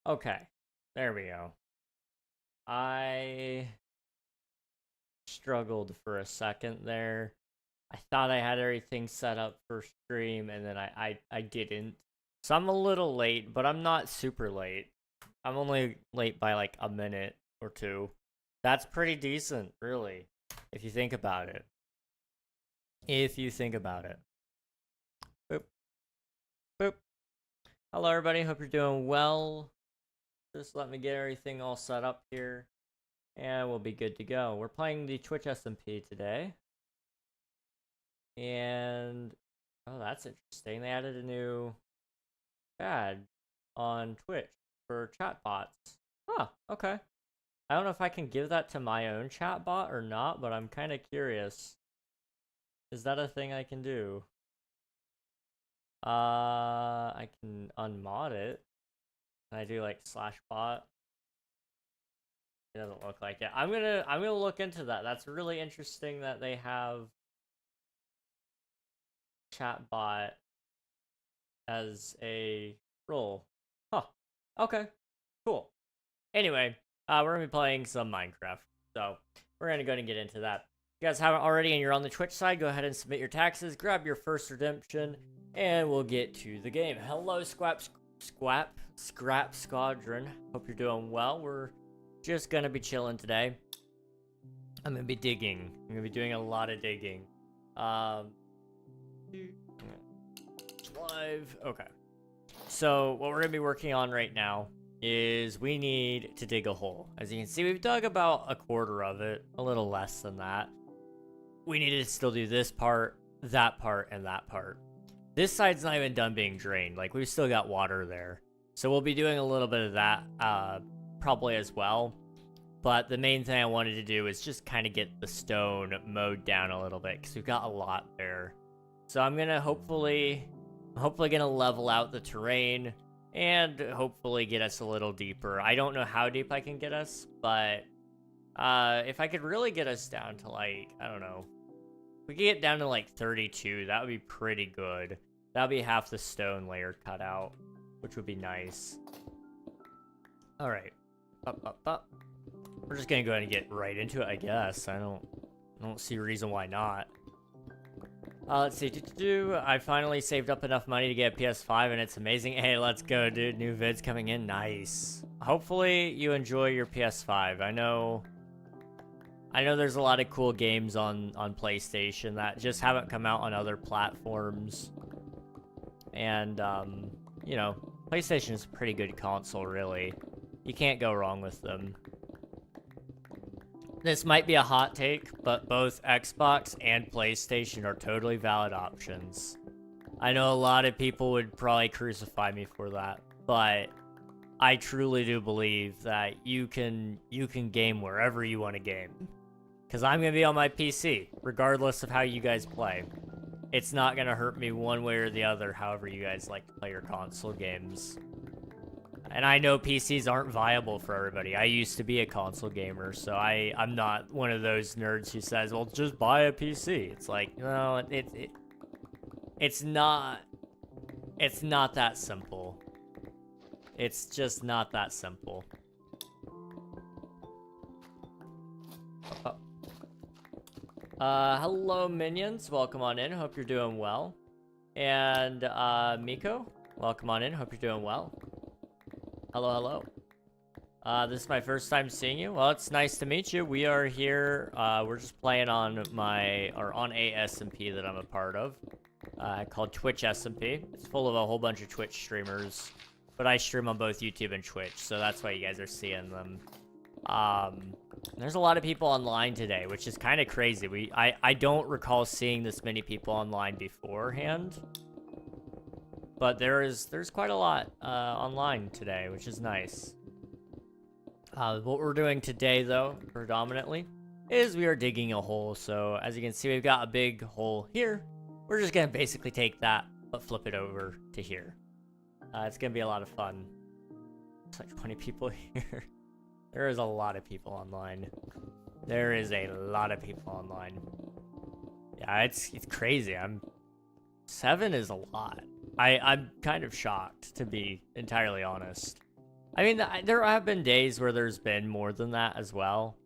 Okay, there we go. I struggled for a second there. I thought I had everything set up for stream, and then I didn't. So I'm a little late, but I'm not super late. I'm only late by like a minute or two. That's pretty decent, really, if you think about it. If you think about it. Boop. Boop. Hello, everybody. Hope you're doing well. Just let me get everything all set up here, and we'll be good to go. We're playing the Twitch SMP today. And, oh, that's interesting. They added a new badge on Twitch for chatbots. Huh, okay. I don't know if I can give that to my own chatbot or not, but I'm kind of curious. Is that a thing I can do? I can unmod it. Can I do like /bot? It doesn't look like it. I'm gonna look into that. That's really interesting that they have chatbot as a role. Huh. Okay. Cool. Anyway, we're gonna be playing some Minecraft, so we're gonna go and get into that. If you guys haven't already and you're on the Twitch side, go ahead and submit your taxes, grab your first redemption, and we'll get to the game. Hello, Scrap Squadron. Hope you're doing well. We're just gonna be chilling today. I'm gonna be digging. I'm gonna be doing a lot of digging. Live. Okay. So what we're gonna be working on right now is we need to dig a hole. As you can see, we've dug about a quarter of it, a little less than that. We need to still do this part, and that part. This side's not even done being drained. Like, we've still got water there. So we'll be doing a little bit of that probably as well. But the main thing I wanted to do is just kind of get the stone mowed down a little bit, because we've got a lot there. So I'm gonna hopefully gonna level out the terrain and hopefully get us a little deeper. I don't know how deep I can get us, but if I could really get us down to, like, I don't know, if we could get down to like 32, that would be pretty good. That would be half the stone layer cut out, which would be nice. All right, up. We're just gonna go ahead and get right into it, I guess. I don't see a reason why not. Let's see. I finally saved up enough money to get a PS5, and it's amazing. Hey, let's go, dude. New vids coming in. Nice. Hopefully, you enjoy your PS5. I know there's a lot of cool games on PlayStation that just haven't come out on other platforms. And, you know, PlayStation is a pretty good console, really. You can't go wrong with them. This might be a hot take, but both Xbox and PlayStation are totally valid options. I know a lot of people would probably crucify me for that, but I truly do believe that you can game wherever you want to game. Because I'm going to be on my PC, regardless of how you guys play. It's not going to hurt me one way or the other, however you guys like to play your console games. And I know PCs aren't viable for everybody. I used to be a console gamer, so I'm not one of those nerds who says, well, just buy a PC. It's like, no, it's not that simple. It's just not that simple. Hello, minions. Welcome on in. Hope you're doing well. And, Miko, welcome on in. Hope you're doing well. Hello. This is my first time seeing you. Well, it's nice to meet you. We are here. We're just playing on on a SMP that I'm a part of, called Twitch SMP. It's full of a whole bunch of Twitch streamers, but I stream on both YouTube and Twitch, so that's why you guys are seeing them. There's a lot of people online today, which is kind of crazy. I don't recall seeing this many people online beforehand. But there's quite a lot online today, which is nice. What we're doing today, though, predominantly, is we are digging a hole. So as you can see, we've got a big hole here. We're just gonna basically take that, but flip it over to here. It's gonna be a lot of fun. It's like 20 people here. There is a lot of people online. There is a lot of people online. Yeah, it's crazy. 7 is a lot. I'm kind of shocked, to be entirely honest. I mean, there have been days where there's been more than that as well.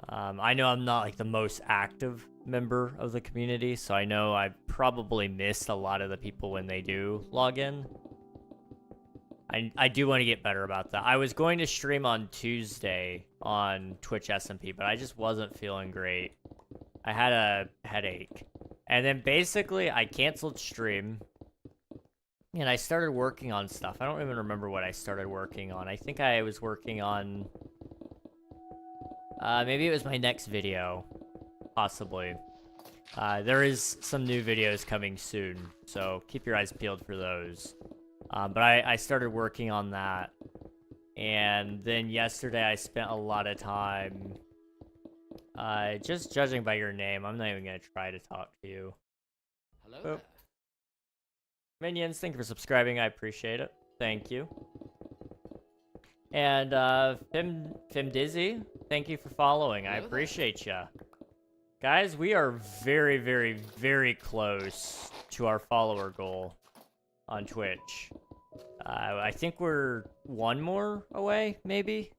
I know I'm not like the most active member of the community, so I know I probably missed a lot of the people when they do log in. I do want to get better about that. I was going to stream on Tuesday on Twitch SMP, but I just wasn't feeling great. I had a headache. And then basically I canceled stream. And I started working on stuff. I don't even remember what I started working on. I think I was working on... maybe it was my next video. Possibly. There is some new videos coming soon, so keep your eyes peeled for those. But I started working on that. And then yesterday I spent a lot of time... just judging by your name, I'm not even going to try to talk to you. Hello there. Minions, thank you for subscribing. I appreciate it. Thank you. And Fim Dizzy, thank you for following. I appreciate ya. Guys, we are very, very, very close to our follower goal on Twitch. I think we're one more away, maybe,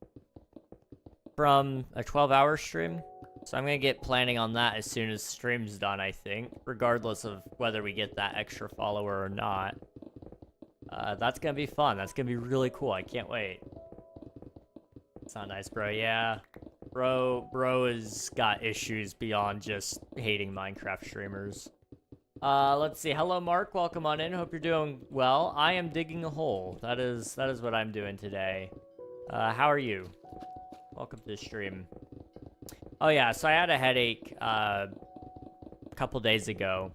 from a 12-hour stream. So I'm going to get planning on that as soon as stream's done, I think, regardless of whether we get that extra follower or not. That's going to be fun. That's going to be really cool. I can't wait. It's not nice, bro. Yeah. Bro has got issues beyond just hating Minecraft streamers. Let's see. Hello, Mark. Welcome on in. Hope you're doing well. I am digging a hole. That is what I'm doing today. How are you? Welcome to the stream. Oh yeah, so I had a headache a couple days ago,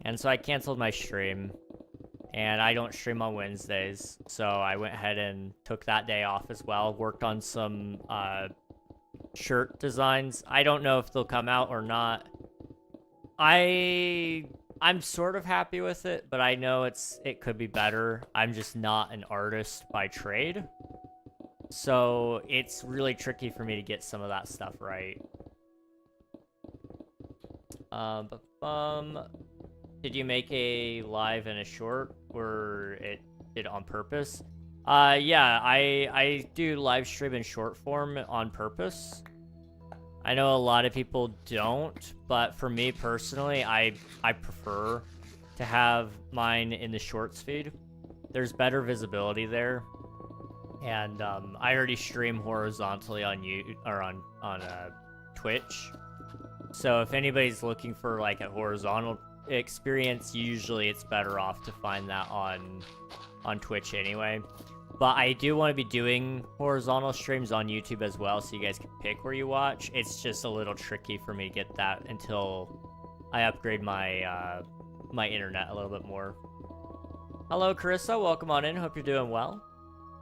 and so I canceled my stream, and I don't stream on Wednesdays, so I went ahead and took that day off as well, worked on some shirt designs. I don't know if they'll come out or not. I'm sort of happy with it, but I know it could be better. I'm just not an artist by trade. So it's really tricky for me to get some of that stuff right. Did you make a live and a short, or it did on purpose? Yeah, I do live stream in short form on purpose. I know a lot of people don't, but for me personally, I prefer to have mine in the shorts feed. There's better visibility there. And I already stream horizontally on Twitch. So if anybody's looking for like a horizontal experience, usually it's better off to find that on Twitch anyway. But I do want to be doing horizontal streams on YouTube as well, so you guys can pick where you watch. It's just a little tricky for me to get that until I upgrade my my internet a little bit more. Hello, Carissa. Welcome on in. Hope you're doing well.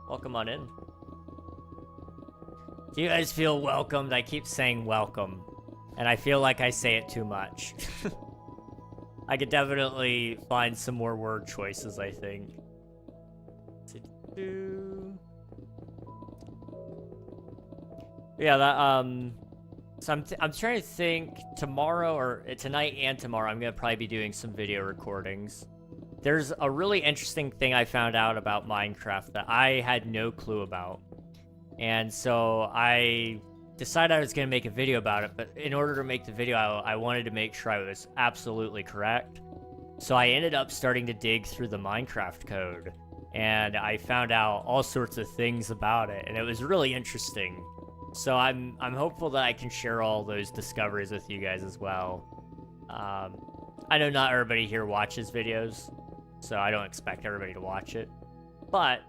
Welcome on in. Do you guys feel welcomed? I keep saying welcome, and I feel like I say it too much. I could definitely find some more word choices, I think. Yeah, that, so I'm trying to think tomorrow, or tonight and tomorrow, I'm gonna probably be doing some video recordings. There's a really interesting thing I found out about Minecraft that I had no clue about. And so I decided I was going to make a video about it, but in order to make the video, I wanted to make sure I was absolutely correct. So I ended up starting to dig through the Minecraft code, and I found out all sorts of things about it, and it was really interesting. So I'm hopeful that I can share all those discoveries with you guys as well. I know not everybody here watches videos, so I don't expect everybody to watch it, but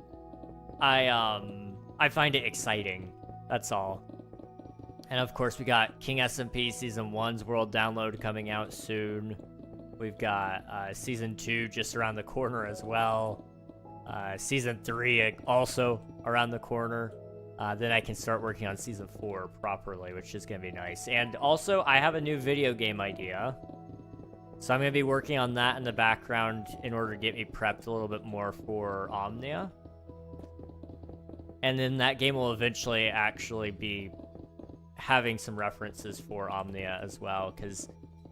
I find it exciting. That's all. And of course, we got King SMP Season 1's world download coming out soon. We've got Season 2 just around the corner as well. Season 3 also around the corner. Then I can start working on Season 4 properly, which is going to be nice. And also, I have a new video game idea. So I'm going to be working on that in the background in order to get me prepped a little bit more for Omnia. And then that game will eventually actually be having some references for Omnia as well, because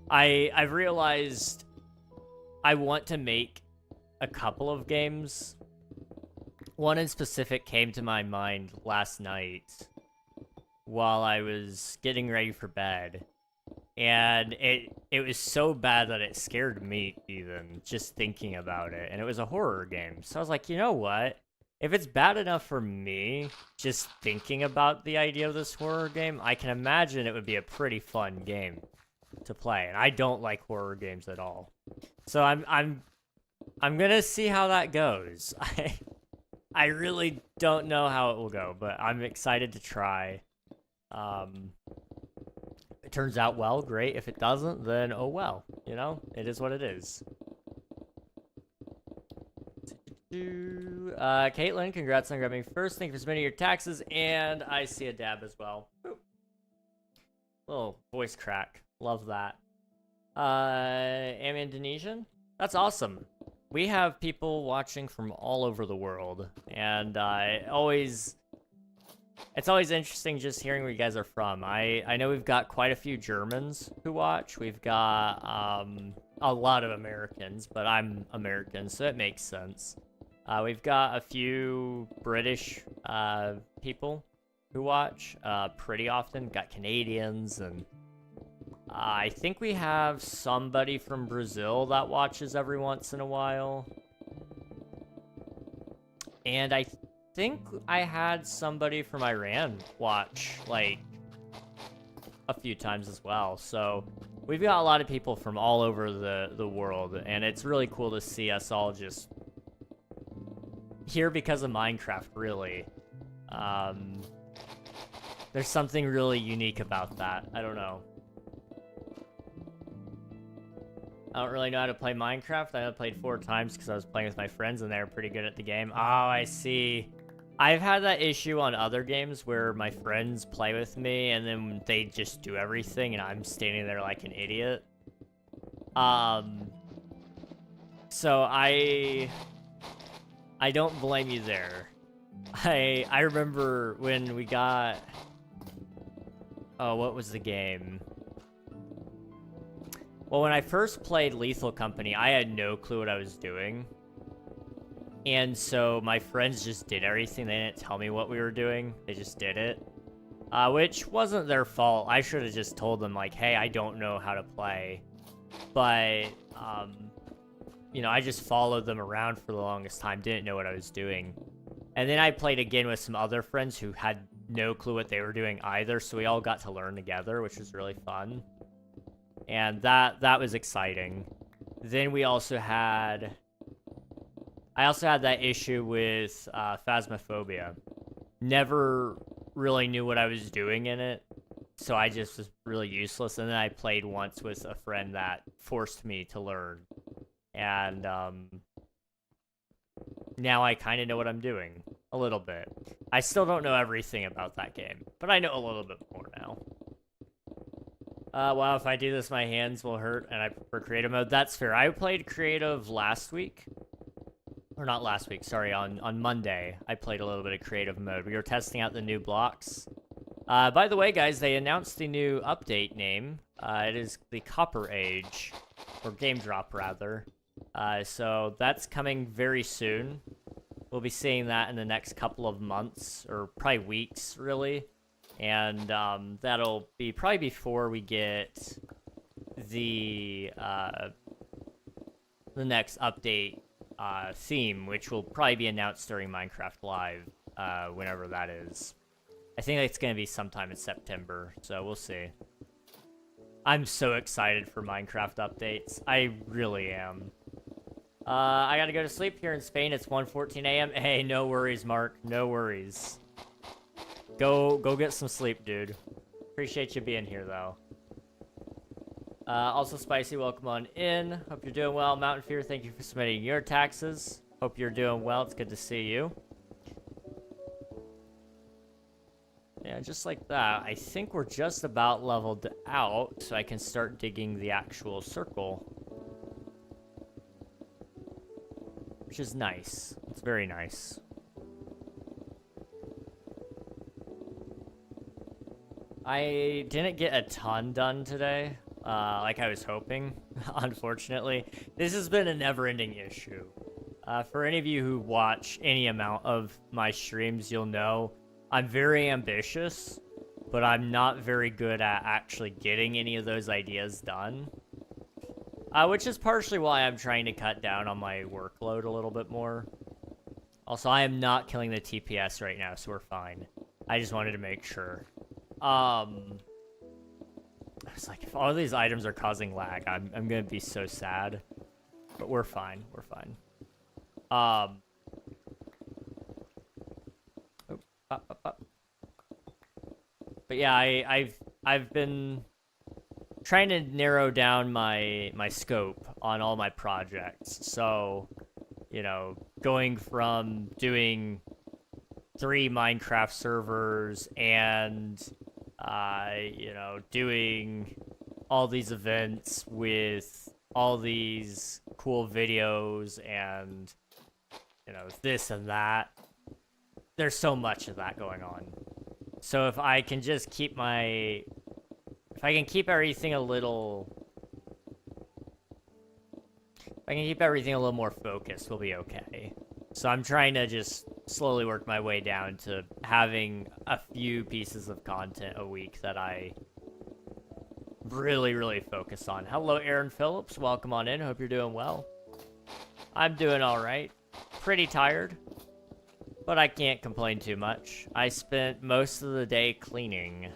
I've realized I want to make a couple of games one in specific came to my mind last night while I was getting ready for bed. And it was so bad that it scared me even just thinking about it. And it was a horror game. So I was like, you know what? If it's bad enough for me just thinking about the idea of this horror game, I can imagine it would be a pretty fun game to play. And I don't like horror games at all. So I'm gonna see how that goes. I really don't know how it will go, but I'm excited to try. It turns out well, great. If it doesn't, then oh well. You know, it is what it is. Caitlin, congrats on grabbing first. Thank you for submitting your taxes, and I see a dab as well. Ooh. Little voice crack. Love that. Am Indonesian? That's awesome. We have people watching from all over the world, and it's always interesting just hearing where you guys are from. I know we've got quite a few Germans who watch. We've got a lot of Americans, but I'm American, so it makes sense. We've got a few British people who watch pretty often. Got Canadians, and I think we have somebody from Brazil that watches every once in a while. And I think I had somebody from Iran watch, like, a few times as well. So we've got a lot of people from all over the world, and it's really cool to see us all just here because of Minecraft, really. There's something really unique about that. I don't know. I don't really know how to play Minecraft. I played 4 times because I was playing with my friends and they were pretty good at the game. Oh, I see. I've had that issue on other games where my friends play with me and then they just do everything and I'm standing there like an idiot. So I don't blame you there. I remember when we got... Oh, what was the game? Well, when I first played Lethal Company, I had no clue what I was doing. And so my friends just did everything. They didn't tell me what we were doing. They just did it. Which wasn't their fault. I should have just told them, like, hey, I don't know how to play. But, you know, I just followed them around for the longest time. Didn't know what I was doing. And then I played again with some other friends who had no clue what they were doing either. So we all got to learn together, which was really fun. And that was exciting. Then we also had... I also had that issue with Phasmophobia. Never really knew what I was doing in it. So I just was really useless. And then I played once with a friend that forced me to learn. And now I kind of know what I'm doing. A little bit. I still don't know everything about that game. But I know a little bit more now. Wow, if I do this, my hands will hurt, and I prefer creative mode. That's fair. I played creative last week. Or not last week, sorry, on Monday. I played a little bit of creative mode. We were testing out the new blocks. By the way, guys, they announced the new update name. It is the Copper Age, or Game Drop, rather. So that's coming very soon. We'll be seeing that in the next couple of months, or probably weeks, really. And that'll be probably before we get the next update theme, which will probably be announced during Minecraft Live, whenever that is. I think it's going to be sometime in September, so we'll see. I'm so excited for Minecraft updates. I really am. I gotta go to sleep here in Spain. It's 1:14 a.m. Hey, no worries, Mark. No worries. Go get some sleep, dude. Appreciate you being here, though. Also, Spicy, welcome on in. Hope you're doing well. Mountain Fear, thank you for submitting your taxes. Hope you're doing well. It's good to see you. Yeah, just like that. I think we're just about leveled out, so I can start digging the actual circle. Which is nice. It's very nice. I didn't get a ton done today, like I was hoping, unfortunately. This has been a never-ending issue. For any of you who watch any amount of my streams, you'll know I'm very ambitious, but I'm not very good at actually getting any of those ideas done. Which is partially why I'm trying to cut down on my workload a little bit more. Also, I am not killing the TPS right now, so we're fine. I just wanted to make sure. It's like, if all these items are causing lag, I'm gonna be so sad. But we're fine, we're fine. But yeah, I've been trying to narrow down my scope on all my projects. So, you know, going from doing 3 Minecraft servers and you know, doing all these events with all these cool videos and, you know, this and that. There's so much of that going on. So if I can just keep my... If I can keep everything a little... If I can keep everything a little more focused, we'll be okay. So I'm trying to just slowly work my way down to having a few pieces of content a week that I really focus on. Hello, Aaron Phillips. Welcome on in. Hope you're doing well. I'm doing all right. Pretty tired, but I can't complain too much. I spent most of the day cleaning.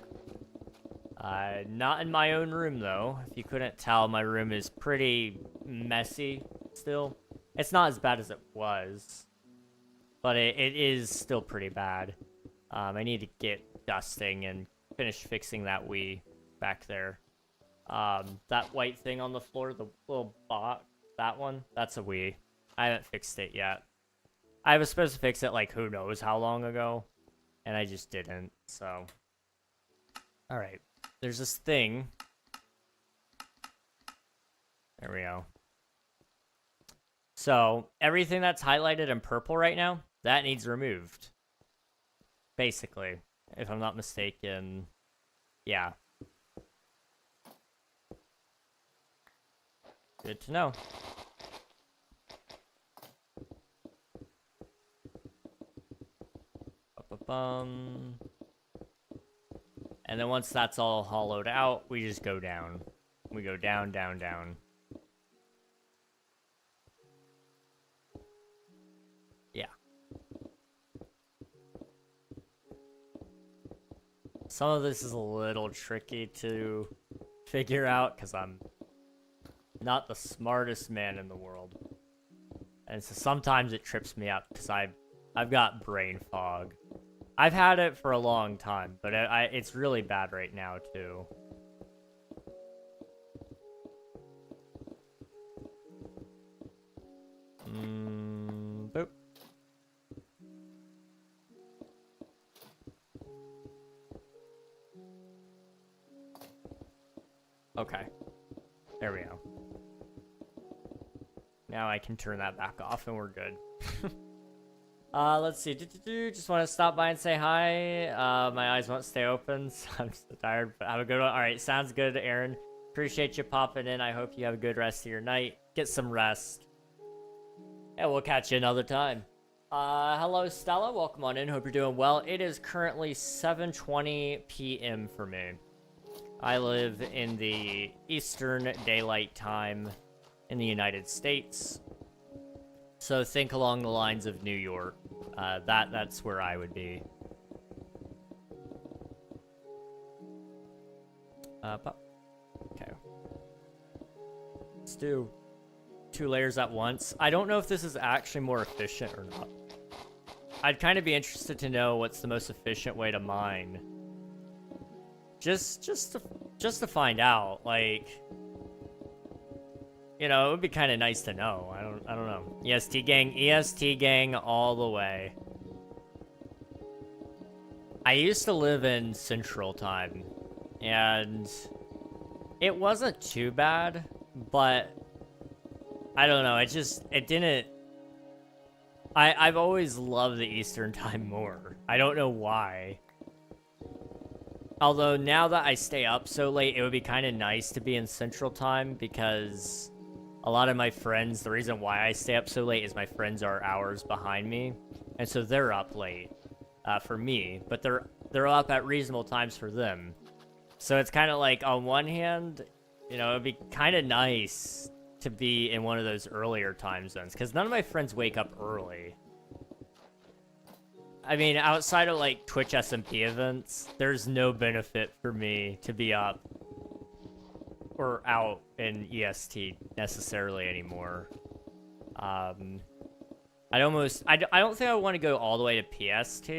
Not in my own room, though. If you couldn't tell, my room is pretty messy still. It's not as bad as it was, but it is still pretty bad. I need to get dusting and finish fixing that Wii back there. That white thing on the floor, the little box, that one, that's a Wii. I haven't fixed it yet. I was supposed to fix it like who knows how long ago, and I just didn't, so. Alright, there's this thing. There we go. So, everything that's highlighted in purple right now, that needs removed. Basically, if I'm not mistaken. Yeah. Good to know. And then once that's all hollowed out, we just go down. We go down, down, down. Yeah. Some of this is a little tricky to figure out because I'm not the smartest man in the world. And so sometimes it trips me up because I've got brain fog. I've had it for a long time, but it's really bad right now, too. Boop. Okay. There we go. Now I can turn that back off and we're good. Let's see. Just want to stop by and say hi. My eyes won't stay open, so I'm so tired, but have a good one. All right, sounds good, Aaron. Appreciate you popping in. I hope you have a good rest of your night. Get some rest. And we'll catch you another time. Hello, Stella. Welcome on in. Hope you're doing well. It is currently 7:20 p.m. for me. I live in the Eastern Daylight Time in the United States. So think along the lines of New York. That's where I would be. Okay. Let's do 2 layers at once. I don't know if this is actually more efficient or not. I'd kind of be interested to know what's the most efficient way to mine. Just to find out, like, you know, it would be kind of nice to know. I don't know. EST gang all the way. I used to live in Central Time, and it wasn't too bad, but I don't know. It didn't. I've always loved the Eastern Time more. I don't know why. Although now that I stay up so late, it would be kind of nice to be in Central Time because a lot of my friends, the reason why I stay up so late is my friends are hours behind me. And so they're up late for me, but they're up at reasonable times for them. So it's kind of like, on one hand, you know, it'd be kind of nice to be in one of those earlier time zones, because none of my friends wake up early. I mean, outside of, like, Twitch SMP events, there's no benefit for me to be up or out in EST necessarily anymore. I don't think I want to go all the way to PST,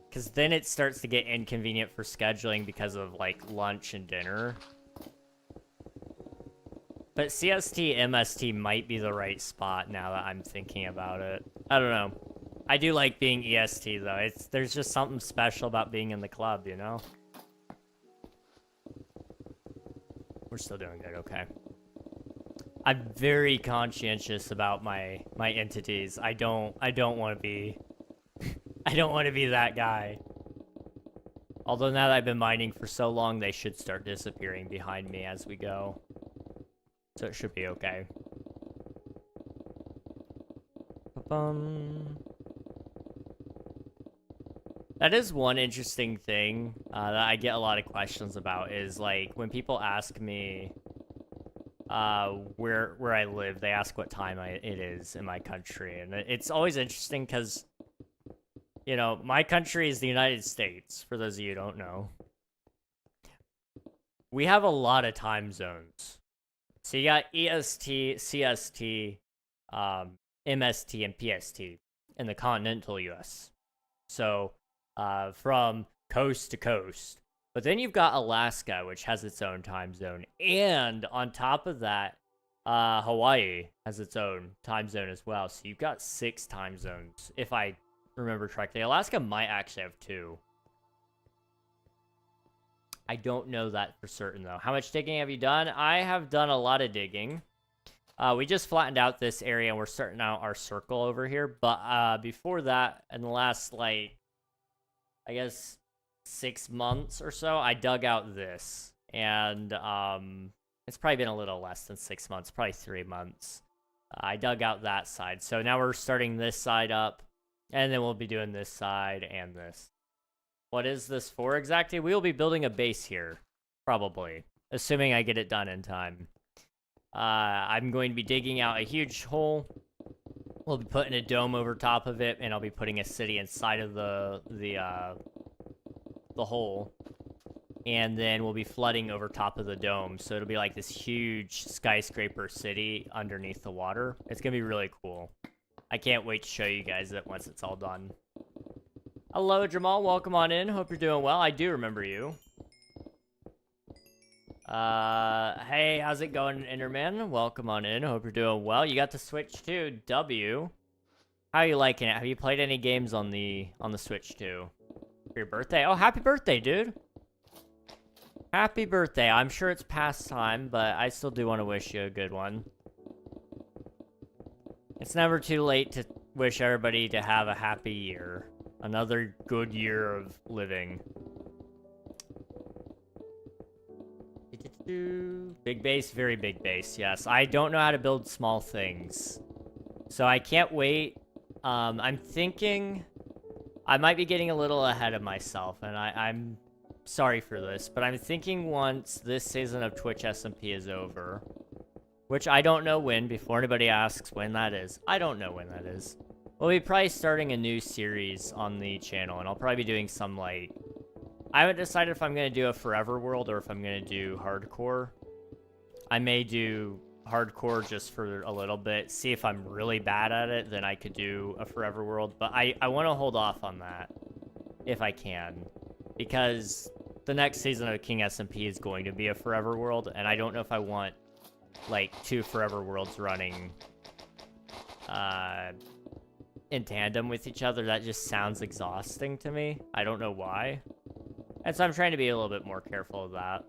because then it starts to get inconvenient for scheduling because of, like, lunch and dinner. But CST, MST might be the right spot now that I'm thinking about it. I don't know. I do like being EST, though. There's just something special about being in the club, you know? We're still doing good, okay. I'm very conscientious about my entities. I don't want to be... I don't want to be that guy. Although now that I've been mining for so long, they should start disappearing behind me as we go. So it should be okay. That is one interesting thing that I get a lot of questions about, is like when people ask me where I live, they ask what time it is in my country, and it's always interesting because, you know, my country is the United States, for those of you who don't know. We have a lot of time zones. So you got EST, CST, MST, and PST in the continental US. So from coast to coast. But then you've got Alaska, which has its own time zone. And on top of that, Hawaii has its own time zone as well. So you've got 6 time zones, if I remember correctly. Alaska might actually have 2. I don't know that for certain, though. How much digging have you done? I have done a lot of digging. We just flattened out this area, and we're starting out our circle over here. But before that, in the last, like, I guess 6 months or so, I dug out this. And it's probably been a little less than 6 months, probably 3 months. I dug out that side. So now we're starting this side up, and then we'll be doing this side and this. What is this for exactly? We will be building a base here, probably, assuming I get it done in time. I'm going to be digging out a huge hole. We'll be putting a dome over top of it, and I'll be putting a city inside of the hole. And then we'll be flooding over top of the dome, so it'll be like this huge skyscraper city underneath the water. It's going to be really cool. I can't wait to show you guys it once it's all done. Hello, Jamal. Welcome on in. Hope you're doing well. I do remember you. Hey, how's it going, Enderman? Welcome on in. Hope you're doing well. You got the Switch too. W. How are you liking it? Have you played any games on the Switch too? For your birthday? Oh, happy birthday, dude. Happy birthday. I'm sure it's past time, but I still do want to wish you a good one. It's never too late to wish everybody to have a happy year. Another good year of living. Big base, very big base, yes. I don't know how to build small things, so I can't wait. I'm thinking I might be getting a little ahead of myself, and I'm sorry for this, but I'm thinking once this season of Twitch SMP is over, which I don't know when, before anybody asks when that is. I don't know when that is. We'll be probably starting a new series on the channel, and I'll probably be doing some, like... I haven't decided if I'm going to do a Forever World or if I'm going to do Hardcore. I may do Hardcore just for a little bit, see if I'm really bad at it, then I could do a Forever World. But I want to hold off on that, if I can, because the next season of King SMP is going to be a Forever World, and I don't know if I want, like, 2 Forever Worlds running, in tandem with each other. That just sounds exhausting to me. I don't know why. And so I'm trying to be a little bit more careful of that.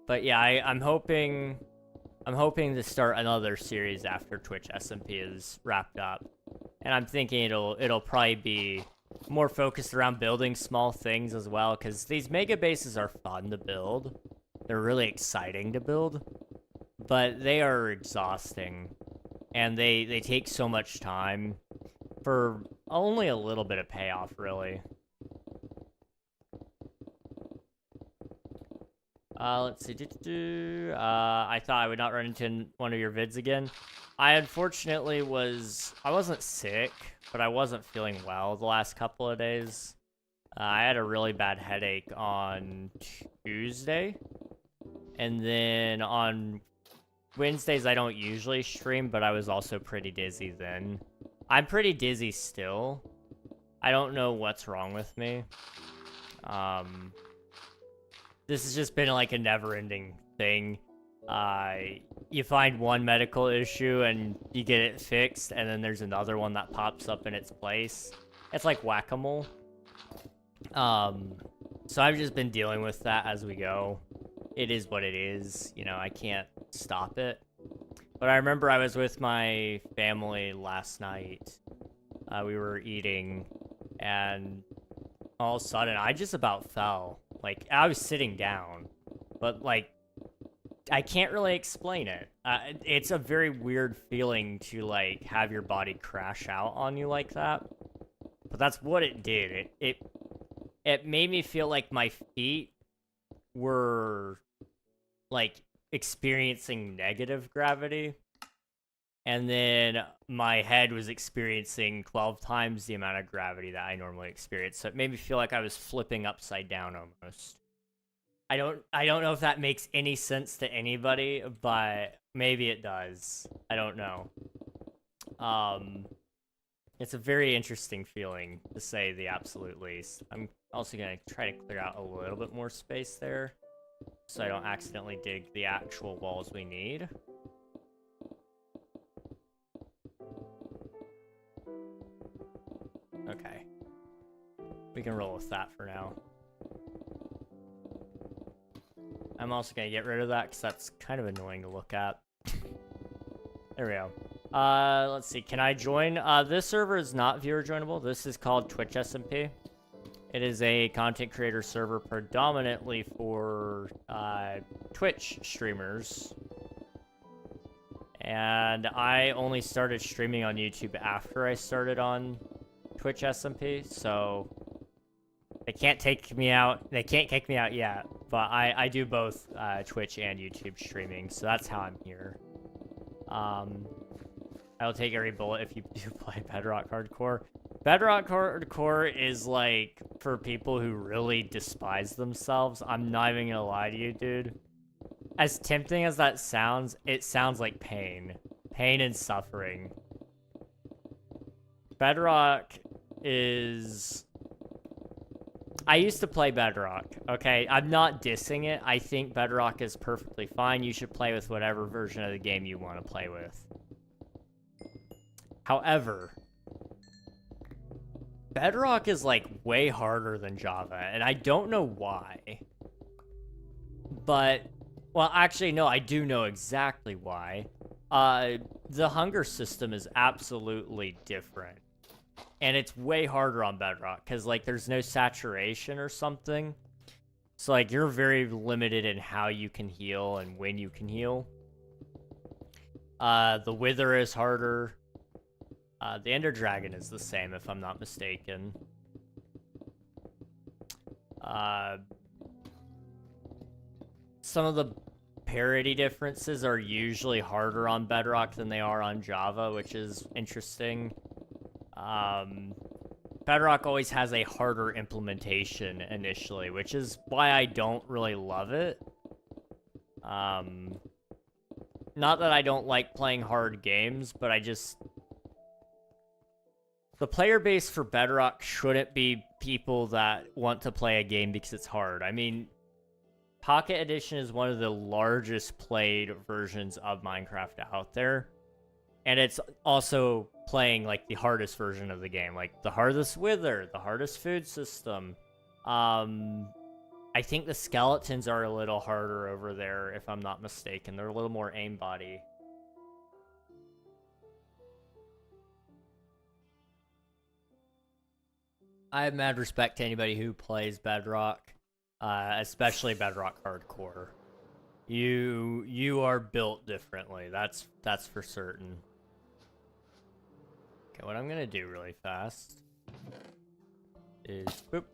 But yeah, I'm hoping to start another series after Twitch SMP is wrapped up. And I'm thinking it'll probably be more focused around building small things as well, because these mega bases are fun to build. They're really exciting to build, but they are exhausting, and they take so much time for only a little bit of payoff, really. Let's see. I thought I would not run into one of your vids again. I unfortunately I wasn't sick, but I wasn't feeling well the last couple of days. I had a really bad headache on Tuesday. And then on Wednesdays, I don't usually stream, but I was also pretty dizzy then. I'm pretty dizzy still. I don't know what's wrong with me. This has just been like a never-ending thing. You find one medical issue and you get it fixed, and then there's another one that pops up in its place. It's like whack-a-mole. So I've just been dealing with that as we go. It is what it is. You know, I can't stop it. But I remember I was with my family last night. We were eating, and all of a sudden, I just about fell. Like, I was sitting down, but, like, I can't really explain it. It's a very weird feeling to, like, have your body crash out on you like that. But that's what it did. It made me feel like my feet were, like, experiencing negative gravity. And then my head was experiencing 12 times the amount of gravity that I normally experience. So it made me feel like I was flipping upside down almost. I don't know if that makes any sense to anybody, but maybe it does. I don't know. It's a very interesting feeling, to say the absolute least. I'm also going to try to clear out a little bit more space there, so I don't accidentally dig the actual walls we need. Okay. We can roll with that for now. I'm also going to get rid of that because that's kind of annoying to look at. There we go. Let's see. Can I join? This server is not viewer joinable. This is called Twitch SMP. It is a content creator server predominantly for Twitch streamers. And I only started streaming on YouTube after I started on Twitch SMP, so they can't take me out. They can't kick me out yet, but I do both Twitch and YouTube streaming, so that's how I'm here. I'll take every bullet if you do play Bedrock Hardcore. Bedrock Hardcore is like for people who really despise themselves. I'm not even gonna lie to you, dude. As tempting as that sounds, it sounds like pain. Pain and suffering. Bedrock is... I used to play Bedrock, okay? I'm not dissing it. I think Bedrock is perfectly fine. You should play with whatever version of the game you want to play with. However, Bedrock is like way harder than Java, and I don't know why. But, well, actually, no, I do know exactly why. The hunger system is absolutely different. And it's way harder on Bedrock, because, like, there's no saturation or something. So, like, you're very limited in how you can heal and when you can heal. The Wither is harder. The Ender Dragon is the same, if I'm not mistaken. Some of the parity differences are usually harder on Bedrock than they are on Java, which is interesting. Bedrock always has a harder implementation initially, which is why I don't really love it. Not that I don't like playing hard games, but I just... The player base for Bedrock shouldn't be people that want to play a game because it's hard. I mean, Pocket Edition is one of the largest played versions of Minecraft out there. And it's also playing, like, the hardest version of the game. Like, the hardest Wither, the hardest food system. I think the skeletons are a little harder over there, if I'm not mistaken. They're a little more aimbody. I have mad respect to anybody who plays Bedrock, especially Bedrock Hardcore. You are built differently. That's for certain. Okay, what I'm gonna do really fast is boop,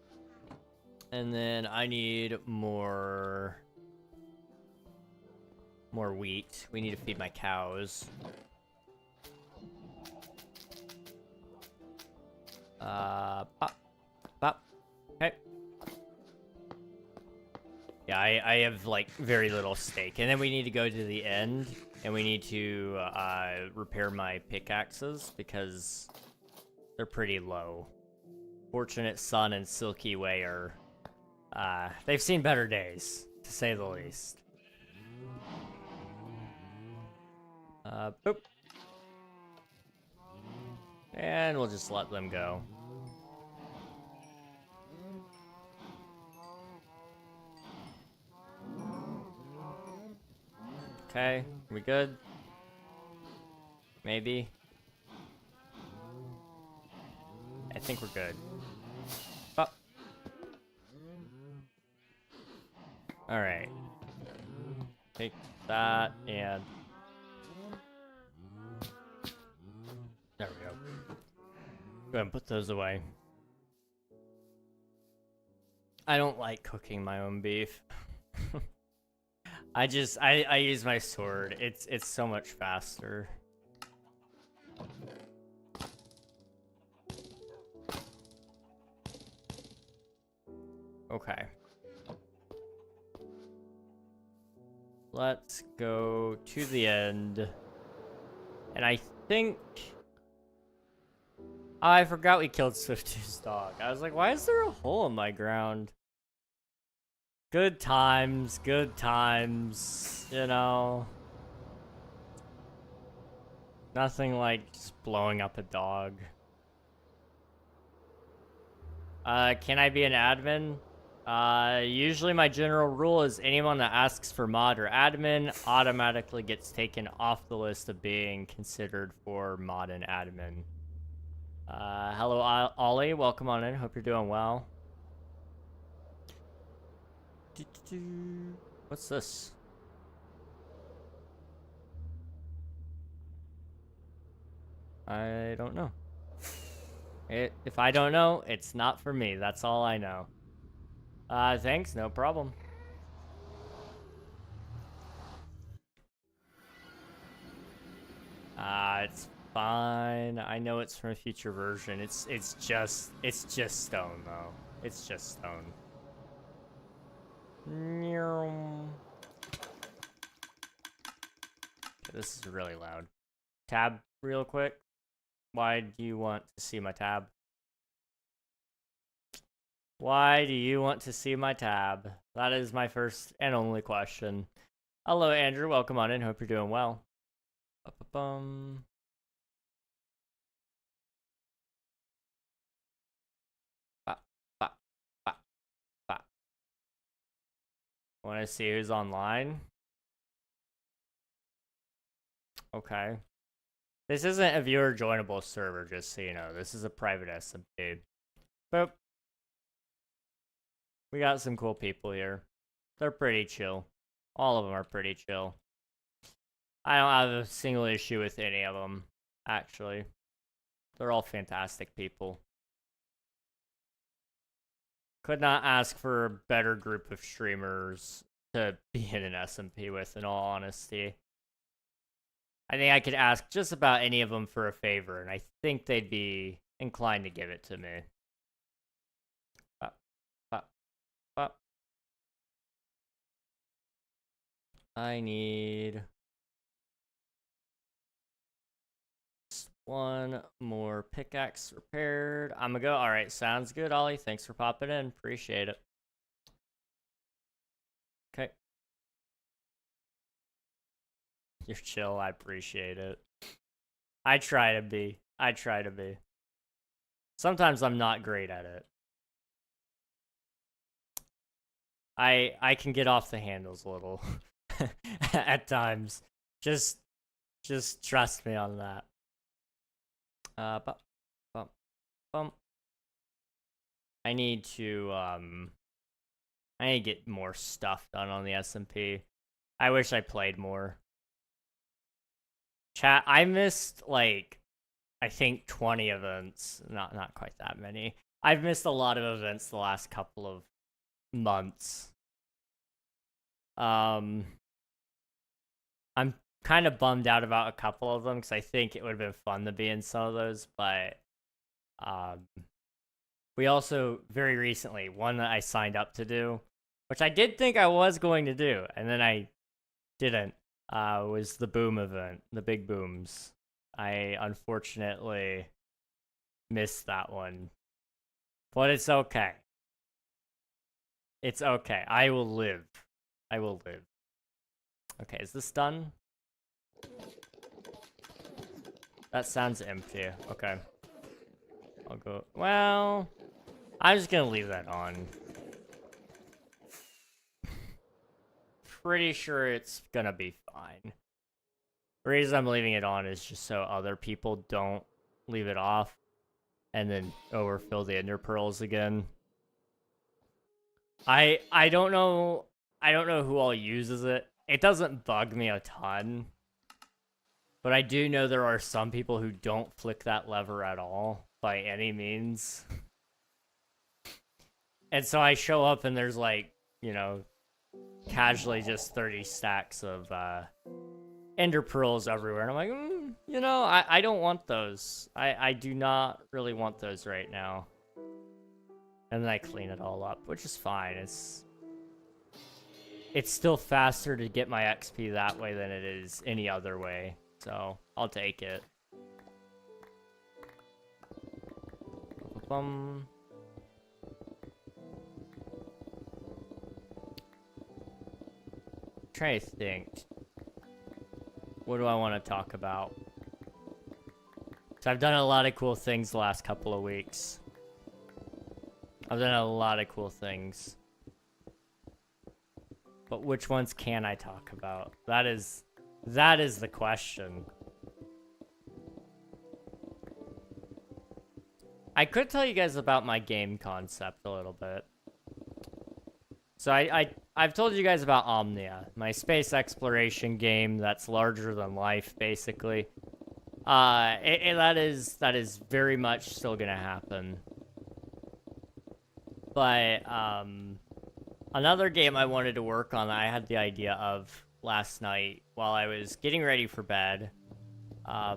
and then I need more wheat. We need to feed my cows. Pop, pop. Okay. Yeah, I have like very little steak, and then we need to go to the end, and we need to repair my pickaxes because they're pretty low. Fortunate Son and Silky Way are they've seen better days, to say the least. Boop. And we'll just let them go. Okay, we good? Maybe. I think we're good. Oh. Alright. Take that and... There we go. Go ahead and put those away. I don't like cooking my own beef. I use my sword. It's so much faster. Okay. Let's go to the end. And I think... Oh, I forgot we killed Swift2's dog. I was like, why is there a hole in my ground? Good times, you know. Nothing like just blowing up a dog. Can I be an admin? Usually my general rule is anyone that asks for mod or admin automatically gets taken off the list of being considered for mod and admin. Hello, Ollie. Welcome on in. Hope you're doing well. What's this? I don't know. If I don't know, it's not for me. That's all I know. Thanks. No problem. It's fine. I know it's from a future version. It's just stone though. It's just stone. Okay, this is really loud. Tab real quick. Why do you want to see my tab? Why do you want to see my tab? That is my first and only question. Hello, Andrew. Welcome on in. Hope you're doing well. Ba-ba-bum. Want to see who's online? Okay. This isn't a viewer joinable server, just so you know. This is a private SMP. Boop. We got some cool people here. They're pretty chill. All of them are pretty chill. I don't have a single issue with any of them, actually. They're all fantastic people. Could not ask for a better group of streamers to be in an SMP with, in all honesty. I think I could ask just about any of them for a favor, and I think they'd be inclined to give it to me. I need just one more pickaxe repaired. I'm gonna go. All right, sounds good, Ollie. Thanks for popping in. Appreciate it. Okay. You're chill. I appreciate it. I try to be. Sometimes I'm not great at it. I can get off the handles a little at times. Just trust me on that. Bump. I need to get more stuff done on the SMP. I wish I played more. Chat, I missed, like, I think 20 events. Not quite that many. I've missed a lot of events the last couple of months. I'm kind of bummed out about a couple of them because I think it would have been fun to be in some of those, but we also very recently, one that I signed up to do, which I did think I was going to do, and then I didn't, was the boom event, the big booms. I unfortunately missed that one, but it's okay. It's okay. I will live. I will live. Okay, is this done? That sounds empty. Okay. I'll go. Well, I'm just gonna leave that on. Pretty sure it's gonna be fine. The reason I'm leaving it on is just so other people don't leave it off and then overfill the ender pearls again. I don't know who all uses it. It doesn't bug me a ton. But I do know there are some people who don't flick that lever at all by any means. And so I show up and there's like, you know, casually just 30 stacks of ender pearls everywhere. And I'm like, you know, I don't want those. I do not really want those right now. And then I clean it all up, which is fine. It's still faster to get my XP that way than it is any other way. So, I'll take it. Trying to think. What do I want to talk about? So I've done a lot of cool things the last couple of weeks. I've done a lot of cool things. But which ones can I talk about? That is the question. I could tell you guys about my game concept a little bit. So I've told you guys about Omnia, my space exploration game that's larger than life, basically. That is very much still gonna happen. But another game I wanted to work on that I had the idea of last night while I was getting ready for bed. I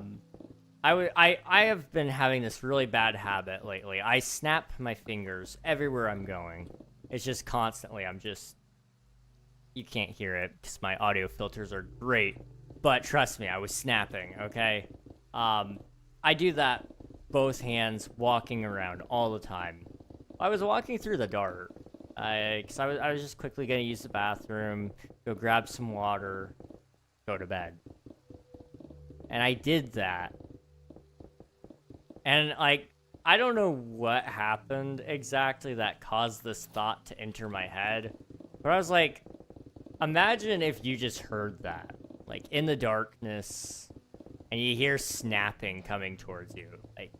have been having this really bad habit lately. I snap my fingers everywhere I'm going. It's just constantly, you can't hear it because my audio filters are great, but trust me, I was snapping, okay? I do that both hands walking around all the time. I was walking through the dark, because I was just quickly going to use the bathroom, go grab some water, go to bed. And I did that. And, like, I don't know what happened exactly that caused this thought to enter my head. But I was like, imagine if you just heard that. Like, in the darkness, and you hear snapping coming towards you. Like,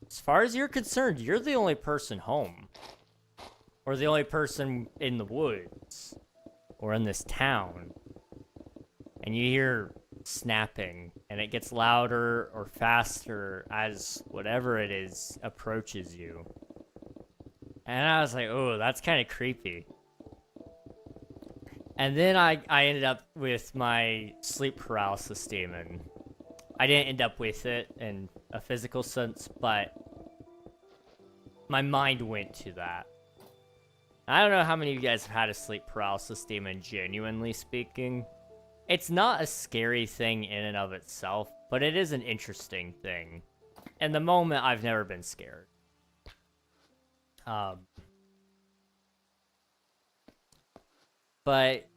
as far as you're concerned, you're the only person home. Or the only person in the woods. Or in this town. And you hear snapping, and it gets louder or faster as whatever it is approaches you. And I was like, oh, that's kind of creepy. And then I ended up with my sleep paralysis demon. I didn't end up with it in a physical sense, but my mind went to that. I don't know how many of you guys have had a sleep paralysis demon, genuinely speaking. It's not a scary thing in and of itself, but it is an interesting thing. In the moment, I've never been scared. But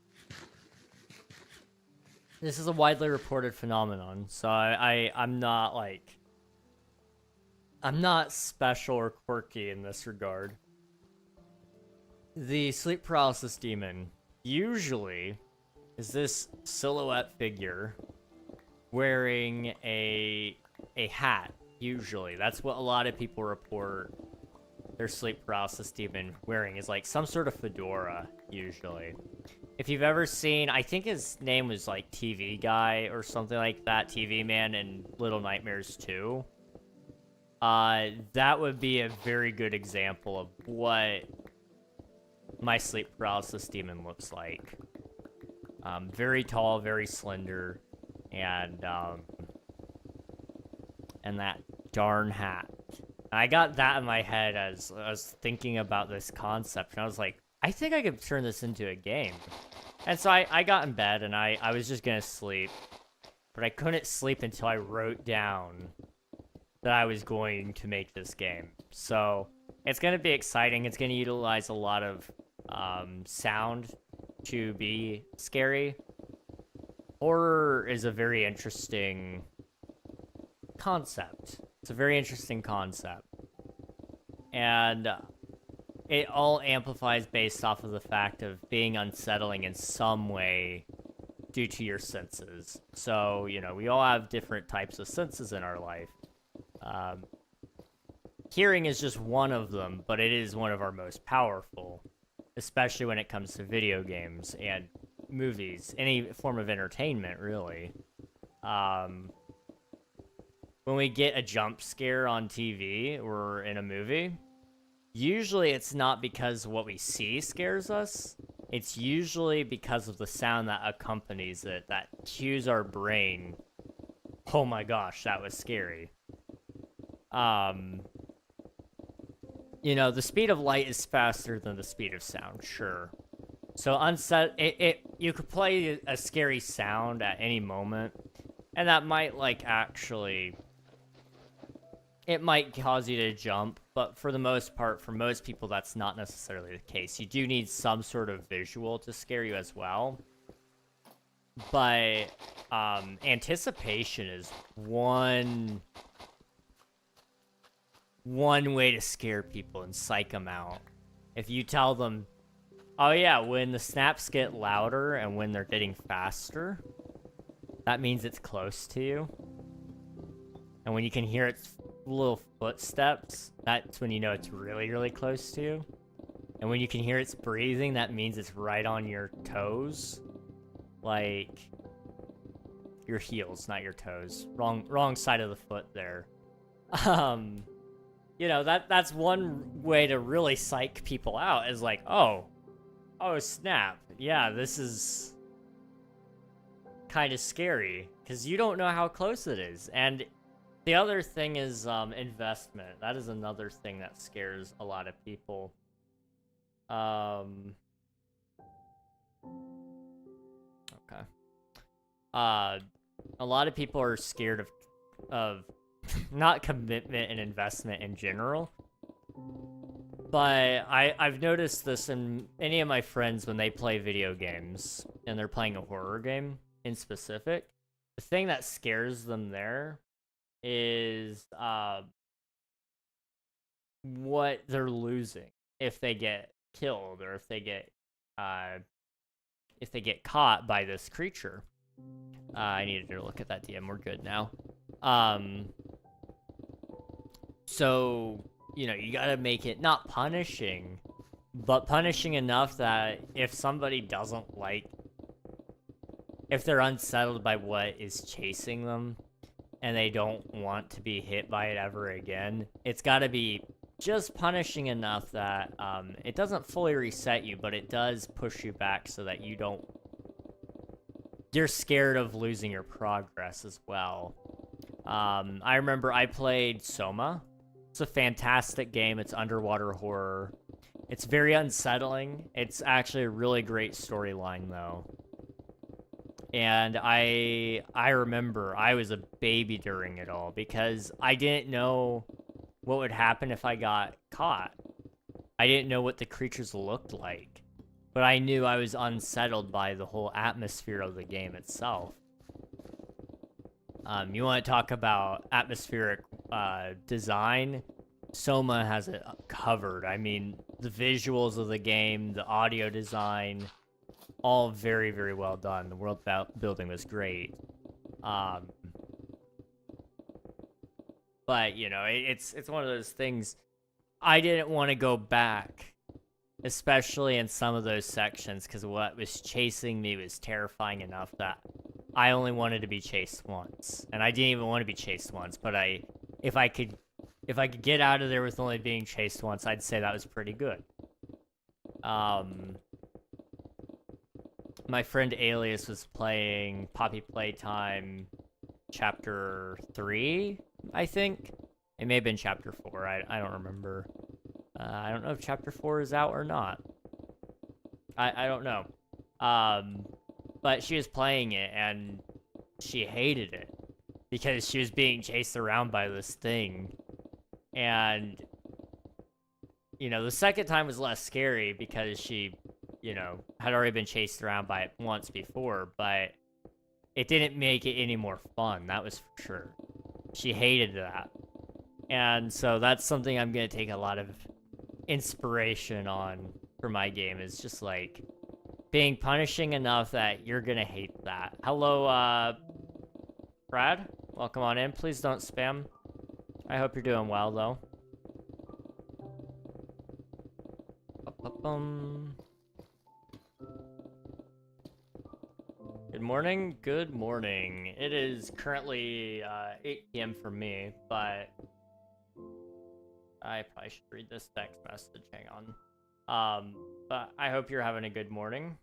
this is a widely reported phenomenon, so I'm not, like... I'm not special or quirky in this regard. The sleep paralysis demon usually is this silhouette figure wearing a hat, usually. That's what a lot of people report their sleep paralysis demon wearing is like some sort of fedora, usually. If you've ever seen, I think his name was like TV Guy or something like that, TV Man in Little Nightmares 2. That would be a very good example of what my sleep paralysis demon looks like. Very tall, very slender, and that darn hat. I got that in my head as I was thinking about this concept, and I was like, I think I could turn this into a game. And so I got in bed, and I was just gonna sleep, but I couldn't sleep until I wrote down that I was going to make this game. So it's gonna be exciting. It's gonna utilize a lot of sound to be scary. Horror is a very interesting concept. It's a very interesting concept. And it all amplifies based off of the fact of being unsettling in some way due to your senses. So, you know, we all have different types of senses in our life. Hearing is just one of them, but it is one of our most powerful, especially when it comes to video games and movies, any form of entertainment, really. When we get a jump scare on TV or in a movie, usually it's not because what we see scares us. It's usually because of the sound that accompanies it, that cues our brain, oh my gosh, that was scary. You know, the speed of light is faster than the speed of sound, sure. So you could play a scary sound at any moment, and that might, like, actually, it might cause you to jump, but for the most part, for most people, that's not necessarily the case. You do need some sort of visual to scare you as well. But anticipation is one way to scare people and psych them out. If you tell them, oh yeah, when the snaps get louder and when they're getting faster, that means it's close to you. And when you can hear its little footsteps, that's when you know it's really, really close to you. And when you can hear its breathing, that means it's right on your toes. Like, your heels, not your toes. Wrong side of the foot there. You know, that's one way to really psych people out, is like, oh snap, yeah, this is kind of scary, because you don't know how close it is. And the other thing is investment. That is another thing that scares a lot of people. Okay. A lot of people are scared of not commitment and investment in general. But I've noticed this in any of my friends when they play video games and they're playing a horror game in specific. The thing that scares them there is what they're losing if they get killed or if they get caught by this creature. I needed to look at that DM. We're good now. So, you know, you gotta make it not punishing, but punishing enough that if somebody doesn't like, if they're unsettled by what is chasing them and they don't want to be hit by it ever again, it's gotta be just punishing enough that it doesn't fully reset you, but it does push you back so that you're scared of losing your progress as well. I remember I played Soma. It's a fantastic game. It's underwater horror. It's very unsettling. It's actually a really great storyline, though. And I remember I was a baby during it all because I didn't know what would happen if I got caught. I didn't know what the creatures looked like. But I knew I was unsettled by the whole atmosphere of the game itself. You want to talk about atmospheric design? Soma has it covered. I mean, the visuals of the game, the audio design, all very, very well done. The world building was great. But, you know, it's one of those things. I didn't want to go back, especially in some of those sections, because what was chasing me was terrifying enough that I only wanted to be chased once. And I didn't even want to be chased once, but if I could get out of there with only being chased once, I'd say that was pretty good. My friend Alias was playing Poppy Playtime Chapter 3, I think. It may have been Chapter 4, I don't remember. I don't know if Chapter 4 is out or not. I don't know. But she was playing it, and she hated it. Because she was being chased around by this thing. And, you know, the second time was less scary because she, you know, had already been chased around by it once before, but it didn't make it any more fun, that was for sure. She hated that. And so that's something I'm going to take a lot of inspiration on for my game, is just like being punishing enough that you're going to hate that. Hello, Brad? Welcome on in. Please don't spam. I hope you're doing well, though. Good morning. Good morning. It is currently 8 p.m. for me, but I probably should read this text message. Hang on. But I hope you're having a good morning.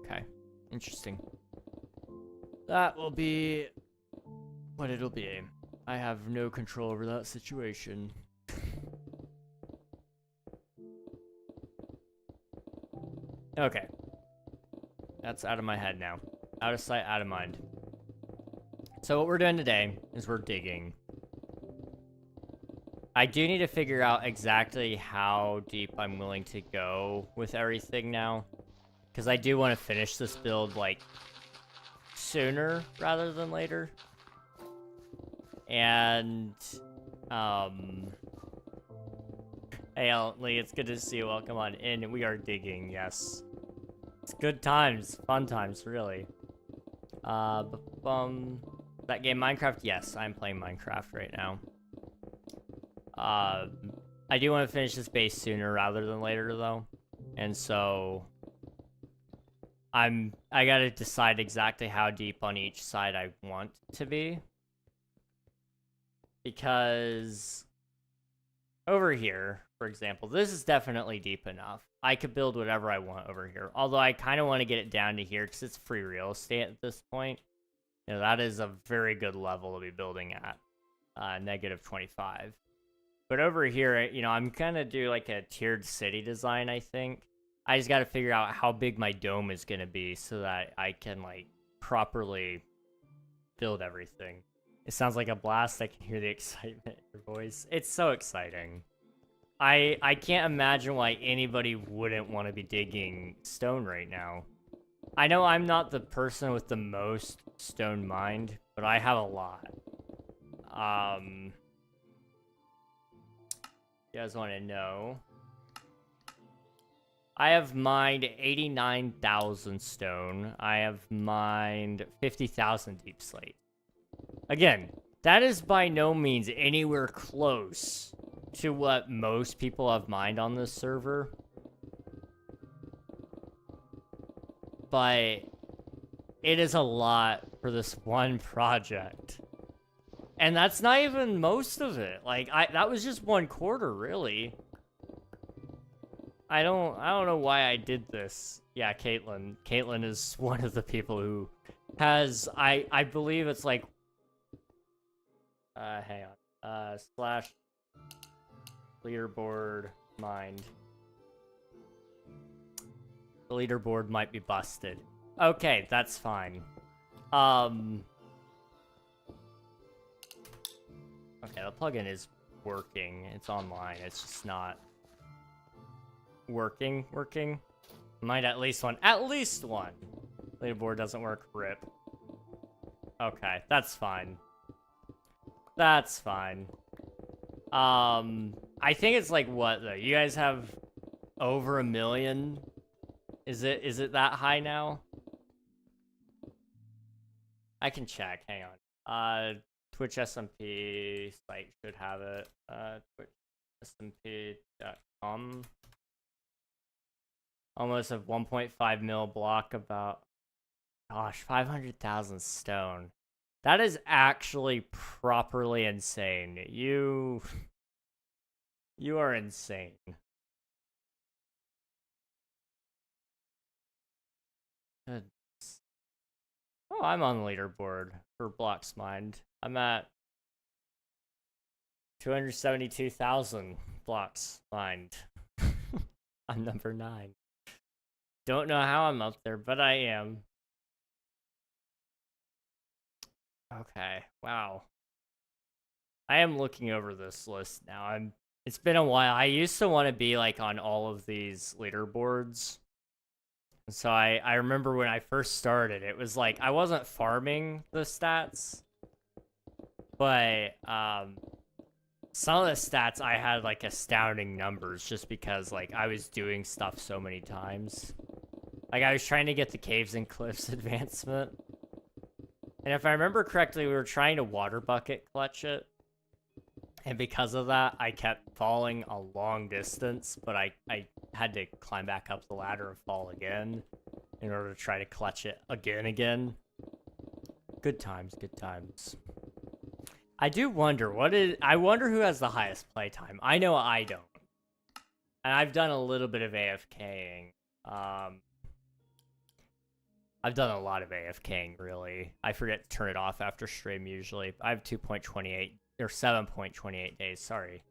Okay. Interesting. That will be what it'll be. I have no control over that situation. Okay. That's out of my head now. Out of sight, out of mind. So what we're doing today is we're digging. I do need to figure out exactly how deep I'm willing to go with everything now. Because I do want to finish this build, like, sooner rather than later. And, hey, Lee, it's good to see you. Welcome on in. We are digging, yes. It's good times. Fun times, really. That game, Minecraft? Yes, I'm playing Minecraft right now. I do want to finish this base sooner rather than later, though. And so I gotta decide exactly how deep on each side I want to be. Because over here, for example, this is definitely deep enough. I could build whatever I want over here. Although I kind of want to get it down to here because it's free real estate at this point. You know, that is a very good level to be building at. -25. But over here, you know, I'm gonna do like a tiered city design, I think. I just gotta figure out how big my dome is gonna be so that I can, like, properly build everything. It sounds like a blast. I can hear the excitement in your voice. It's so exciting. I can't imagine why anybody wouldn't want to be digging stone right now. I know I'm not the person with the most stone mined, but I have a lot. You guys want to know? I have mined 89,000 stone. I have mined 50,000 deep slate. Again, that is by no means anywhere close to what most people have mined on this server. But it is a lot for this one project. And that's not even most of it. Like, that was just 1/4, really. I don't know why I did this. Yeah, Caitlin. Caitlin is one of the people who has, I believe it's like, hang on. Slash leaderboard mined. The leaderboard might be busted. Okay, that's fine. Okay, the plugin is working. It's online. It's just not working. Might at least one. At least one. Leaderboard doesn't work. RIP. Okay, that's fine. That's fine. I think it's like what though? You guys have over 1 million? Is it that high now? I can check. Hang on. Twitch SMP site should have it. twitchsmp.com. Almost a 1.5 mil block about. Gosh, 500,000 stone. That is actually properly insane. You are insane. Good. Oh, I'm on the leaderboard for blocks mined. I'm at 272,000 blocks mined. I'm number 9. Don't know how I'm up there, but I am. Okay, wow. I am looking over this list now. It's been a while. I used to want to be like on all of these leaderboards. So I remember when I first started, it was like I wasn't farming the stats, but some of the stats I had like astounding numbers just because like I was doing stuff so many times. Like I was trying to get the Caves and Cliffs advancement. And if I remember correctly, we were trying to water bucket clutch it. And because of that, I kept falling a long distance, but I had to climb back up the ladder and fall again in order to try to clutch it again. Good times, good times. I do wonder, I wonder who has the highest playtime. I know I don't. And I've done a little bit of AFKing. I've done a lot of AFKing, really. I forget to turn it off after stream, usually. I have 2.28, or 7.28 days, sorry.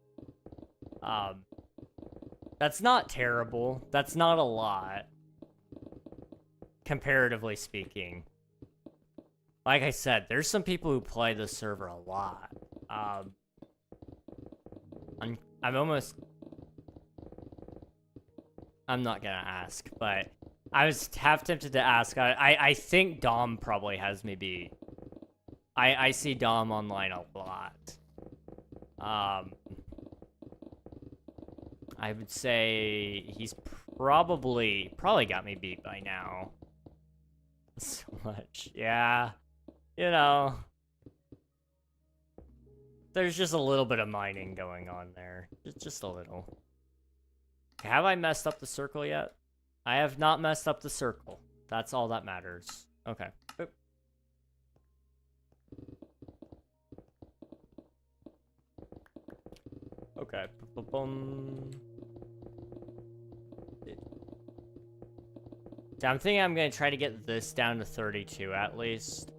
That's not terrible. That's not a lot. Comparatively speaking. Like I said, there's some people who play this server a lot. I'm almost... I'm not gonna ask, but... I was half tempted to ask. I think Dom probably has me beat. I see Dom online a lot. I would say he's probably got me beat by now. So much. Yeah. You know. There's just a little bit of mining going on there. Just a little. Have I messed up the circle yet? I have not messed up the circle. That's all that matters. Okay. Oop. Okay. Boom. So I'm thinking I'm going to try to get this down to 32 at least.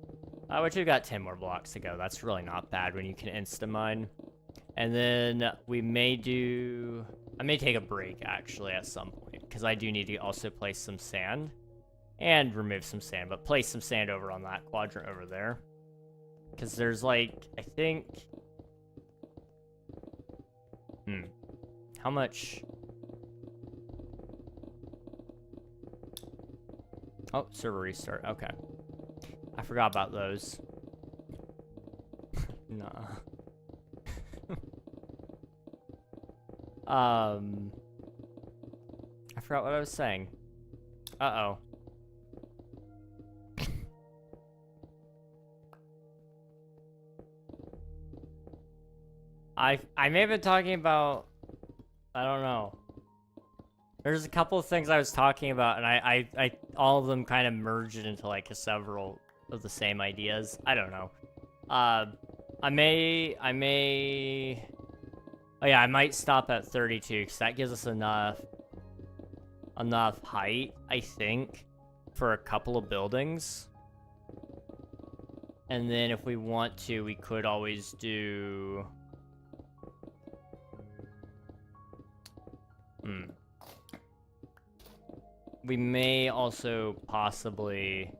Which we've got 10 more blocks to go. That's really not bad when you can insta-mine. And then we may do... I may take a break, actually, at some point. Because I do need to also place some sand. And remove some sand. But place some sand over on that quadrant over there. Because there's, like, I think... How much... Oh, server restart. Okay. I forgot about those. Nah. I forgot what I was saying. Uh-oh. I may have been talking about... I don't know. There's a couple of things I was talking about, and I all of them kind of merged into, like, several of the same ideas. I don't know. I may... Oh yeah, I might stop at 32, because that gives us enough height, I think, for a couple of buildings. And then if we want to, we could always do... We may also possibly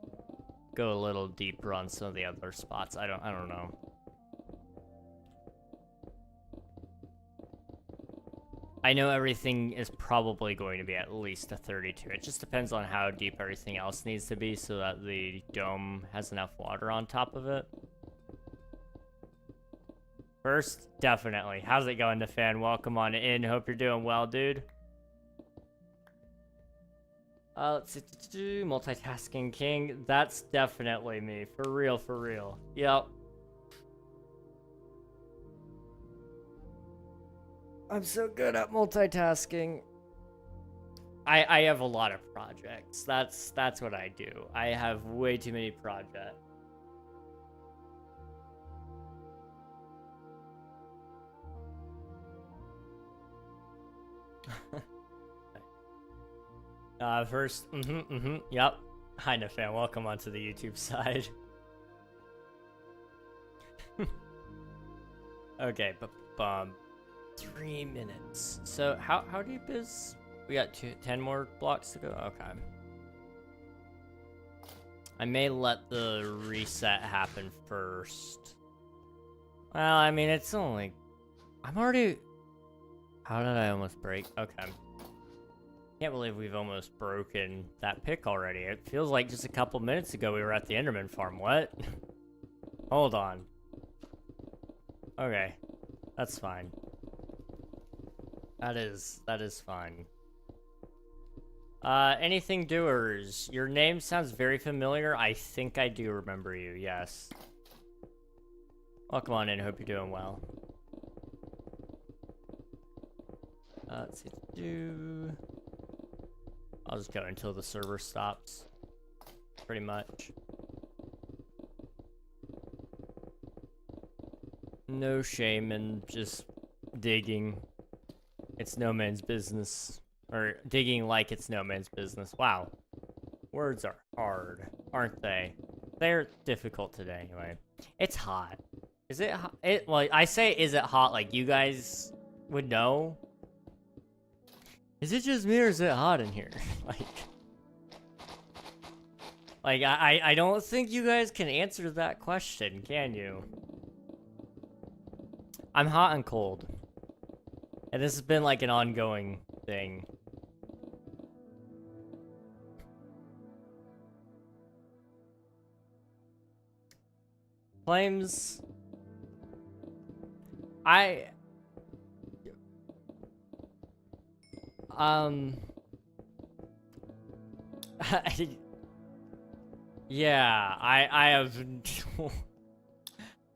go a little deeper on some of the other spots. I don't know. I know everything is probably going to be at least a 32. It just depends on how deep everything else needs to be so that the dome has enough water on top of it. First, definitely. How's it going, Fan? Welcome on in. Hope you're doing well, dude. Let's see. Multitasking king. That's definitely me. For real, for real. Yep. I'm so good at multitasking. I have a lot of projects. That's what I do. I have way too many projects. First, yep. Hi, Nafan. Welcome onto the YouTube side. Okay, but 3 minutes. So how deep is? We got 10 more blocks to go. Okay. I may let the reset happen first. Well, I mean, it's only. I'm already. How did I almost break? Okay. Can't believe we've almost broken that pick already. It feels like just a couple minutes ago we were at the Enderman farm. What? Hold on. Okay. That's fine. That is fine. Anything doers? Your name sounds very familiar. I think I do remember you, yes. Welcome on in, hope you're doing well. Let's see. I'll just go until the server stops. Pretty much. No shame in just digging. It's no man's business. Or digging like it's no man's business. Wow. Words are hard, aren't they? They're difficult today, anyway. It's hot. Is it hot? Well, I say is it hot like you guys would know? Is it just me or is it hot in here? like I don't think you guys can answer that question, can you? I'm hot and cold. And this has been like an ongoing thing. Flames. Yeah, I have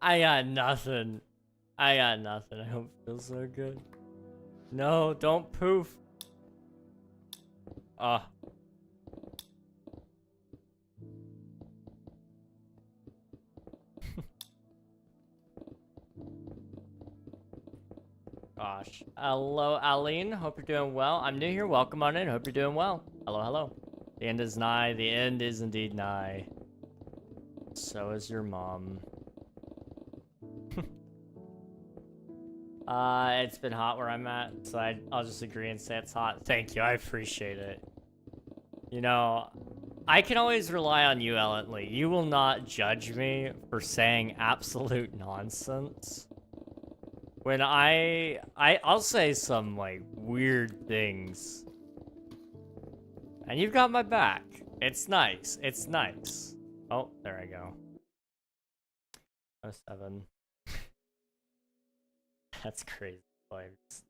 I got nothing. I got nothing. I don't feel so good. No, don't poof. Gosh. Hello, Aline. Hope you're doing well. I'm new here. Welcome on in. Hope you're doing well. Hello, hello. The end is nigh. The end is indeed nigh. So is your mom. It's been hot where I'm at, so I'll just agree and say it's hot. Thank you. I appreciate it. You know, I can always rely on you, Ellen Lee. You will not judge me for saying absolute nonsense. When I'll say some, like, weird things. And you've got my back. It's nice. It's nice. Oh, there I go. 07. That's crazy.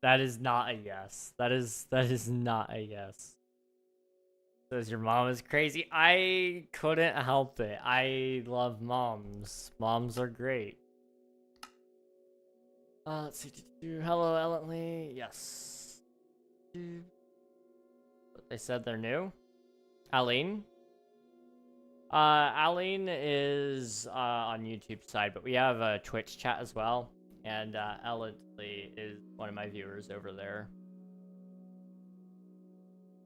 That is not a yes. That is not a yes. Says your mom is crazy. I couldn't help it. I love moms. Moms are great. Let's see. Hello, Ellen Lee. Yes. They said they're new. Aline? Aline is on YouTube side, but we have a Twitch chat as well. And Ellen Lee is one of my viewers over there.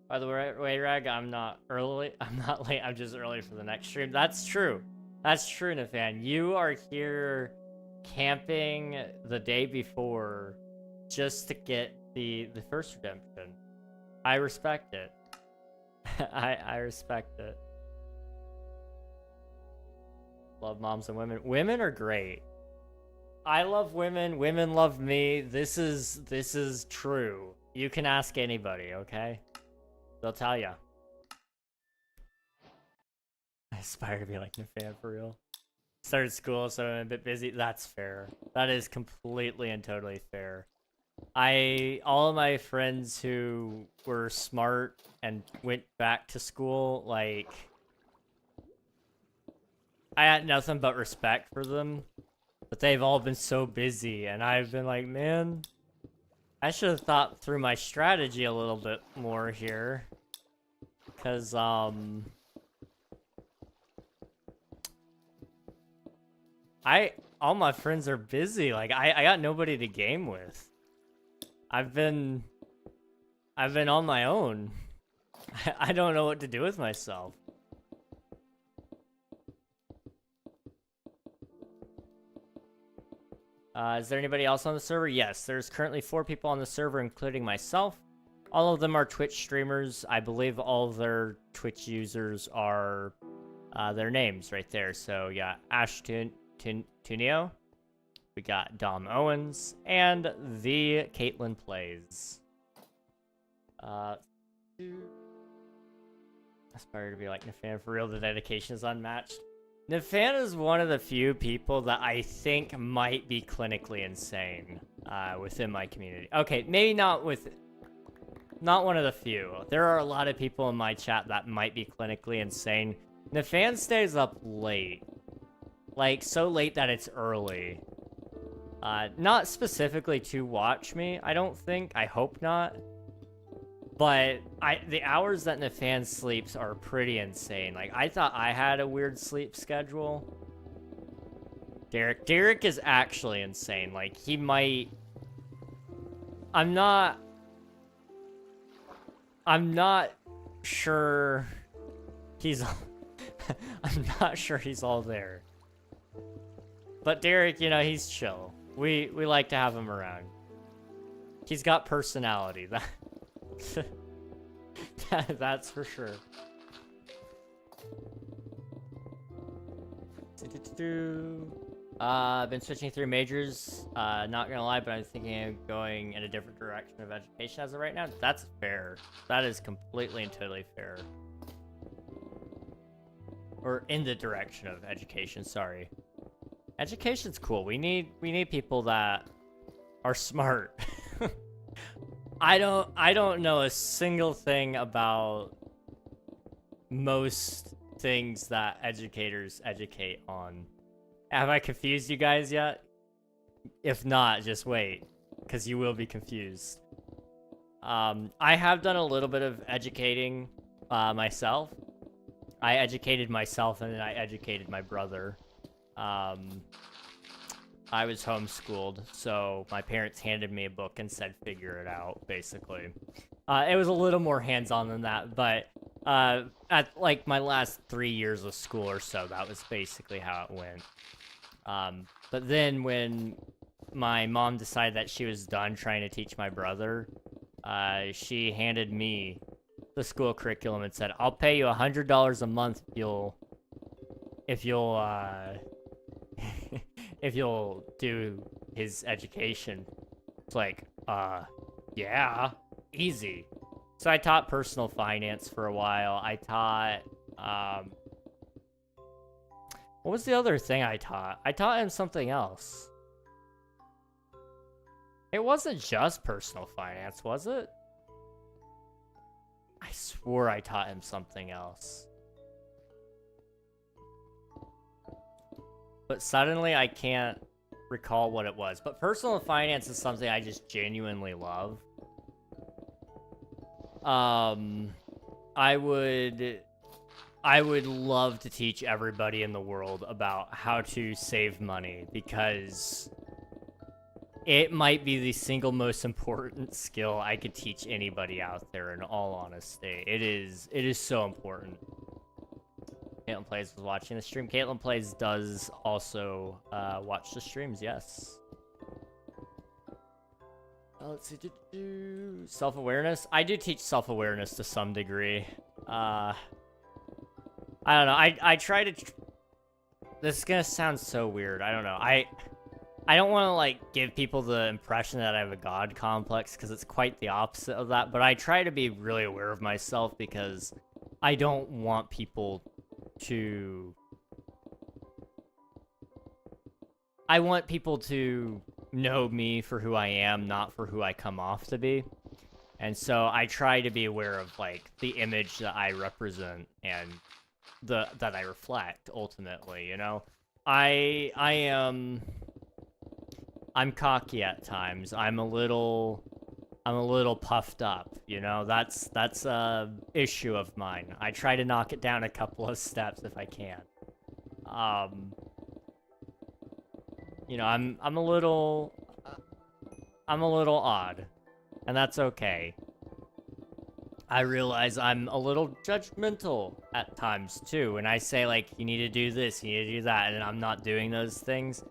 By the way, Reg, I'm not early. I'm not late. I'm just early for the next stream. That's true. That's true, Nafan. You are here camping the day before just to get the first redemption. I respect it. I respect it. Love moms and women. Women are great. I love women. Women love me. This is true. You can ask anybody, okay? They'll tell ya. I aspire to be like Nafan for real. Started school, so I'm a bit busy. That's fair. That is completely and totally fair. All of my friends who were smart and went back to school, like, I had nothing but respect for them, but they've all been so busy, and I've been like, man, I should have thought through my strategy a little bit more here, because, all my friends are busy, like, I got nobody to game with. I've been on my own. I don't know what to do with myself. Is there anybody else on the server? Yes, there's currently 4 people on the server, including myself. All of them are Twitch streamers. I believe all of their Twitch users are their names right there. So yeah, Ash Tunio. We got Dom Owens and the Caitlin Plays. Aspire to be like Nafan for real. The dedication is unmatched. Nafan is one of the few people that I think might be clinically insane within my community. Okay, maybe not one of the few. There are a lot of people in my chat that might be clinically insane. Nafan stays up late. Like, so late that it's early. Not specifically to watch me, I don't think. I hope not. But the hours that Nafan sleeps are pretty insane. Like, I thought I had a weird sleep schedule. Derek is actually insane. Like, he might... I'm not sure he's... I'm not sure he's all there. But Derek, you know, he's chill. We like to have him around. He's got personality. That's for sure. I've been switching through majors. Not gonna lie, but I'm thinking of going in a different direction of education as of right now. That's fair. That is completely and totally fair. Or in the direction of education, sorry. Education's cool. We need people that are smart. I don't know a single thing about most things that educators educate on. Have I confused you guys yet? If not, just wait, because you will be confused. I have done a little bit of educating myself. I educated myself and then I educated my brother. I was homeschooled, so my parents handed me a book and said, figure it out, basically. It was a little more hands-on than that, but at, like, my last 3 years of school or so, that was basically how it went. But then when my mom decided that she was done trying to teach my brother, she handed me the school curriculum and said, I'll pay you $100 a month if you'll do his education. It's like, yeah, easy. So I taught personal finance for a while. I taught, what was the other thing I taught? I taught him something else. It wasn't just personal finance, was it? I swore I taught him something else. But suddenly I can't recall what it was. But personal finance is something I just genuinely love. I would love to teach everybody in the world about how to save money, because it might be the single most important skill I could teach anybody out there, in all honesty. It is so important. Caitlin Plays was watching the stream. Caitlin Plays does also watch the streams, yes. Let's see. Self-awareness. I do teach self-awareness to some degree. I don't know. I try to... This is gonna sound so weird. I don't know. I don't want to, like, give people the impression that I have a god complex, because it's quite the opposite of that. But I try to be really aware of myself, because I don't want people to... I want people to know me for who I am, not for who I come off to be. And so I try to be aware of like the image that I represent and that I reflect ultimately, you know. I'm cocky at times. I'm a little puffed up, you know. That's a issue of mine. I try to knock it down a couple of steps if I can. You know, I'm a little odd, and that's okay. I realize I'm a little judgmental at times too. When I say like, you need to do this, you need to do that, and I'm not doing those things,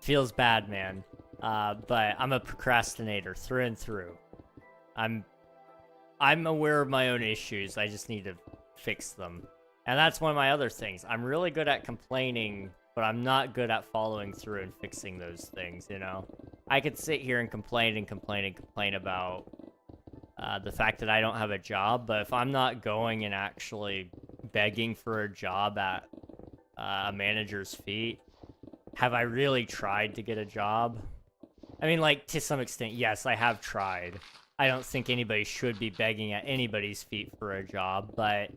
feels bad, man. But I'm a procrastinator through and through. I'm aware of my own issues. I just need to fix them. And that's one of my other things. I'm really good at complaining, but I'm not good at following through and fixing those things, you know? I could sit here and complain about the fact that I don't have a job, but if I'm not going and actually begging for a job at a manager's feet, have I really tried to get a job? I mean, like, to some extent, yes, I have tried. I don't think anybody should be begging at anybody's feet for a job, but,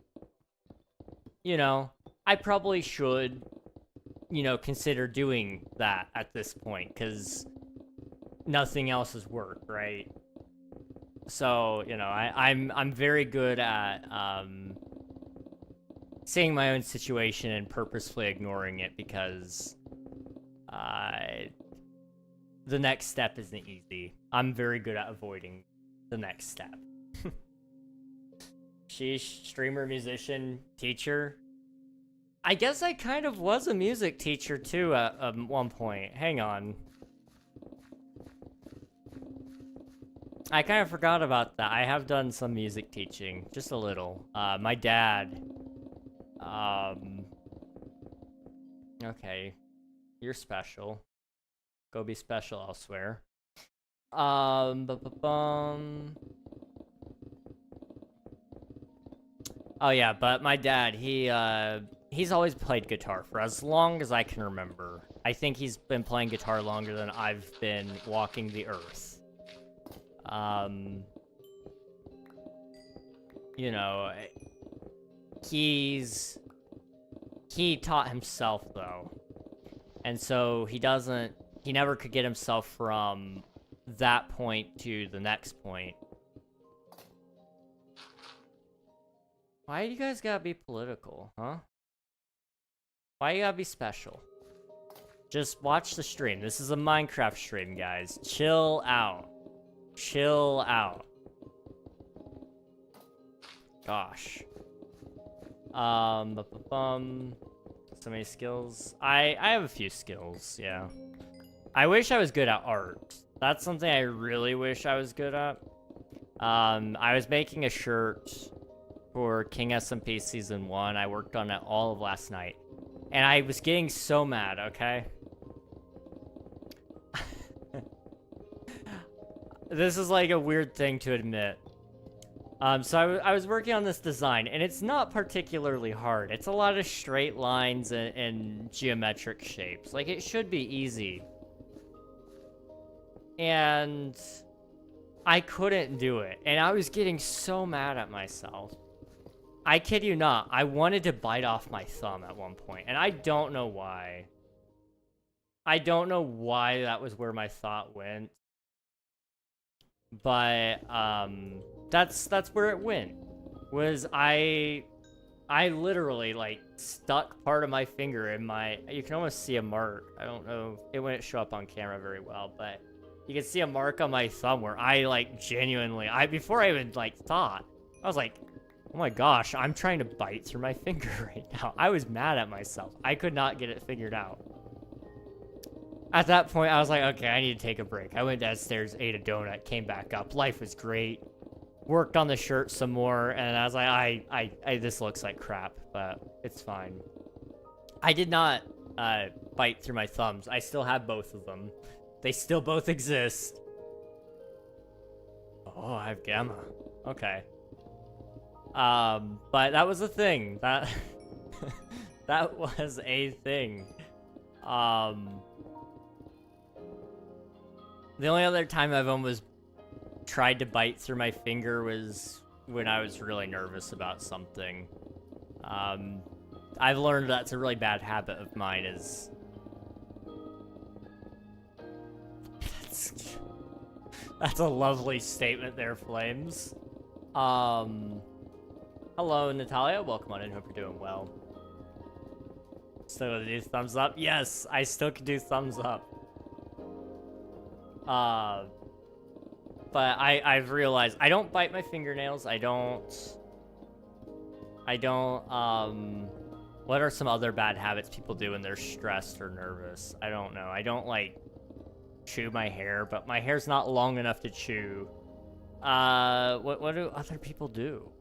you know, I probably should, you know, consider doing that at this point, because nothing else has worked, right? So, you know, I'm very good at seeing my own situation and purposefully ignoring it because the next step isn't easy. I'm very good at avoiding the next step. Sheesh, streamer, musician, teacher. I guess I kind of was a music teacher too at one point. Hang on. I kind of forgot about that. I have done some music teaching, just a little. My dad. Okay, you're special. Go be special elsewhere. Oh yeah, but my dad, he's always played guitar for as long as I can remember. I think he's been playing guitar longer than I've been walking the earth. You know, he taught himself though. And so he never could get himself from that point to the next point. Why do you guys gotta be political, huh? Why you gotta be special? Just watch the stream. This is a Minecraft stream, guys. Chill out. Chill out. Gosh. So many skills. I have a few skills, yeah. I wish I was good at art. That's something I really wish I was good at. I was making a shirt for King SMP Season 1. I worked on it all of last night. And I was getting so mad, okay? This is like a weird thing to admit. So I was working on this design, and it's not particularly hard. It's a lot of straight lines and geometric shapes. Like, it should be easy. And I couldn't do it, and I was getting so mad at myself. I kid you not, I wanted to bite off my thumb at one point, and I don't know why. I don't know why that was where my thought went. But, that's where it went. Was I literally, like, stuck part of my finger in my... You can almost see a mark. I don't know. It wouldn't show up on camera very well, but... You can see a mark on my thumb where I, like, genuinely... Before I even, like, thought, I was like, oh my gosh, I'm trying to bite through my finger right now. I was mad at myself. I could not get it figured out. At that point, I was like, okay, I need to take a break. I went downstairs, ate a donut, came back up. Life was great. Worked on the shirt some more, and I was like, this looks like crap, but it's fine. I did not bite through my thumbs. I still have both of them. They still both exist. Oh, I have gamma. Okay. But that was a thing. That that was a thing. The only other time I've almost tried to bite through my finger was when I was really nervous about something. I've learned that's a really bad habit of mine is... That's a lovely statement there, Flames. Hello, Natalia. Welcome on in. Hope you're doing well. Still gonna do thumbs up? Yes, I still can do thumbs up. But I've realized I don't bite my fingernails. I don't, what are some other bad habits people do when they're stressed or nervous? I don't know. I don't, like, chew my hair, but my hair's not long enough to chew. What do other people do?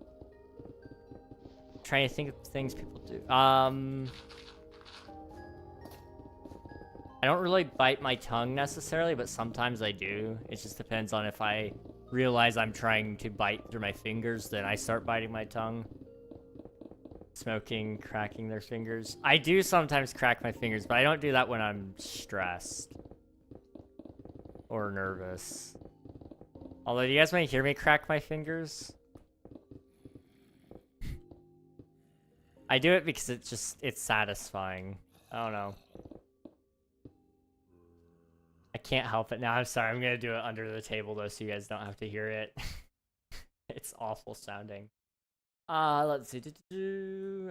I'm trying to think of things people do. I don't really bite my tongue necessarily, but sometimes I do. It just depends on if I realize I'm trying to bite through my fingers, then I start biting my tongue. Smoking, cracking their fingers. I do sometimes crack my fingers, but I don't do that when I'm stressed or nervous. Although, do you guys want to hear me crack my fingers? I do it because it's satisfying. I don't know. I can't help it now. I'm sorry. I'm going to do it under the table, though, so you guys don't have to hear it. It's awful sounding. Let's see. See you,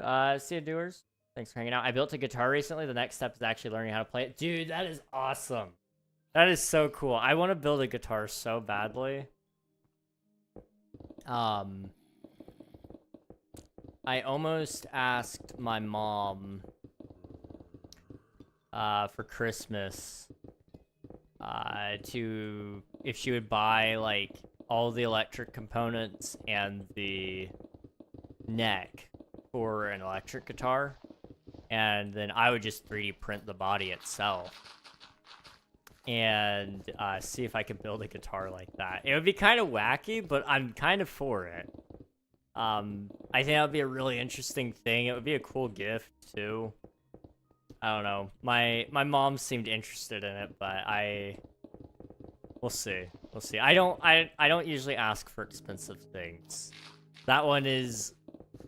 doers. Thanks for hanging out. I built a guitar recently. The next step is actually learning how to play it. Dude, that is awesome. That is so cool. I want to build a guitar so badly. I almost asked my mom for Christmas if she would buy like all the electric components and the neck for an electric guitar, and then I would just 3D print the body itself and see if I could build a guitar like that. It would be kind of wacky, but I'm kind of for it. I think that would be a really interesting thing. It would be a cool gift too. I don't know. My mom seemed interested in it, but we'll see. We'll see. I don't usually ask for expensive things. That one is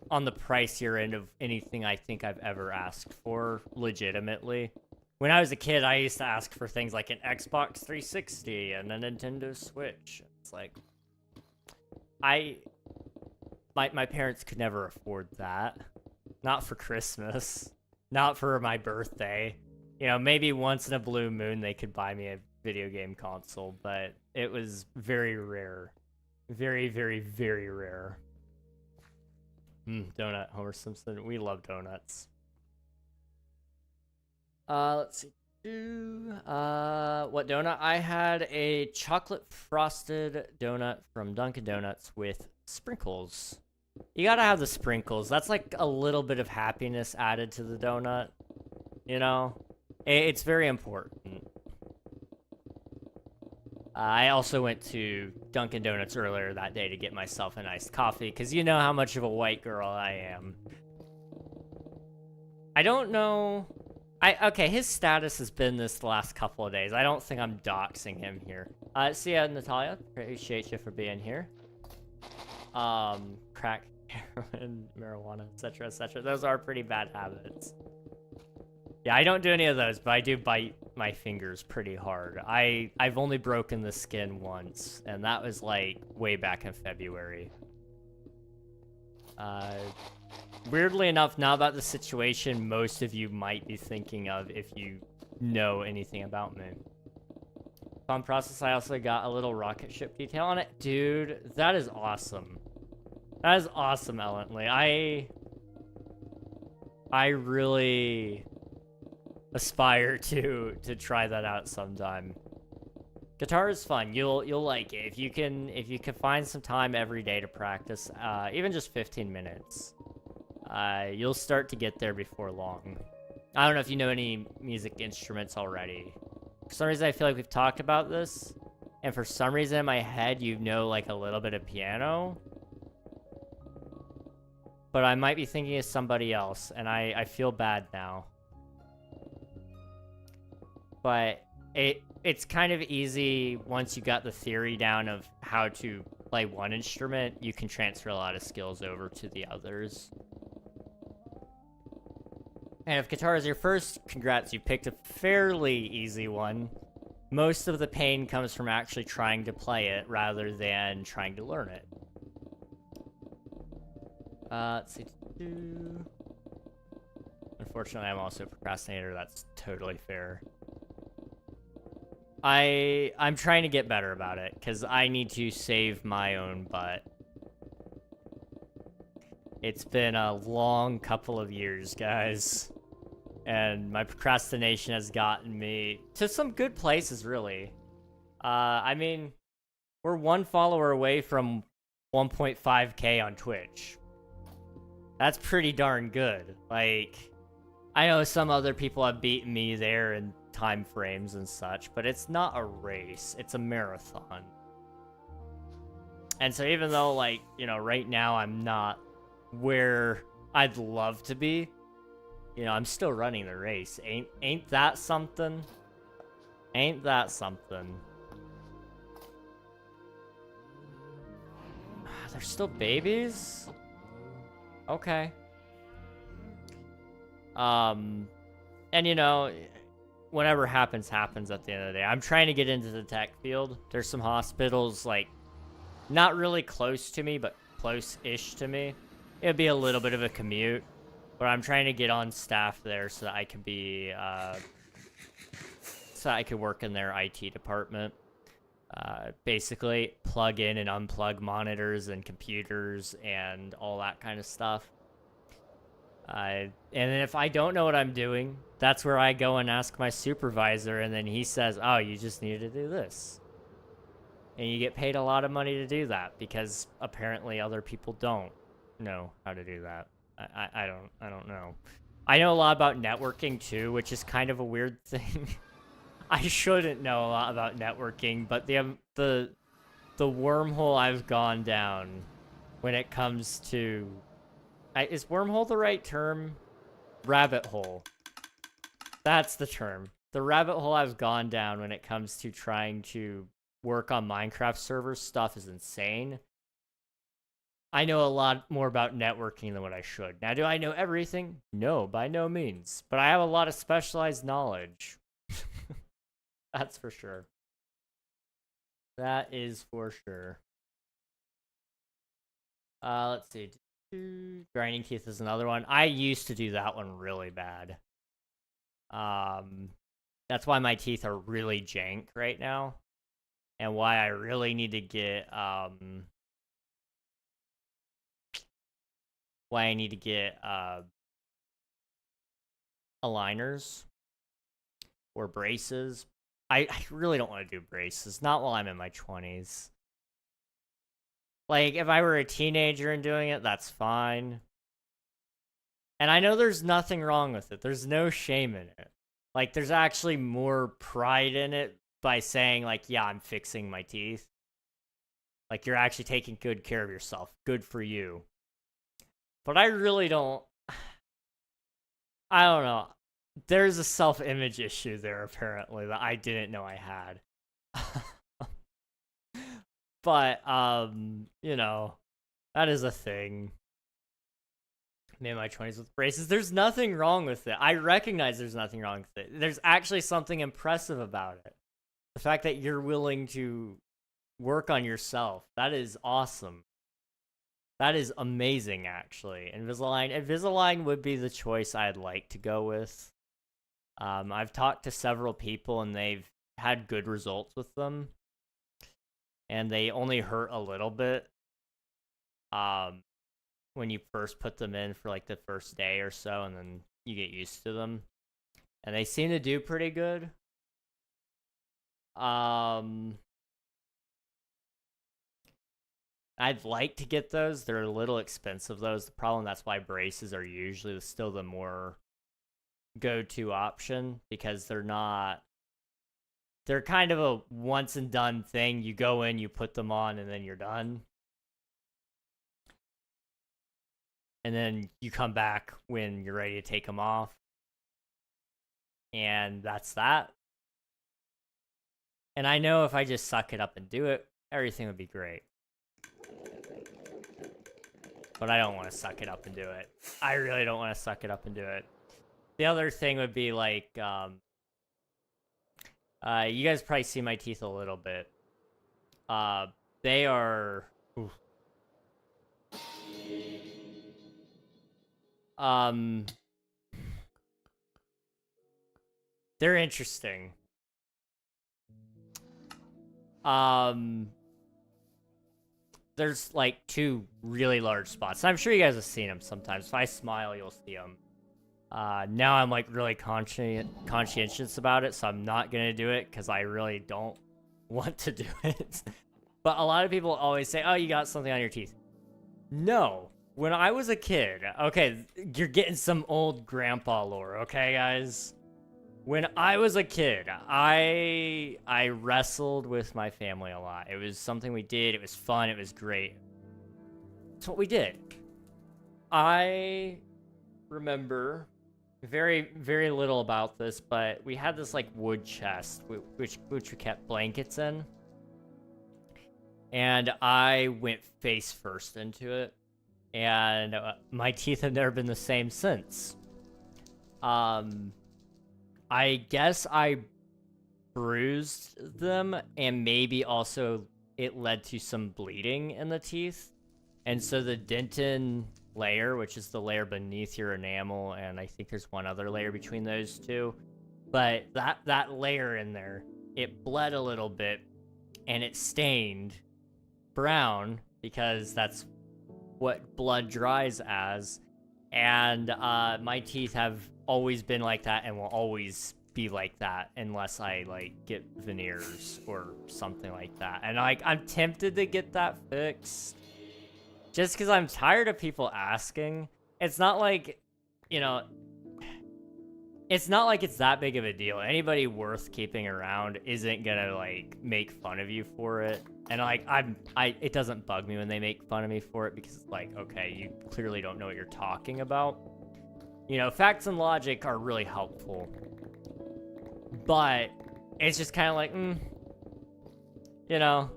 on the pricier end of anything I think I've ever asked for legitimately. When I was a kid, I used to ask for things like an Xbox 360 and a Nintendo Switch. It's like my parents could never afford that. Not for Christmas. Not for my birthday. You know, maybe once in a blue moon they could buy me a video game console, but it was very rare. Very, very, very rare. Donut, Homer Simpson. We love donuts. Let's see. What donut? I had a chocolate frosted donut from Dunkin' Donuts with sprinkles. You gotta have the sprinkles. That's like a little bit of happiness added to the donut. You know? It's very important. I also went to Dunkin' Donuts earlier that day to get myself an iced coffee, because you know how much of a white girl I am. I don't know... Okay, his status has been this the last couple of days. I don't think I'm doxing him here. See ya, Natalia. Appreciate you for being here. Crack, heroin, marijuana, etc., etc. Those are pretty bad habits. Yeah, I don't do any of those, but I do bite my fingers pretty hard. I've only broken the skin once, and that was like way back in February. Weirdly enough, not about the situation most of you might be thinking of if you know anything about me. Fun process, I also got a little rocket ship detail on it. Dude, that is awesome. That is awesome, Ellently. I really aspire to try that out sometime. Guitar is fun. You'll like it if you can find some time every day to practice, even just 15 minutes. You'll start to get there before long. I don't know if you know any music instruments already. For some reason, I feel like we've talked about this, and for some reason in my head, you know like a little bit of piano. But I might be thinking of somebody else, and I feel bad now. But it's kind of easy once you got the theory down of how to play one instrument, you can transfer a lot of skills over to the others. And if guitar is your first, congrats, you picked a fairly easy one. Most of the pain comes from actually trying to play it rather than trying to learn it. Let's see. Unfortunately, I'm also a procrastinator. That's totally fair. I'm trying to get better about it, because I need to save my own butt. It's been a long couple of years, guys. And my procrastination has gotten me to some good places, really. I mean, we're 1 follower away from 1.5k on Twitch. That's pretty darn good. Like, I know some other people have beaten me there in time frames and such, but it's not a race, it's a marathon. And so even though, like, you know, right now I'm not where I'd love to be, you know, I'm still running the race. Ain't that something? Ain't that something? They're still babies? Okay. And you know, whatever happens, happens at the end of the day. I'm trying to get into the tech field. There's some hospitals, like, not really close to me, but close-ish to me. It'd be a little bit of a commute, but I'm trying to get on staff there so that I can be, so I could work in their IT department. Basically, plug in and unplug monitors and computers and all that kind of stuff. And if I don't know what I'm doing, that's where I go and ask my supervisor, and then he says, oh, you just need to do this. And you get paid a lot of money to do that, because apparently other people don't know how to do that. I don't know. I know a lot about networking too, which is kind of a weird thing. I shouldn't know a lot about networking, but the wormhole I've gone down when it comes to... is wormhole the right term? Rabbit hole. That's the term. The rabbit hole I've gone down when it comes to trying to work on Minecraft server stuff is insane. I know a lot more about networking than what I should. Now, do I know everything? No, by no means. But I have a lot of specialized knowledge. That's for sure. That is for sure. Let's see. Grinding teeth is another one. I used to do that one really bad. That's why my teeth are really jank right now. And why I really need to get, aligners or braces. I really don't want to do braces, not while I'm in my 20s. Like, if I were a teenager and doing it, that's fine. And I know there's nothing wrong with it. There's no shame in it. Like, there's actually more pride in it by saying, like, yeah, I'm fixing my teeth. Like, you're actually taking good care of yourself. Good for you. But I really don't... I don't know. There's a self-image issue there, apparently, that I didn't know I had. But, you know, that is a thing. I'm in my 20s with braces. There's nothing wrong with it. I recognize there's nothing wrong with it. There's actually something impressive about it. The fact that you're willing to work on yourself. That is awesome. That is amazing, actually. Invisalign would be the choice I'd like to go with. I've talked to several people, and they've had good results with them. And they only hurt a little bit when you first put them in for like the first day or so, and then you get used to them. And they seem to do pretty good. I'd like to get those. They're a little expensive, those. The problem, that's why braces are usually still the more go-to option, because they're not... They're kind of a once and done thing. You go in, you put them on, and then you're done. And then you come back when you're ready to take them off. And that's that. And I know if I just suck it up and do it, everything would be great. But I don't want to suck it up and do it. I really don't want to suck it up and do it. The other thing would be like, you guys probably see my teeth a little bit. They are... Oof. They're interesting. There's like 2 really large spots. I'm sure you guys have seen them sometimes. If I smile, you'll see them. Now I'm like really conscientious about it, so I'm not gonna do it because I really don't want to do it. But a lot of people always say, oh, you got something on your teeth. No. When I was a kid, okay, you're getting some old grandpa lore, okay, guys? When I was a kid, I wrestled with my family a lot. It was something we did. It was fun. It was great. It's what we did. I remember very, very little about this, but we had this like wood chest, which we kept blankets in. And I went face first into it. And my teeth have never been the same since. I guess I bruised them, and maybe also it led to some bleeding in the teeth. And so the dentin layer, which is the layer beneath your enamel, and I think there's one other layer between those two, but that layer in there, it bled a little bit, and it stained brown, because that's what blood dries as. And my teeth have always been like that and will always be like that unless I like get veneers or something like that. And like I'm tempted to get that fixed just because I'm tired of people asking. It's not like, you know, it's not like it's that big of a deal. Anybody worth keeping around isn't gonna like make fun of you for it. And like it doesn't bug me when they make fun of me for it, because it's like, okay, you clearly don't know what you're talking about. You know, facts and logic are really helpful, but it's just kind of like, you know,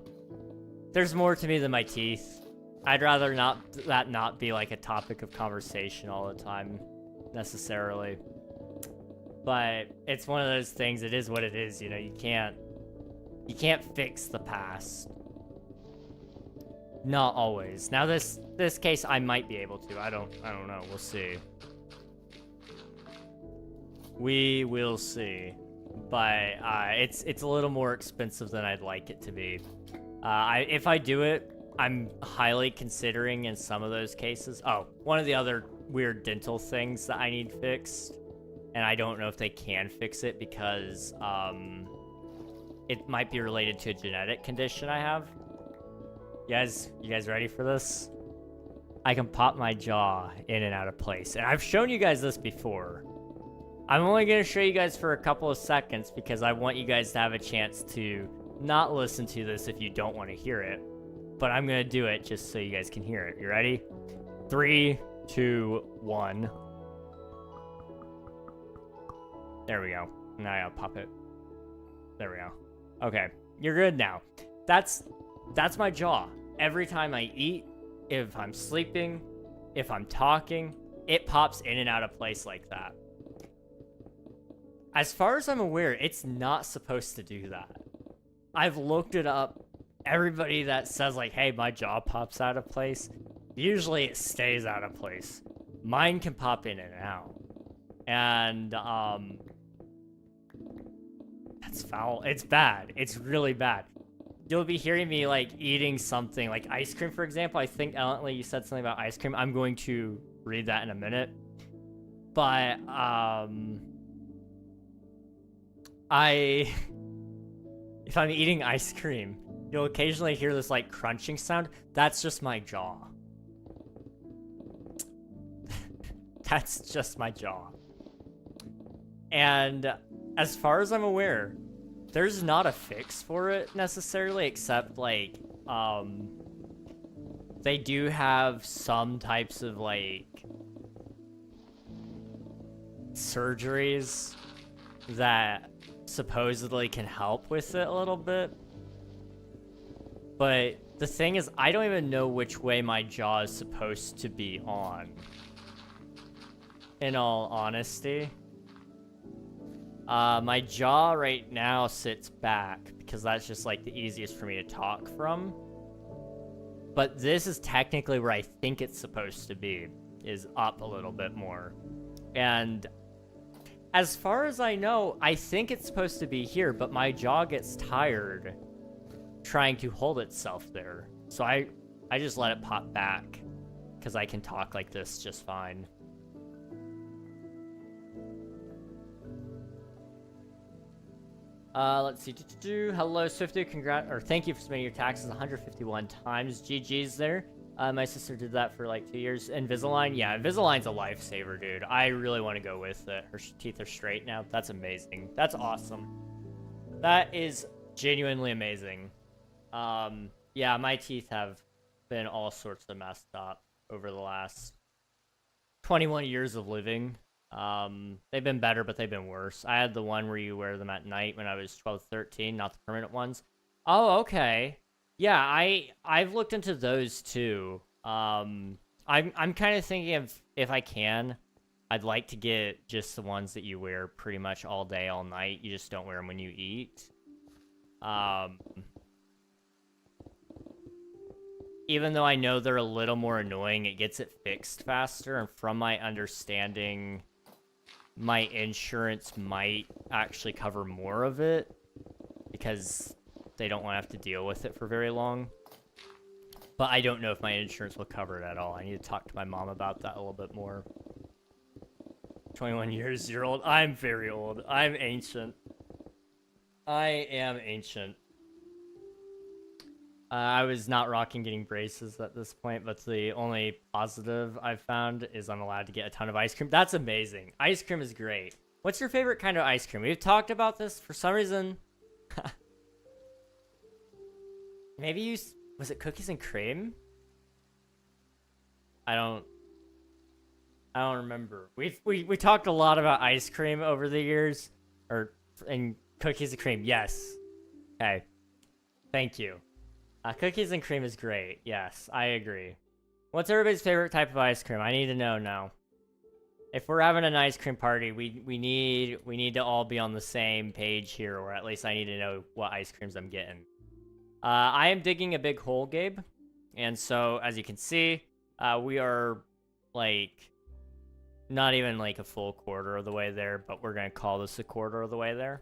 there's more to me than my teeth. I'd rather not be like a topic of conversation all the time, necessarily. But it's one of those things. It is what it is. You know, you can't fix the past. Not always. Now this case I might be able to. I don't know. We'll see. We will see. But it's a little more expensive than I'd like it to be. If I do it, I'm highly considering in some of those cases. Oh, one of the other weird dental things that I need fixed, and I don't know if they can fix it because it might be related to a genetic condition I have. You guys ready for this? I can pop my jaw in and out of place. And I've shown you guys this before. I'm only going to show you guys for a couple of seconds because I want you guys to have a chance to not listen to this if you don't want to hear it. But I'm going to do it just so you guys can hear it. You ready? 3, 2, 1. There we go. Now I'll pop it. There we go. Okay, you're good now. That's my jaw. Every time I eat, if I'm sleeping, if I'm talking, it pops in and out of place like that. As far as I'm aware, it's not supposed to do that. I've looked it up. Everybody that says like, hey, my jaw pops out of place, usually it stays out of place. Mine can pop in and out. And, that's foul. It's bad. It's really bad. You'll be hearing me like eating something like ice cream, for example. I think, Ellen, you said something about ice cream. I'm going to read that in a minute. But, if I'm eating ice cream, you'll occasionally hear this like crunching sound. That's just my jaw. That's just my jaw. And as far as I'm aware, there's not a fix for it necessarily, except like, they do have some types of like surgeries that supposedly can help with it a little bit. But the thing is, I don't even know which way my jaw is supposed to be on. In all honesty. My jaw right now sits back because that's just like the easiest for me to talk from. But this is technically where I think it's supposed to be, is up a little bit more. And as far as I know, I think it's supposed to be here, but my jaw gets tired trying to hold itself there. So I just let it pop back because I can talk like this just fine. Let's see. Hello, Swifty. Thank you for submitting your taxes 151 times. GG's there. My sister did that for like 2 years. Invisalign, yeah, Invisalign's a lifesaver, dude. I really want to go with it. Her teeth are straight now. That's amazing. That's awesome. That is genuinely amazing. Yeah, my teeth have been all sorts of messed up over the last 21 years of living. They've been better, but they've been worse. I had the one where you wear them at night when I was 12, 13, not the permanent ones. Oh, okay. Yeah, I've looked into those too. I'm kind of thinking of, if I can, I'd like to get just the ones that you wear pretty much all day, all night. You just don't wear them when you eat. Even though I know they're a little more annoying, it gets it fixed faster. And from my understanding, my insurance might actually cover more of it because they don't want to have to deal with it for very long. But I don't know if my insurance will cover it at all. I need to talk to my mom about that a little bit more. 21 years, you're old. I'm very old. I'm ancient. I am ancient. I was not rocking getting braces at this point, but the only positive I've found is I'm allowed to get a ton of ice cream. That's amazing. Ice cream is great. What's your favorite kind of ice cream? We've talked about this for some reason. Maybe you... Was it cookies and cream? I don't remember. We talked a lot about ice cream over the years. And cookies and cream. Yes. Okay. Thank you. Cookies and cream is great. Yes, I agree. What's everybody's favorite type of ice cream? I need to know now. If we're having an ice cream party, we need to all be on the same page here, or at least I need to know what ice creams I'm getting. I am digging a big hole, Gabe. And so, as you can see, we are, like, not even, like, a full quarter of the way there, but we're going to call this a quarter of the way there.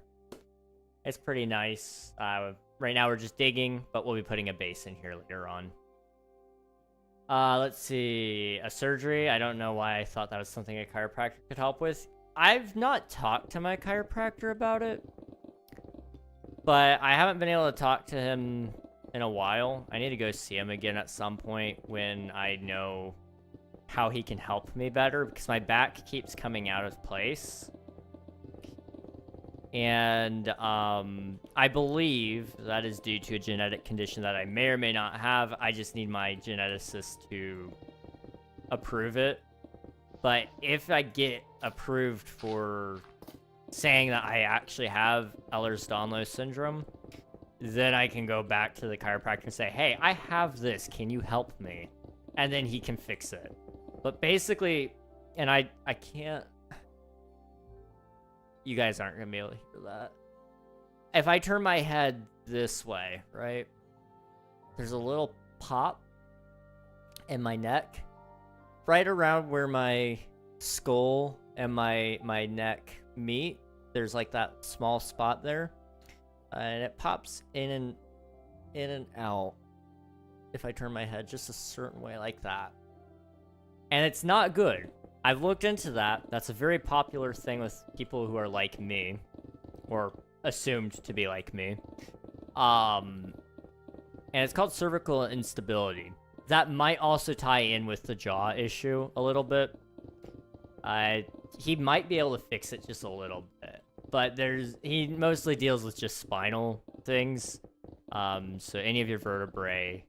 It's pretty nice. Right now we're just digging, but we'll be putting a base in here later on. Let's see. A surgery. I don't know why I thought that was something a chiropractor could help with. I've not talked to my chiropractor about it, but I haven't been able to talk to him in a while. I need to go see him again at some point when I know how he can help me better, because my back keeps coming out of place. And I believe that is due to a genetic condition that I may or may not have. I just need my geneticist to approve it. But if I get approved for saying that I actually have Ehlers-Danlos syndrome, then I can go back to the chiropractor and say, hey, I have this. Can you help me? And then he can fix it. But basically, and I can't... You guys aren't going to be able to hear that. If I turn my head this way, right? There's a little pop in my neck. Right around where my skull and my neck meet. There's like that small spot there. And it pops in and out. If I turn my head just a certain way like that. And it's not good. I've looked into that. That's a very popular thing with people who are like me, or assumed to be like me. And it's called cervical instability. That might also tie in with the jaw issue a little bit. He might be able to fix it just a little bit, but he mostly deals with just spinal things. So any of your vertebrae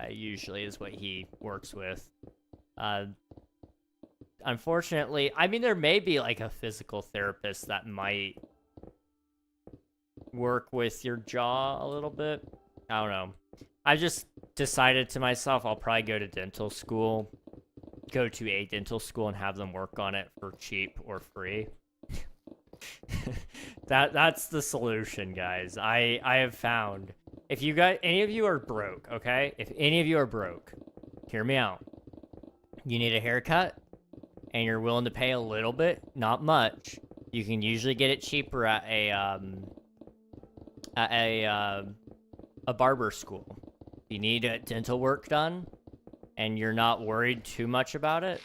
usually is what he works with. Unfortunately, I mean, there may be like a physical therapist that might work with your jaw a little bit. I don't know. I just decided to myself I'll probably go to dental school. Go to a dental school and have them work on it for cheap or free. That's the solution, guys. I have found, if you guys, any of you are broke, okay? If any of you are broke, hear me out. You need a haircut and you're willing to pay a little bit, not much. You can usually get it cheaper at a barber school. You need dental work done and you're not worried too much about it.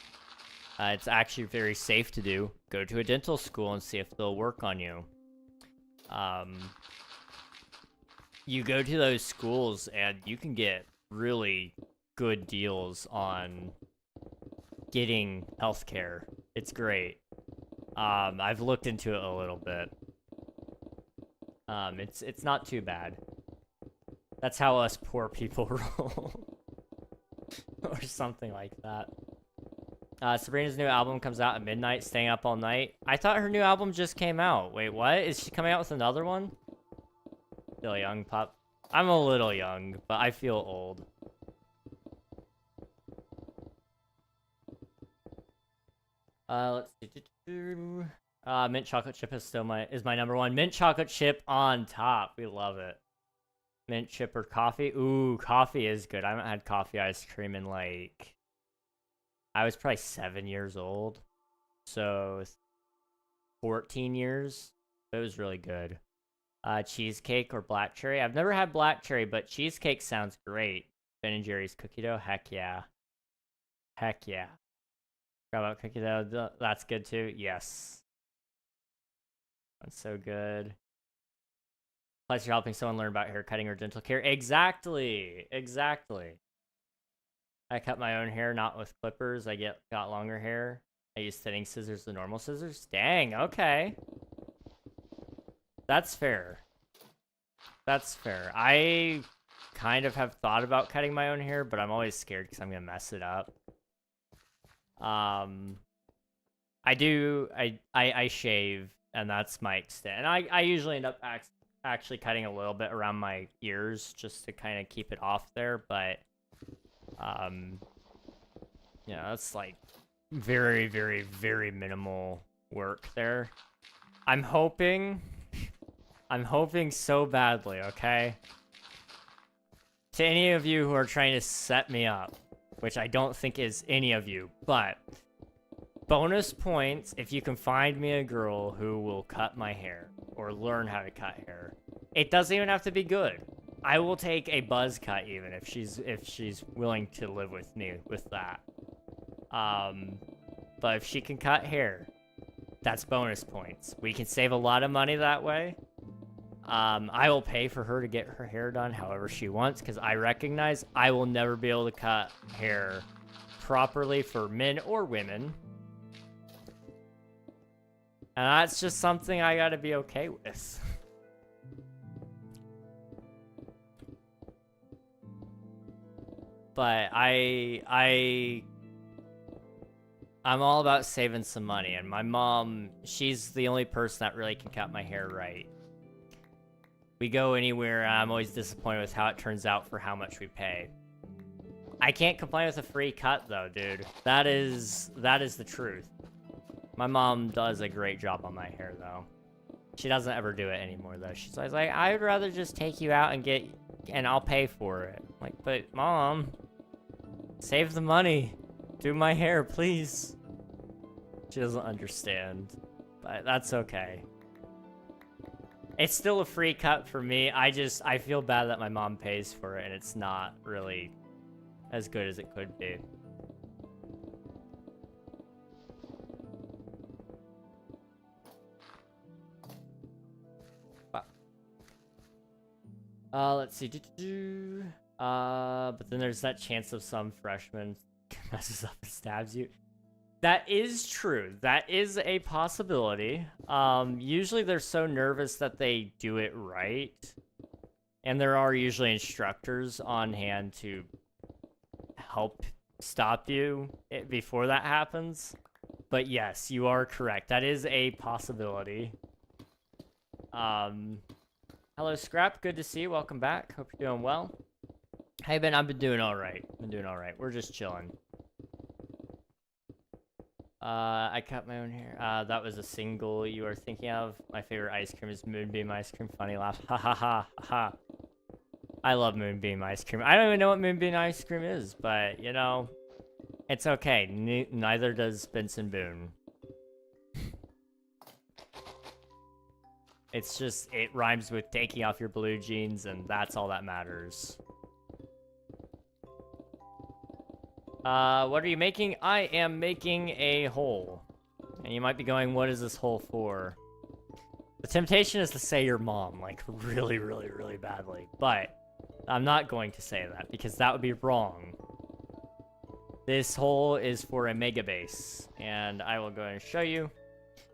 It's actually very safe to do. Go to a dental school and see if they'll work on you. You go to those schools and you can get really good deals on getting healthcare. It's great. I've looked into it a little bit. It's not too bad. That's how us poor people roll. Or something like that. Sabrina's new album comes out at midnight, staying up all night. I thought her new album just came out. Wait, what? Is she coming out with another one? Still young, pup. I'm a little young, but I feel old. Let's see. Mint chocolate chip is still my number one. Mint chocolate chip on top. We love it. Mint chip or coffee? Ooh, coffee is good. I haven't had coffee ice cream in like... I was probably 7 years old. So 14 years. It was really good. Cheesecake or black cherry? I've never had black cherry, but cheesecake sounds great. Ben & Jerry's cookie dough? Heck yeah. Heck yeah. Forgot about cookie dough. That's good too. Yes. That's so good. Plus you're helping someone learn about hair cutting or dental care. Exactly. Exactly. I cut my own hair, not with clippers. I got longer hair. I use thinning scissors than normal scissors. Dang, okay. That's fair. That's fair. I kind of have thought about cutting my own hair, but I'm always scared because I'm going to mess it up. I shave, and that's my extent. And I usually end up actually cutting a little bit around my ears just to kind of keep it off there, but... yeah, that's like very, very, very minimal work there. I'm hoping so badly, okay? To any of you who are trying to set me up, which I don't think is any of you, but bonus points if you can find me a girl who will cut my hair or learn how to cut hair. It doesn't even have to be good. I will take a buzz cut even if she's willing to live with me with that. But if she can cut hair, that's bonus points. We can save a lot of money that way. I will pay for her to get her hair done however she wants because I recognize I will never be able to cut hair properly for men or women. And that's just something I gotta be okay with. But I'm all about saving some money, and my mom, she's the only person that really can cut my hair right. We go anywhere, and I'm always disappointed with how it turns out for how much we pay. I can't complain with a free cut, though, dude. That is the truth. My mom does a great job on my hair, though. She doesn't ever do it anymore, though. She's always like, I would rather just take you out and I'll pay for it. I'm like, but Mom, save the money. Do my hair, please. She doesn't understand, but that's okay. It's still a free cut for me. I feel bad that my mom pays for it and it's not really as good as it could be. Let's see. But then there's that chance of some freshman messes up and stabs you. That is true. That is a possibility. Usually they're so nervous that they do it right. And there are usually instructors on hand to help stop you before that happens. But yes, you are correct. That is a possibility. Hello, Scrap. Good to see you. Welcome back. Hope you're doing well. Hey, Ben. I've been doing all right. We're just chilling. I cut my own hair. That was a single you were thinking of. My favorite ice cream is Moonbeam ice cream. Funny laugh. Ha ha ha ha. I love Moonbeam ice cream. I don't even know what Moonbeam ice cream is, but, you know, it's okay. Neither does Benson Boone. It's just, it rhymes with taking off your blue jeans, and that's all that matters. What are you making? I am making a hole. And you might be going, what is this hole for? The temptation is to say your mom, like, really, really, really badly. But I'm not going to say that, because that would be wrong. This hole is for a mega base, and I will go ahead and show you.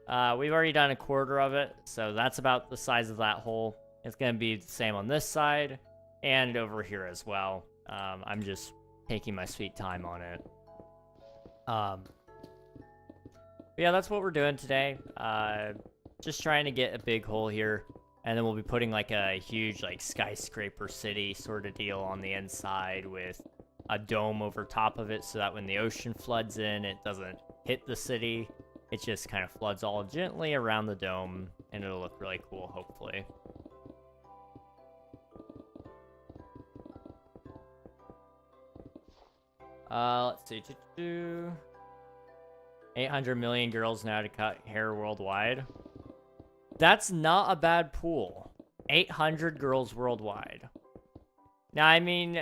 We've already done a quarter of it, so that's about the size of that hole. It's going to be the same on this side, and over here as well. I'm just taking my sweet time on it. Yeah, that's what we're doing today. Just trying to get a big hole here, and then we'll be putting like a huge like skyscraper city sort of deal on the inside with a dome over top of it, so that when the ocean floods in, it doesn't hit the city. It just kind of floods all gently around the dome, and it'll look really cool, hopefully. Let's see. 800 million girls know how to cut hair worldwide. That's not a bad pool. 800 girls worldwide. Now, I mean,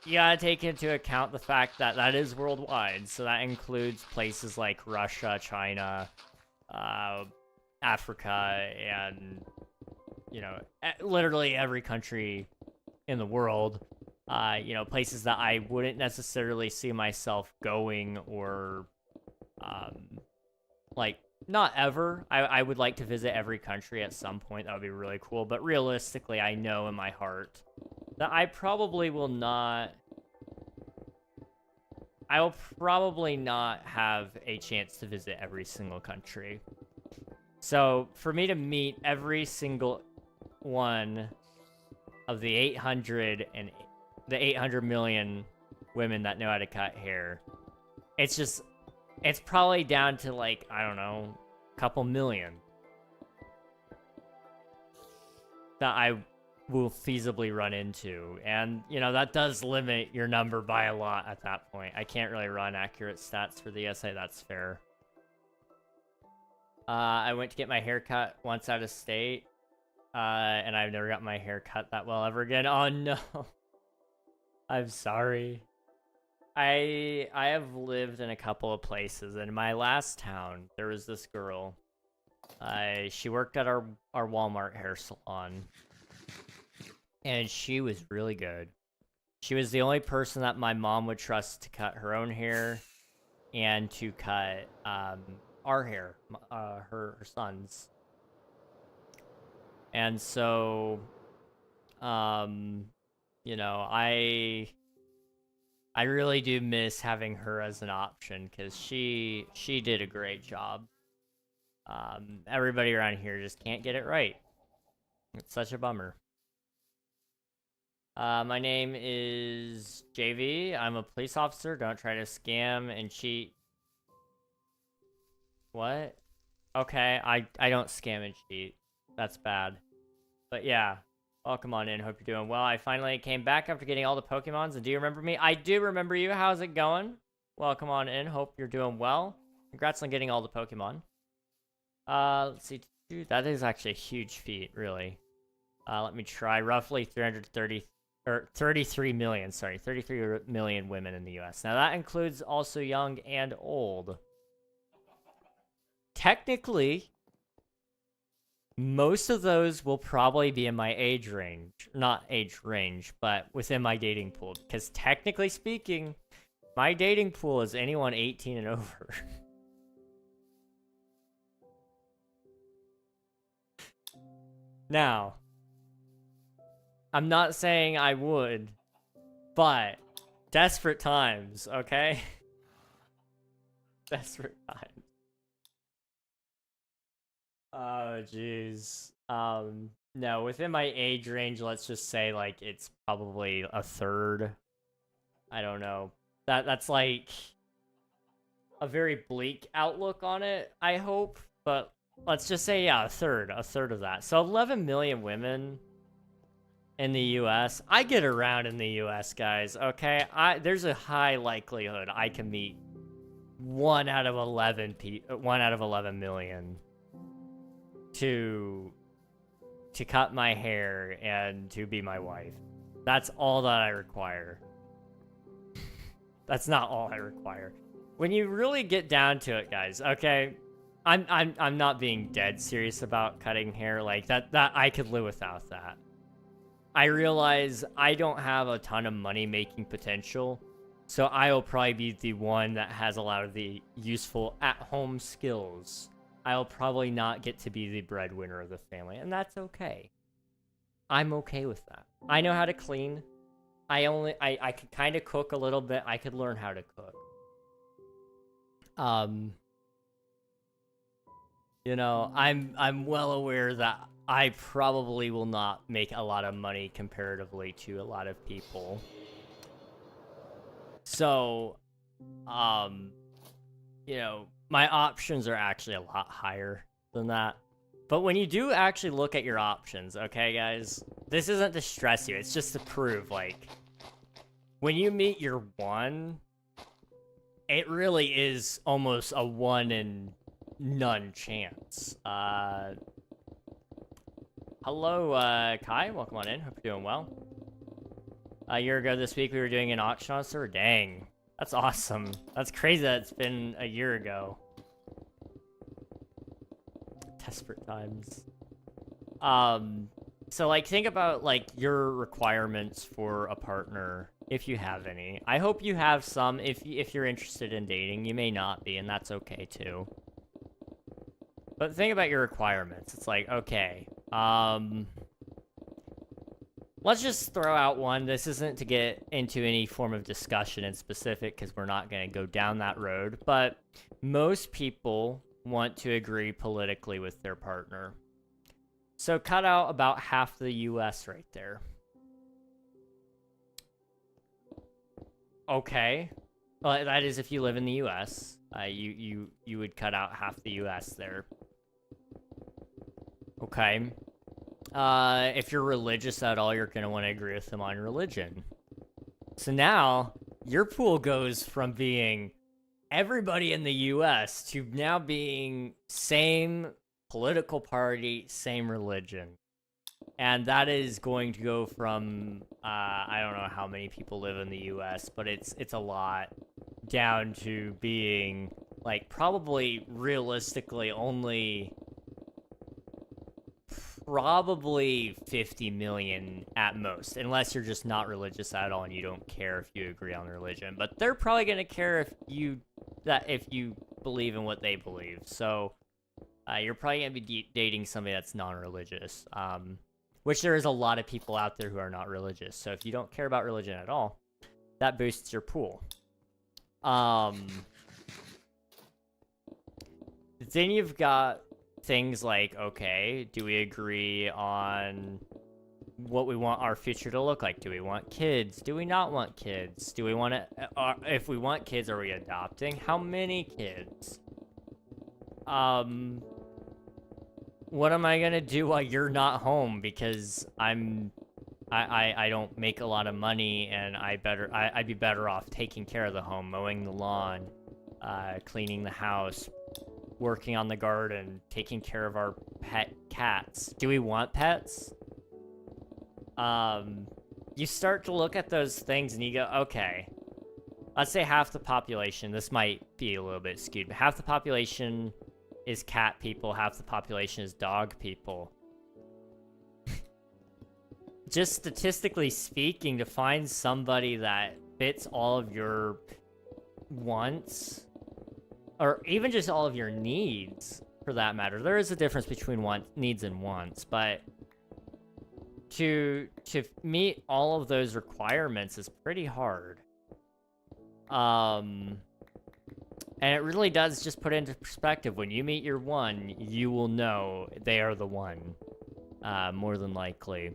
you gotta take into account the fact that that is worldwide. So that includes places like Russia, China, Africa, and, you know, literally every country in the world. You know, places that I wouldn't necessarily see myself going, or, like, not ever. I would like to visit every country at some point. That would be really cool. But realistically, I know in my heart that I probably will not... I will probably not have a chance to visit every single country. So, for me to meet every single one of the 800 million women that know how to cut hair, it's just... It's probably down to, like, I don't know, a couple million that I will feasibly run into. And, you know, that does limit your number by a lot at that point. I can't really run accurate stats for the essay, that's fair. I went to get my hair cut once out of state, and I've never got my hair cut that well ever again. Oh, no. I'm sorry. I have lived in a couple of places, and in my last town, there was this girl. She worked at our Walmart hair salon, and she was really good. She was the only person that my mom would trust to cut her own hair and to cut our hair, her son's. And so, you know, I really do miss having her as an option, because she did a great job. Everybody around here just can't get it right. It's such a bummer. My name is JV. I'm a police officer. Don't try to scam and cheat. What? Okay, I don't scam and cheat. That's bad. But yeah. Welcome on in. Hope you're doing well. I finally came back after getting all the Pokemons. And do you remember me? I do remember you. How's it going? Welcome on in. Hope you're doing well. Congrats on getting all the Pokemon. Let's see. Dude, that is actually a huge feat, really. Let me try. Roughly 33 million. Sorry, 33 million women in the US. Now, that includes also young and old. Technically, most of those will probably be in my age range. Not age range, but within my dating pool. Because technically speaking, my dating pool is anyone 18 and over. Now, I'm not saying I would, but desperate times, okay? Desperate times. Oh, jeez. No, within my age range, let's just say, like, it's probably a third. I don't know. That's, like, a very bleak outlook on it, I hope. But let's just say, yeah, a third of that. So 11 million women in the U.S. I get around in the U.S., guys, okay? There's a high likelihood I can meet 1 out of 11 million to cut my hair and to be my wife. That's all that I require. That's not all I require. When you really get down to it, guys, okay? I'm not being dead serious about cutting hair. Like, that I could live without that. I realize I don't have a ton of money-making potential, so I'll probably be the one that has a lot of the useful at-home skills. I'll probably not get to be the breadwinner of the family, and that's okay. I'm okay with that. I know how to clean. I could kind of cook a little bit. I could learn how to cook. You know, I'm well aware that I probably will not make a lot of money comparatively to a lot of people. So, you know, my options are actually a lot higher than that. But when you do actually look at your options, okay, guys, this isn't to stress you. It's just to prove, like, when you meet your one, it really is almost a 1 in none chance. Hello, Kai. Welcome on in. Hope you're doing well. A year ago this week, we were doing an auction on server. Dang. That's awesome. That's crazy that it's been a year ago. Desperate times. So, like, think about, like, your requirements for a partner, if you have any. I hope you have some. If you're interested in dating, you may not be, and that's okay, too. But think about your requirements. It's like, okay, let's just throw out one. This isn't to get into any form of discussion in specific, because we're not going to go down that road. But most people want to agree politically with their partner. So cut out about half the U.S. right there. Okay. Well, that is if you live in the U.S. You would cut out half the U.S. there. Okay. If you're religious at all, you're going to want to agree with them on religion. So now, your pool goes from being everybody in the U.S. to now being same political party, same religion. And that is going to go from, I don't know how many people live in the U.S., but it's a lot, down to being, like, probably realistically only probably 50 million at most, unless you're just not religious at all and you don't care if you agree on religion. But they're probably going to care if you believe in what they believe. So you're probably going to be dating somebody that's non-religious, which there is a lot of people out there who are not religious. So if you don't care about religion at all, that boosts your pool. Then you've got things like, okay, do we agree on what we want our future to look like? Do we want kids? Do we not want kids? Do we want to, if we want kids, are we adopting? How many kids? What am I gonna do while you're not home? Because I don't make a lot of money, and I'd be better off taking care of the home, mowing the lawn, cleaning the house, working on the garden, taking care of our pet cats. Do we want pets? You start to look at those things and you go, okay, let's say half the population, this might be a little bit skewed, but half the population is cat people, half the population is dog people. Just statistically speaking, to find somebody that fits all of your wants, or even just all of your needs, for that matter. There is a difference between needs and wants, but to meet all of those requirements is pretty hard. And it really does just put into perspective. When you meet your one, you will know they are the one. more than likely.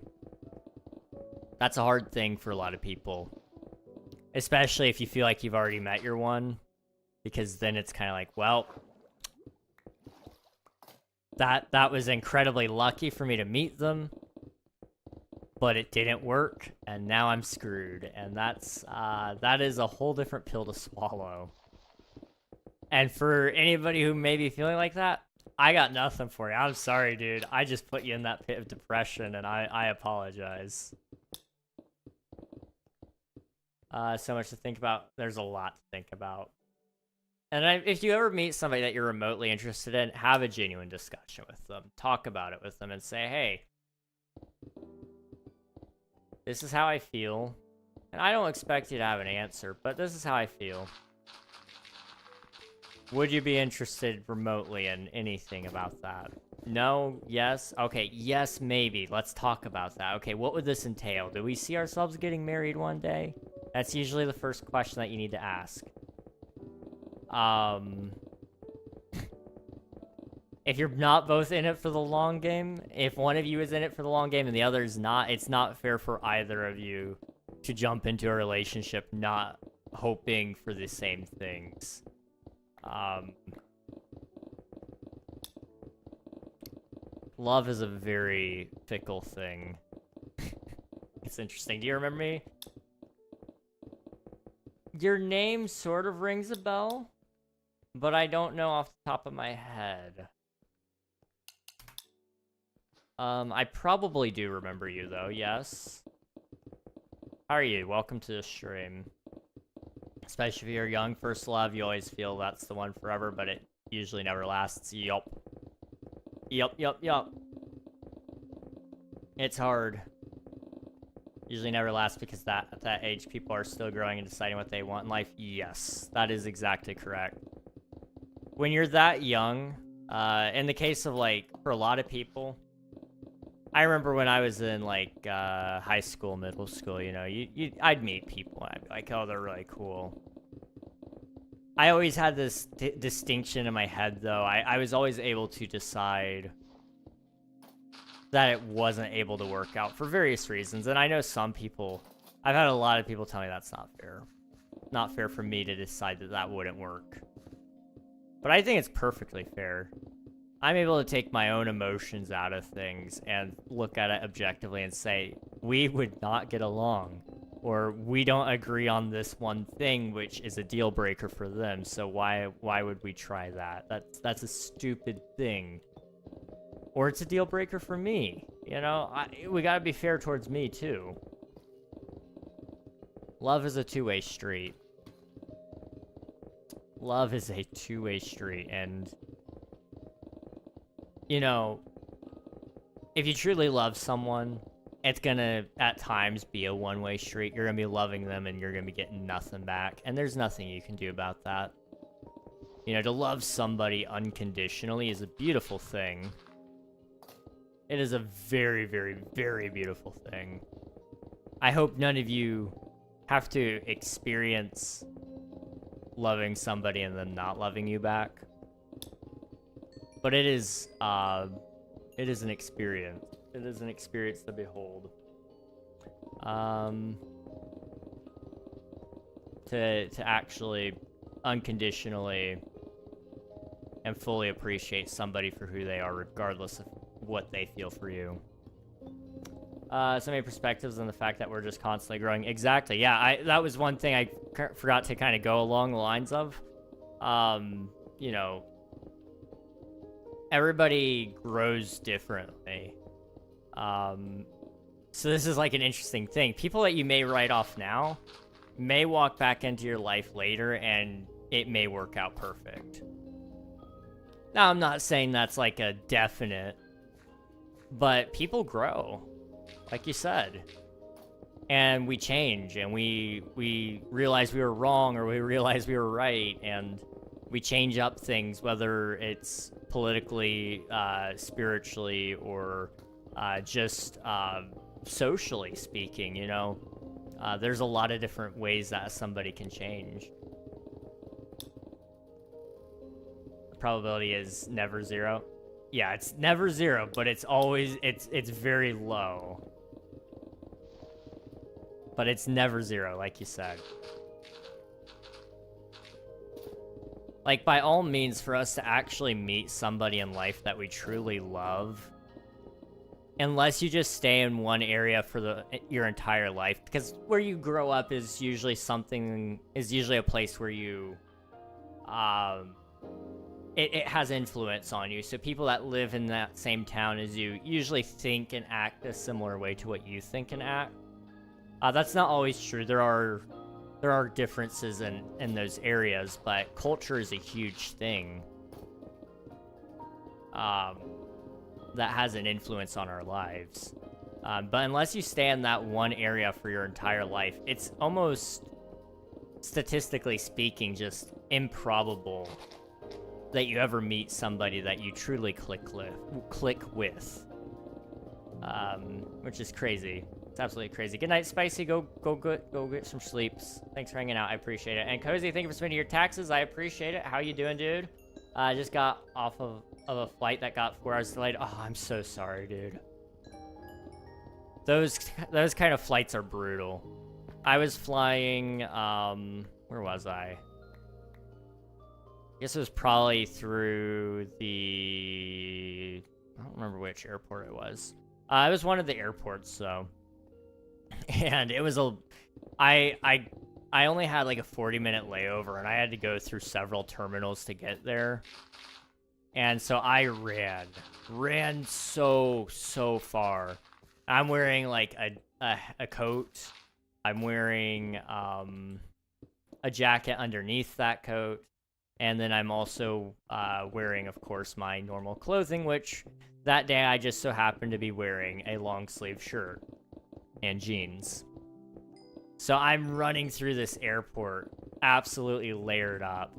That's a hard thing for a lot of people. Especially if you feel like you've already met your one. Because then it's kind of like, well, that was incredibly lucky for me to meet them. But it didn't work, and now I'm screwed. And that is a whole different pill to swallow. And for anybody who may be feeling like that, I got nothing for you. I'm sorry, dude. I just put you in that pit of depression, and I apologize. So much to think about. There's a lot to think about. And if you ever meet somebody that you're remotely interested in, have a genuine discussion with them. Talk about it with them and say, hey, this is how I feel. And I don't expect you to have an answer, but this is how I feel. Would you be interested remotely in anything about that? No? Yes? Okay, yes, maybe. Let's talk about that. Okay, what would this entail? Do we see ourselves getting married one day? That's usually the first question that you need to ask. If you're not both in it for the long game, if one of you is in it for the long game and the other is not, it's not fair for either of you to jump into a relationship not hoping for the same things. Love is a very fickle thing. It's interesting. Do you remember me? Your name sort of rings a bell, but I don't know off the top of my head. I probably do remember you, though, yes. How are you? Welcome to the stream. Especially if you're young, first love, you always feel that's the one forever, but it usually never lasts. Yup. Yup, yup, yup. It's hard. Usually never lasts because at that age, people are still growing and deciding what they want in life. Yes, that is exactly correct. When you're that young, in the case of, like, for a lot of people, I remember when I was in, like, high school, middle school, you know, I'd meet people and I'd be like, oh, they're really cool. I always had this distinction in my head, though. I was always able to decide that it wasn't able to work out for various reasons. And I know some people, I've had a lot of people tell me that's not fair. Not fair for me to decide that that wouldn't work. But I think it's perfectly fair. I'm able to take my own emotions out of things and look at it objectively and say, we would not get along. Or we don't agree on this one thing, which is a deal breaker for them. So why would we try that? That's a stupid thing. Or it's a deal breaker for me. You know, we gotta be fair towards me too. Love is a two-way street. Love is a two-way street, and you know, if you truly love someone, it's gonna, at times, be a one-way street. You're gonna be loving them, and you're gonna be getting nothing back, and there's nothing you can do about that. You know, to love somebody unconditionally is a beautiful thing. It is a very, very, very beautiful thing. I hope none of you have to experience loving somebody and them not loving you back. But it is an experience. It is an experience to behold. To actually unconditionally and fully appreciate somebody for who they are, regardless of what they feel for you. So many perspectives on the fact that we're just constantly growing. Exactly. Yeah, that was one thing I forgot to kind of go along the lines of. You know, everybody grows differently. So this is like an interesting thing. People that you may write off now may walk back into your life later and it may work out perfect. Now, I'm not saying that's like a definite, but people grow, like you said. And we change, and we realize we were wrong, or we realize we were right, and we change up things, whether it's politically, spiritually, or just socially speaking, you know. There's a lot of different ways that somebody can change. The probability is never zero. Yeah, it's never 0, but it's always, it's very low. But it's never 0, like you said. Like, by all means, for us to actually meet somebody in life that we truly love, unless you just stay in one area for your entire life, because where you grow up is usually a place where you, it has influence on you. So people that live in that same town as you usually think and act a similar way to what you think and act. That's not always true. There are differences in those areas, but culture is a huge thing that has an influence on our lives. But unless you stay in that one area for your entire life, it's almost, statistically speaking, just improbable that you ever meet somebody that you truly click with. Which is crazy. It's absolutely crazy. Good night, Spicy. Go get some sleeps. Thanks for hanging out. I appreciate it. And Cozy, thank you for spending your taxes. I appreciate it. How you doing, dude? I just got off of a flight that got 4 hours delayed. Oh, I'm so sorry, dude. Those kind of flights are brutal. I was flying, where was I? I guess it was probably through the, I don't remember which airport it was. It was one of the airports, so. And it was I only had like a 40-minute layover, and I had to go through several terminals to get there. And so I ran so far. I'm wearing like a coat. I'm wearing a jacket underneath that coat. And then I'm also wearing, of course, my normal clothing, which that day I just so happened to be wearing a long sleeve shirt and jeans. So I'm running through this airport, absolutely layered up.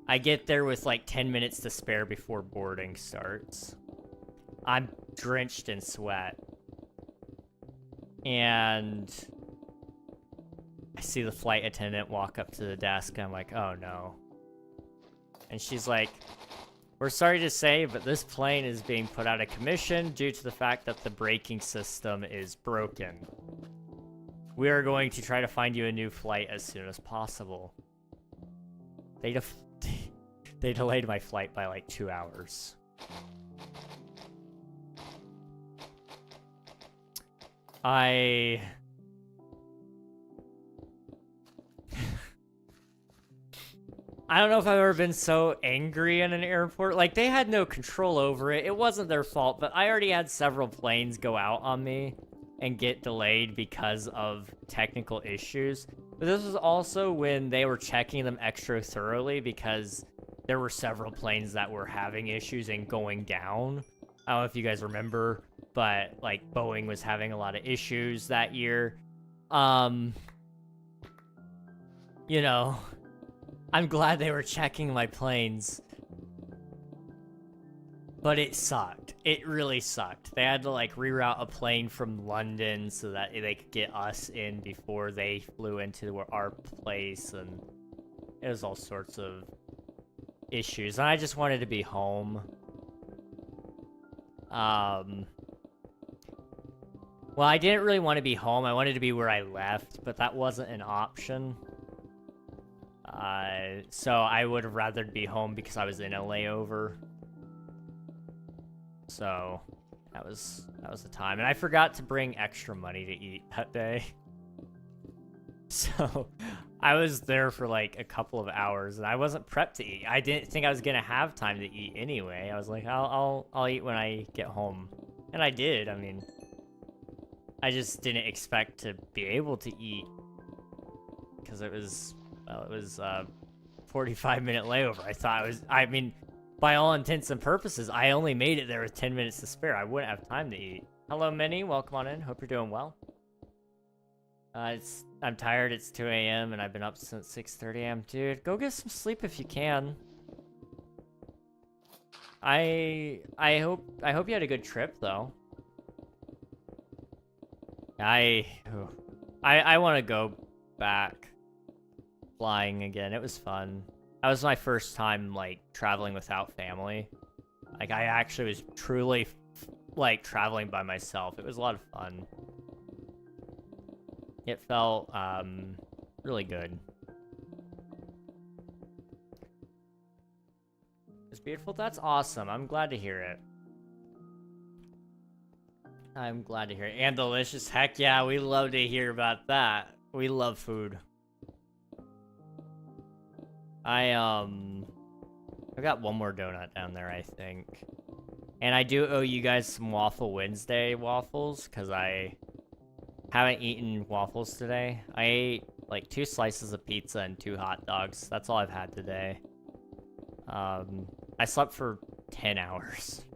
I get there with like 10 minutes to spare before boarding starts. I'm drenched in sweat. And I see the flight attendant walk up to the desk, and I'm like, oh no. And she's like, we're sorry to say, but this plane is being put out of commission due to the fact that the braking system is broken. We are going to try to find you a new flight as soon as possible. They delayed my flight by like 2 hours. I don't know if I've ever been so angry in an airport. Like, they had no control over it. It wasn't their fault, but I already had several planes go out on me and get delayed because of technical issues. But this was also when they were checking them extra thoroughly because there were several planes that were having issues and going down. I don't know if you guys remember, but like Boeing was having a lot of issues that year. You know, I'm glad they were checking my planes. But it sucked. It really sucked. They had to like reroute a plane from London so that they could get us in before they flew into our place, and it was all sorts of issues. And I just wanted to be home. Well, I didn't really want to be home. I wanted to be where I left, but that wasn't an option. So I would have rather be home because I was in a layover. So that was the time. And I forgot to bring extra money to eat that day. So I was there for like a couple of hours and I wasn't prepped to eat. I didn't think I was gonna have time to eat anyway. I was like, I'll eat when I get home. And I did. I mean, I just didn't expect to be able to eat because it was a 45-minute layover. I mean, by all intents and purposes, I only made it there with 10 minutes to spare. I wouldn't have time to eat. Hello, Minnie. Welcome on in. Hope you're doing well. I'm tired. It's 2 a.m. and I've been up since 6:30 a.m. Dude, go get some sleep if you can. I hope you had a good trip though. I want to go back flying again. It was fun. That was my first time like traveling without family. Like, I actually was truly, like, traveling by myself. It was a lot of fun. It felt, really good. It's beautiful. That's awesome. I'm glad to hear it. I'm glad to hear it. And delicious. Heck yeah, we love to hear about that. We love food. I've got one more donut down there, I think. And I do owe you guys some Waffle Wednesday waffles, because I haven't eaten waffles today. I ate, like, 2 slices of pizza and 2 hot dogs. That's all I've had today. I slept for 10 hours.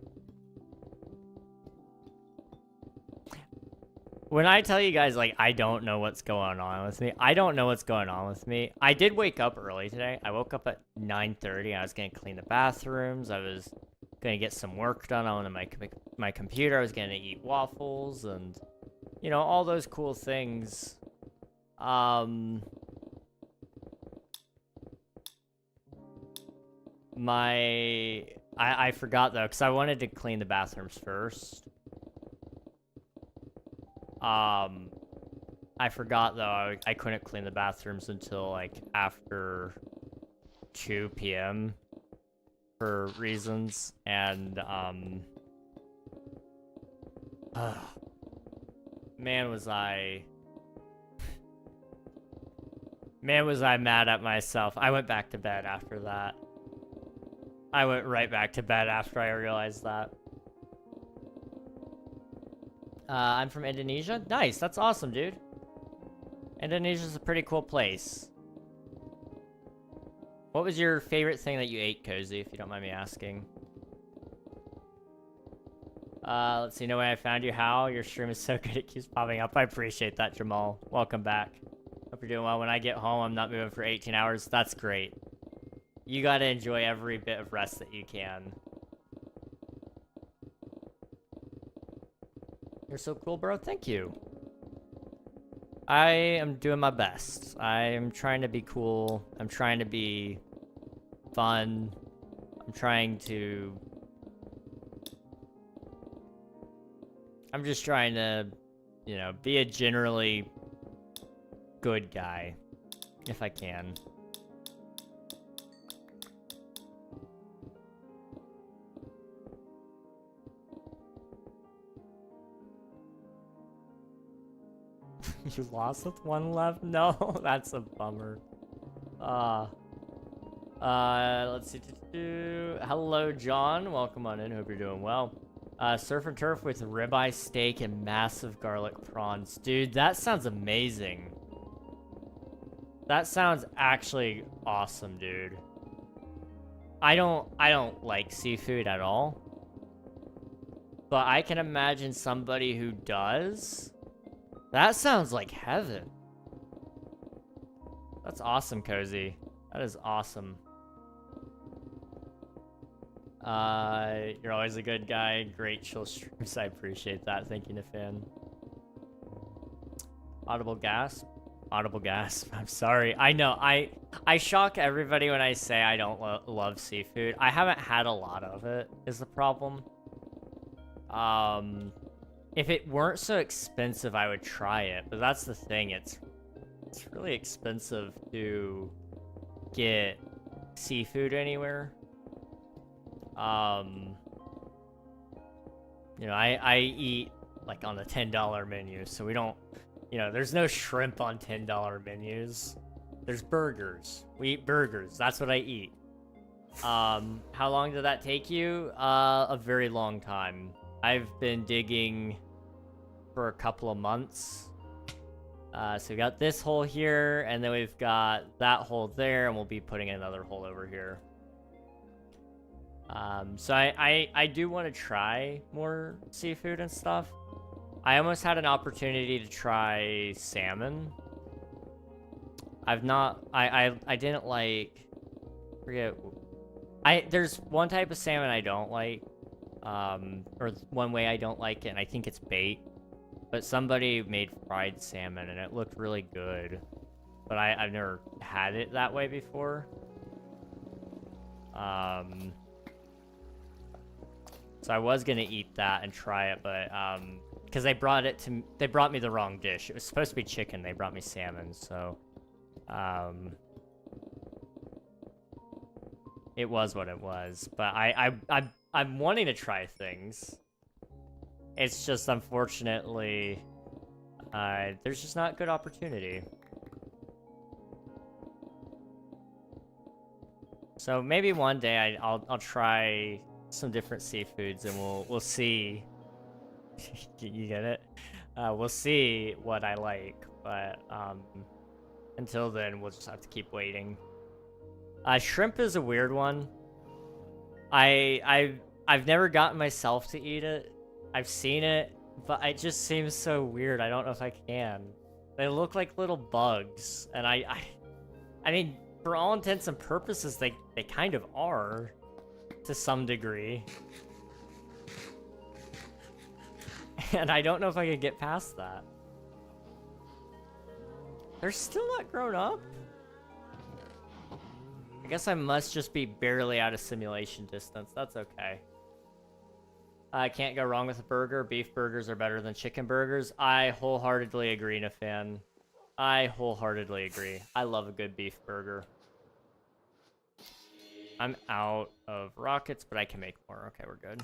When I tell you guys, like, I don't know what's going on with me, I don't know what's going on with me. I did wake up early today. I woke up at 9:30. I was going to clean the bathrooms. I was going to get some work done on my computer. I was going to eat waffles and, you know, all those cool things. I forgot, though, because I wanted to clean the bathrooms first. I forgot, though, I couldn't clean the bathrooms until, like, after 2 p.m. for reasons, and, man, was I mad at myself. I went back to bed after that. I went right back to bed after I realized that. I'm from Indonesia. Nice, that's awesome, dude. Indonesia's a pretty cool place. What was your favorite thing that you ate, Cozy, if you don't mind me asking? Let's see, no way I found you. How? Your stream is so good, it keeps popping up. I appreciate that, Jamal. Welcome back. Hope you're doing well. When I get home, I'm not moving for 18 hours. That's great. You gotta enjoy every bit of rest that you can. You're so cool, bro. Thank you. I am doing my best. I am trying to be cool. I'm trying to be fun. I'm just trying to, you know, be a generally good guy, if I can. You lost with 1 left? No, that's a bummer. Let's see. Hello, John. Welcome on in. Hope you're doing well. Surf and turf with ribeye steak and massive garlic prawns. Dude, that sounds amazing. That sounds actually awesome, dude. I don't like seafood at all. But I can imagine somebody who does. That sounds like heaven. That's awesome, Cozy. That is awesome. You're always a good guy. Great chill streams. I appreciate that. Thank you, Nafan. Audible gasp. Audible gasp. I'm sorry. I know. I shock everybody when I say I don't love seafood. I haven't had a lot of it, is the problem. If it weren't so expensive, I would try it. But that's the thing. It's really expensive to get seafood anywhere. You know, I eat like on the $10 menu, so we don't, you know, there's no shrimp on $10 menus. There's burgers. We eat burgers. That's what I eat. How long did that take you? A very long time. I've been digging for a couple of months. So we got this hole here, and then we've got that hole there, and we'll be putting another hole over here. So I do want to try more seafood and stuff. I almost had an opportunity to try salmon. I've not, I didn't like, forget, there's one type of salmon I don't like, or one way I don't like it, and I think it's bait. But somebody made fried salmon, and it looked really good. But I've never had it that way before. So I was gonna eat that and try it, but because they brought me the wrong dish. It was supposed to be chicken. They brought me salmon, so it was what it was. But I'm wanting to try things. It's just unfortunately there's just not good opportunity. So maybe one day I'll try some different seafoods and we'll see. You get it? We'll see what I like, but until then we'll just have to keep waiting. Shrimp is a weird one. I've never gotten myself to eat it. I've seen it, but it just seems so weird. I don't know if I can. They look like little bugs, and I mean, for all intents and purposes, they kind of are, to some degree. And I don't know if I could get past that. They're still not grown up? I guess I must just be barely out of simulation distance. That's okay. I can't go wrong with a burger. Beef burgers are better than chicken burgers. I wholeheartedly agree, Nafan. I wholeheartedly agree. I love a good beef burger. I'm out of rockets, but I can make more. Okay, we're good.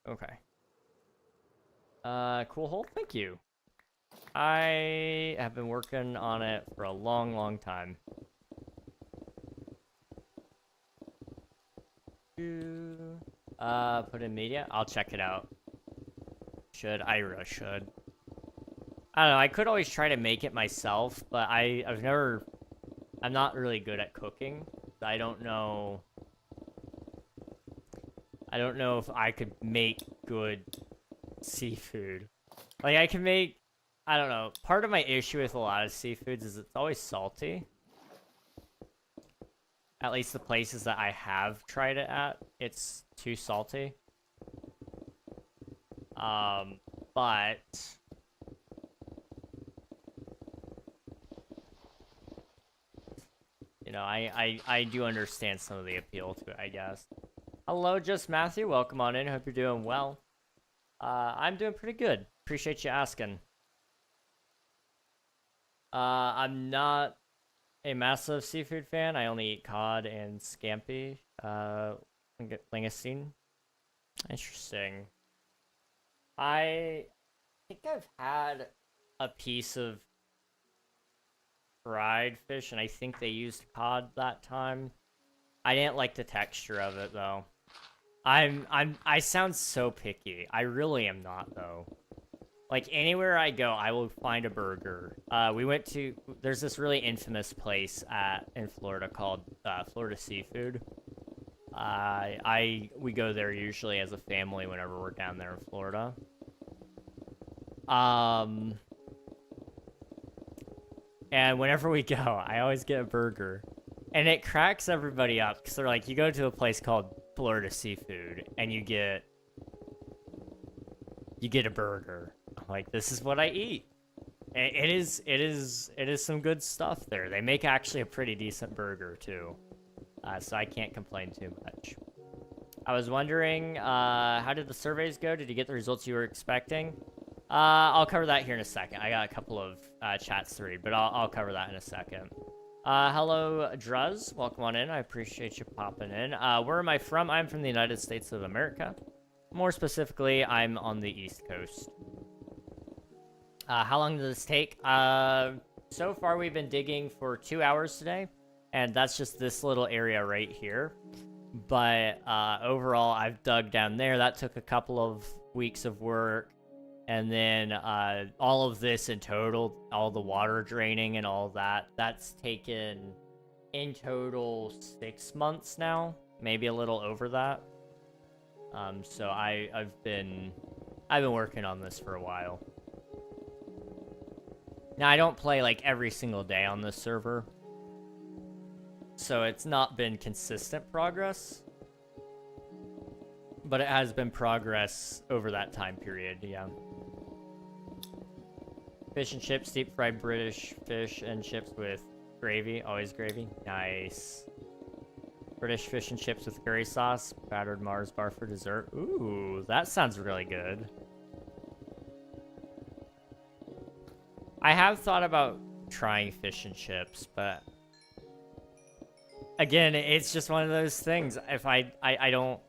Okay. Cool hole. Thank you. I have been working on it for a long, long time. Put in media. I'll check it out. I really should. I don't know. I could always try to make it myself, but I'm not really good at cooking. I don't know. I don't know if I could make good seafood. Like, I can make, I don't know. Part of my issue with a lot of seafoods is it's always salty. At least the places that I have tried it at, it's too salty. But you know, I do understand some of the appeal to it, I guess. Hello, Just Matthew. Welcome on in. Hope you're doing well. I'm doing pretty good. Appreciate you asking. I'm not a massive seafood fan. I only eat cod and scampi. Langoustine. Interesting. I think I've had a piece of fried fish, and I think they used cod that time. I didn't like the texture of it though. I sound so picky. I really am not though. Like anywhere I go, I will find a burger. There's this really infamous place in Florida called Florida Seafood. We go there usually as a family whenever we're down there in Florida. And whenever we go, I always get a burger. And it cracks everybody up because they're like, you go to a place called Florida Seafood and you get a burger. I'm like, this is what I eat. It is some good stuff there. They make actually a pretty decent burger too. So I can't complain too much. I was wondering, how did the surveys go? Did you get the results you were expecting? I'll cover that here in a second. I got a couple of chats to read, but I'll cover that in a second. Hello, Druz. Welcome on in. I appreciate you popping in. Where am I from? I'm from the United States of America. More specifically, I'm on the East Coast. How long does this take? So far, we've been digging for 2 hours today, and that's just this little area right here. But overall, I've dug down there. That took a couple of weeks of work. And then all of this in total, all the water draining and all that, that's taken in total 6 months now, maybe a little over that. So I've been working on this for a while. Now I don't play like every single day on this server, so it's not been consistent progress, but it has been progress over that time period. Yeah. Fish and chips, deep fried British fish and chips with gravy. Always gravy. Nice. British fish and chips with curry sauce, battered Mars bar for dessert. Ooh, that sounds really good. I have thought about trying fish and chips, but again, it's just one of those things. If I don't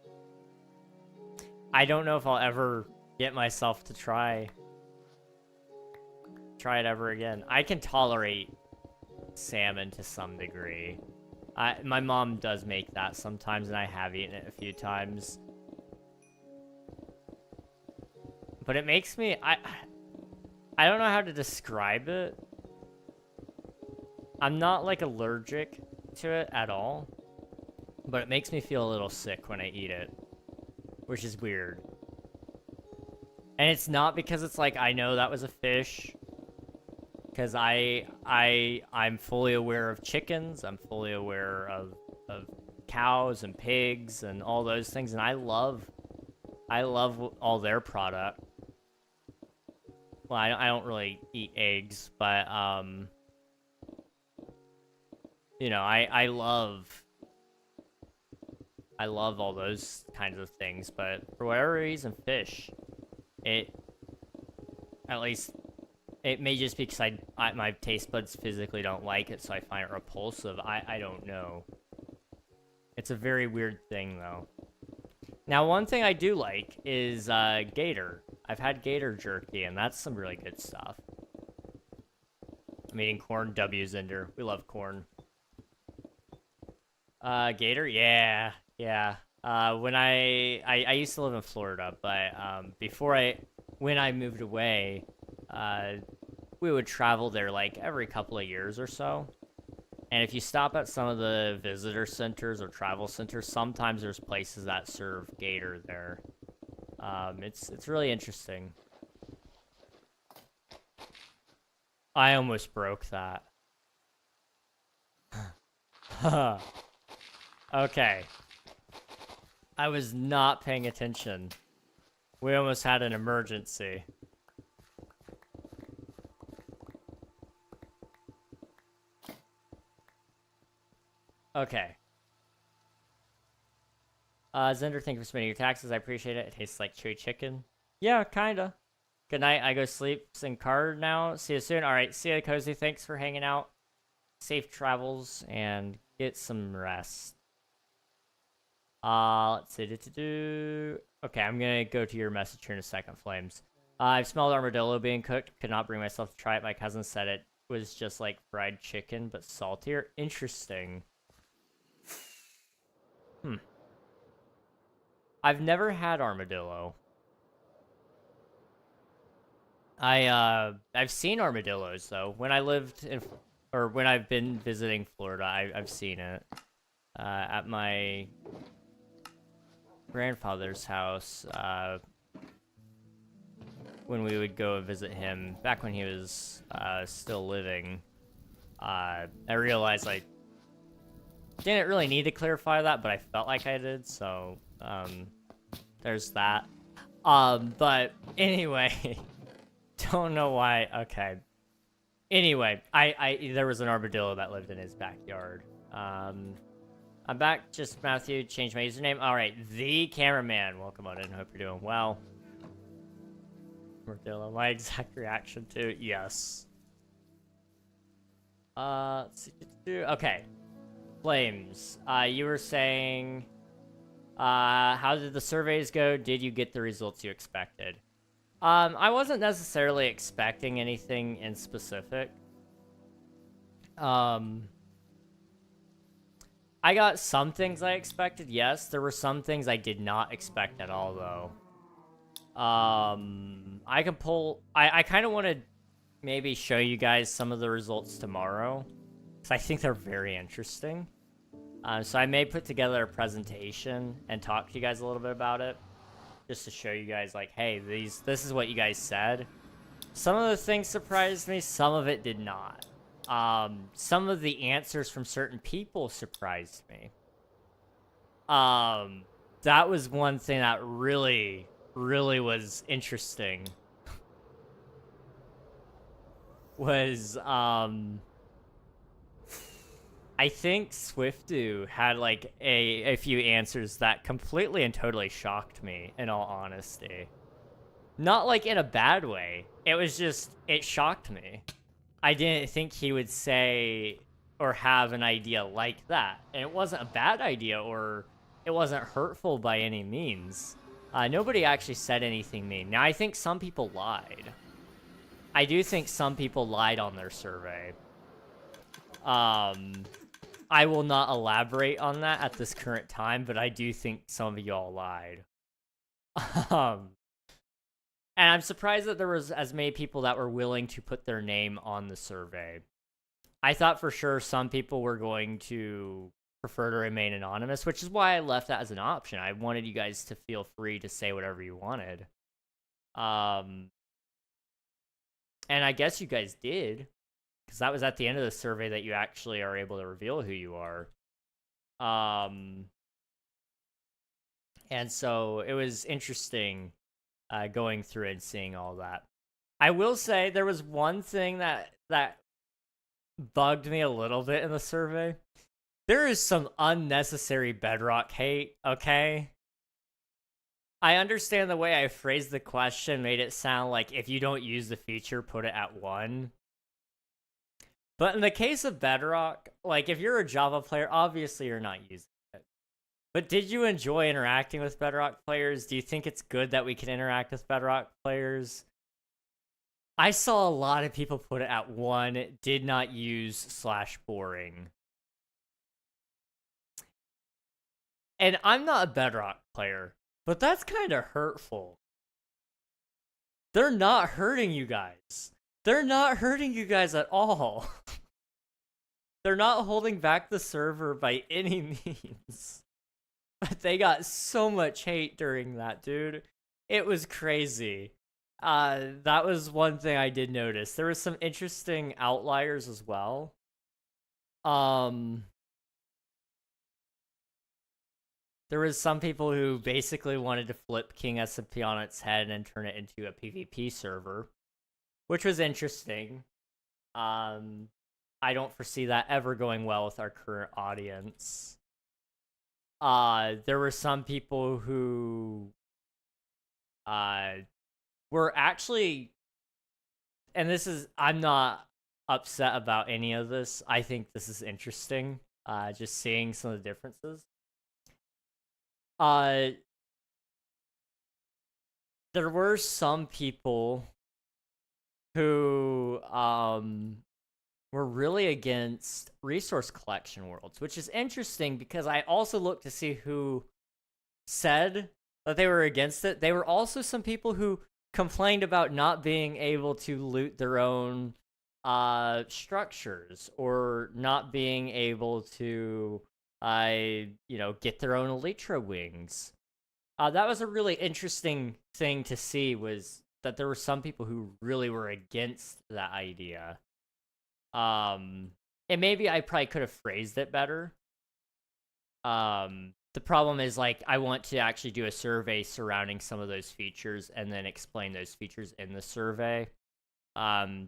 know if I'll ever get myself to try it ever again. I can tolerate salmon to some degree. My mom does make that sometimes, and I have eaten it a few times. But it makes me... I don't know how to describe it. I'm not, like, allergic to it at all. But it makes me feel a little sick when I eat it. Which is weird. And it's not because it's like, I know that was a fish. Because I'm fully aware of chickens. I'm fully aware of cows and pigs and all those things. And I love all their product. Well, I don't really eat eggs, but, you know, I love all those kinds of things, but for whatever reason, fish, at least, it may just be because my taste buds physically don't like it, so I find it repulsive. I don't know. It's a very weird thing, though. Now, one thing I do like is gator. I've had gator jerky, and that's some really good stuff. I'm eating corn. W, Zinder. We love corn. Gator? Yeah. Yeah. When I used to live in Florida, but when I moved away, we would travel there like every couple of years or so. And if you stop at some of the visitor centers or travel centers, sometimes there's places that serve gator there. It's really interesting. I almost broke that. Okay. I was not paying attention. We almost had an emergency. Okay. Zender, thank you for submitting your taxes. I appreciate it. It tastes like chewy chicken. Yeah, kinda. Good night. I go sleep. Sing card now. See you soon. Alright, see ya, Cozy. Thanks for hanging out. Safe travels and get some rest. Let's see. Okay, I'm gonna go to your message here in a second, Flames. I've smelled armadillo being cooked. Could not bring myself to try it. My cousin said it was just like fried chicken, but saltier. Interesting. I've never had armadillo. I've seen armadillos though. When I lived in, or when I've been visiting Florida, I've seen it. At my grandfather's house, when we would go visit him, back when he was still living, I realized I didn't really need to clarify that, but I felt like I did, so there's that. But anyway, don't know why. Okay. Anyway, there was an armadillo that lived in his backyard. I'm back. Just Matthew, changed my username. All right, the cameraman. Welcome on in. Hope you're doing well. Armadillo. My exact reaction to it. Yes. Let's see. Okay. Flames. You were saying, how did the surveys go? Did you get the results you expected? I wasn't necessarily expecting anything in specific. I got some things I expected, yes. There were some things I did not expect at all, though. I can pull... I kind of want to maybe show you guys some of the results tomorrow, because I think they're very interesting. So I may put together a presentation and talk to you guys a little bit about it, just to show you guys, like, hey, this is what you guys said. Some of the things surprised me, some of it did not. Some of the answers from certain people surprised me. That was one thing that really, really was interesting. I think Swiftu had like a few answers that completely and totally shocked me, in all honesty. Not like in a bad way. It was just, it shocked me. I didn't think he would say or have an idea like that. And it wasn't a bad idea or it wasn't hurtful by any means. Nobody actually said anything mean. Now, I think some people lied. I do think some people lied on their survey. I will not elaborate on that at this current time, but I do think some of y'all lied. And I'm surprised that there was as many people that were willing to put their name on the survey. I thought for sure some people were going to prefer to remain anonymous, which is why I left that as an option. I wanted you guys to feel free to say whatever you wanted. And I guess you guys did, because that was at the end of the survey that you actually are able to reveal who you are. And so it was interesting going through and seeing all that. I will say there was one thing that bugged me a little bit in the survey. There is some unnecessary Bedrock hate, okay? I understand the way I phrased the question made it sound like if you don't use the feature, put it at 1. But in the case of Bedrock, like if you're a Java player, obviously you're not using it. But did you enjoy interacting with Bedrock players? Do you think it's good that we can interact with Bedrock players? I saw a lot of people put it at 1, did not use /boring. And I'm not a Bedrock player, but that's kind of hurtful. They're not hurting you guys. They're not hurting you guys at all. They're not holding back the server by any means. But they got so much hate during that, dude. It was crazy. That was one thing I did notice. There was some interesting outliers as well. There was some people who basically wanted to flip King SMP on its head and turn it into a PvP server, which was interesting. I don't foresee that ever going well with our current audience. There were some people who were actually, and this is, I'm not upset about any of this. I think this is interesting, just seeing some of the differences. There were some people who were really against resource collection worlds, which is interesting because I also looked to see who said that they were against it. They were also some people who complained about not being able to loot their own structures or not being able to get their own Elytra wings. That was a really interesting thing to see, was that there were some people who really were against that idea. And maybe I probably could have phrased it better. The problem is, like, I want to actually do a survey surrounding some of those features and then explain those features in the survey.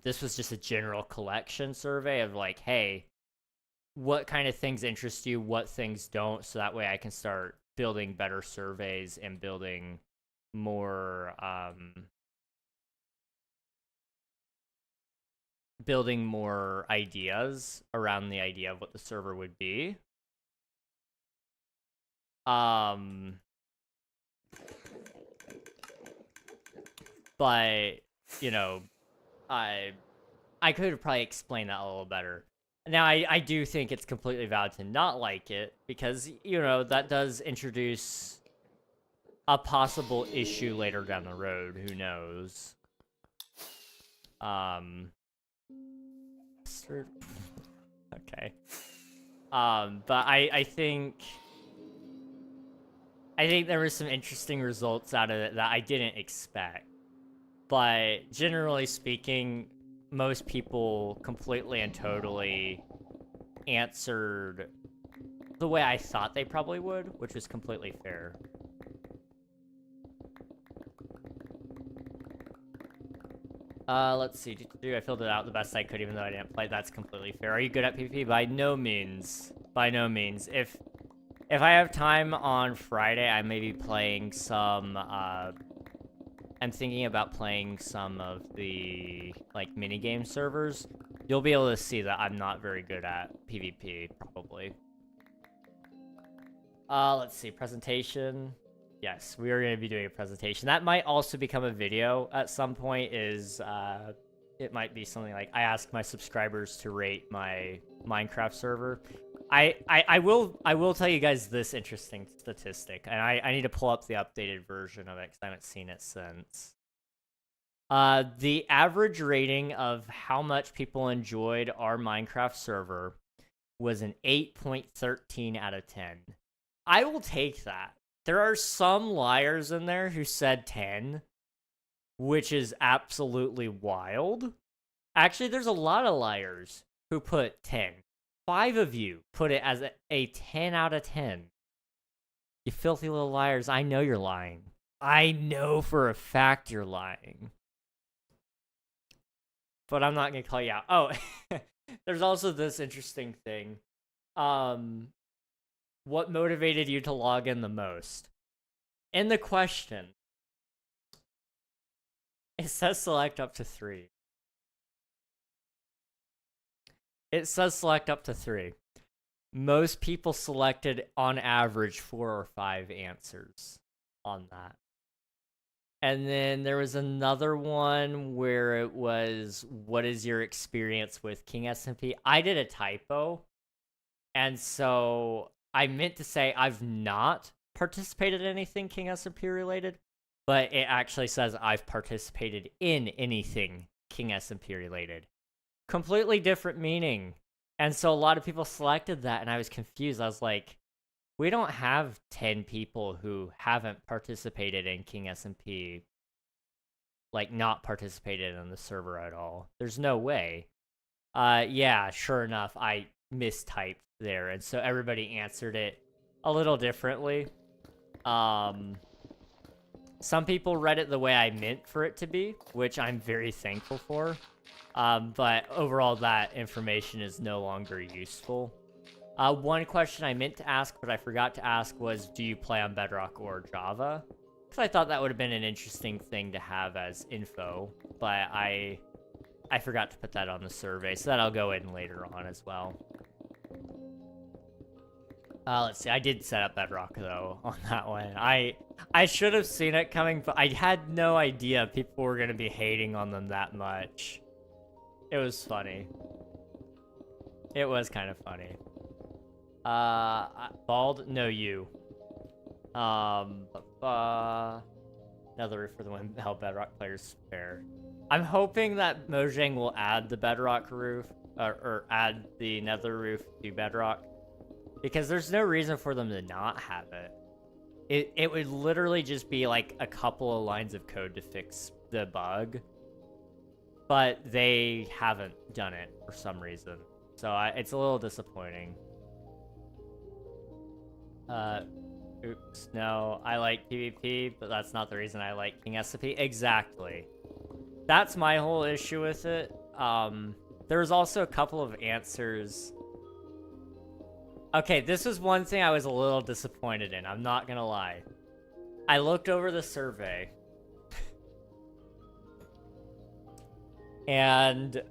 This was just a general collection survey of like, hey, what kind of things interest you, what things don't, so that way I can start building better surveys and building more ideas around the idea of what the server would be. But I could have probably explained that a little better. Now, I do think it's completely valid to not like it, because, that does introduce a possible issue later down the road. Who knows? Okay. But I think there were some interesting results out of it that I didn't expect. But generally speaking, most people completely and totally answered the way I thought they probably would, which was completely fair. Let's see. I filled it out the best I could, even though I didn't play. That's completely fair. Are you good at PvP? By no means. By no means. If I have time on Friday, I may be playing some, I'm thinking about playing some of the, like, minigame servers. You'll be able to see that I'm not very good at PvP, probably. Let's see. Presentation. Yes, we are going to be doing a presentation. That might also become a video at some point. It might be something like I ask my subscribers to rate my Minecraft server. I will tell you guys this interesting statistic, and I need to pull up the updated version of it because I haven't seen it since. The average rating of how much people enjoyed our Minecraft server was an 8.13 out of 10. I will take that. There are some liars in there who said 10, which is absolutely wild. Actually, there's a lot of liars who put 10. 5 of you put it as a 10 out of 10. You filthy little liars. I know you're lying. I know for a fact you're lying. But I'm not going to call you out. Oh, there's also this interesting thing. What motivated you to log in the most? In the question, it says select up to 3. It says select up to 3. Most people selected, on average, 4 or 5 answers on that. And then there was another one where it was, what is your experience with King SMP? I did a typo. And so I meant to say I've not participated in anything King SMP related, but it actually says I've participated in anything King SMP related. Completely different meaning. And so a lot of people selected that, and I was confused. I was like, we don't have 10 people who haven't participated in King SMP, like not participated in the server at all. There's no way. Yeah, sure enough, I mistyped there, and so everybody answered it a little differently. Some people read it the way I meant for it to be, which I'm very thankful for. But overall, that information is no longer useful. One question I meant to ask, but I forgot to ask, was, do you play on Bedrock or Java? Because I thought that would have been an interesting thing to have as info, but I forgot to put that on the survey, so that'll go in later on as well. Let's see, I did set up Bedrock, though, on that one. I should have seen it coming, but I had no idea people were going to be hating on them that much. It was funny. It was kind of funny. Bald? No, you. Nether roof for the one how Bedrock players fare. I'm hoping that Mojang will add the Bedrock roof, or add the Nether roof to Bedrock, because there's no reason for them to not have it. It would literally just be like a couple of lines of code to fix the bug, but they haven't done it for some reason. So it's a little disappointing. Oops, no, I like PvP, but that's not the reason I like King SMP. Exactly. That's my whole issue with it. There was also a couple of answers. Okay, this was one thing I was a little disappointed in, I'm not gonna lie. I looked over the survey. And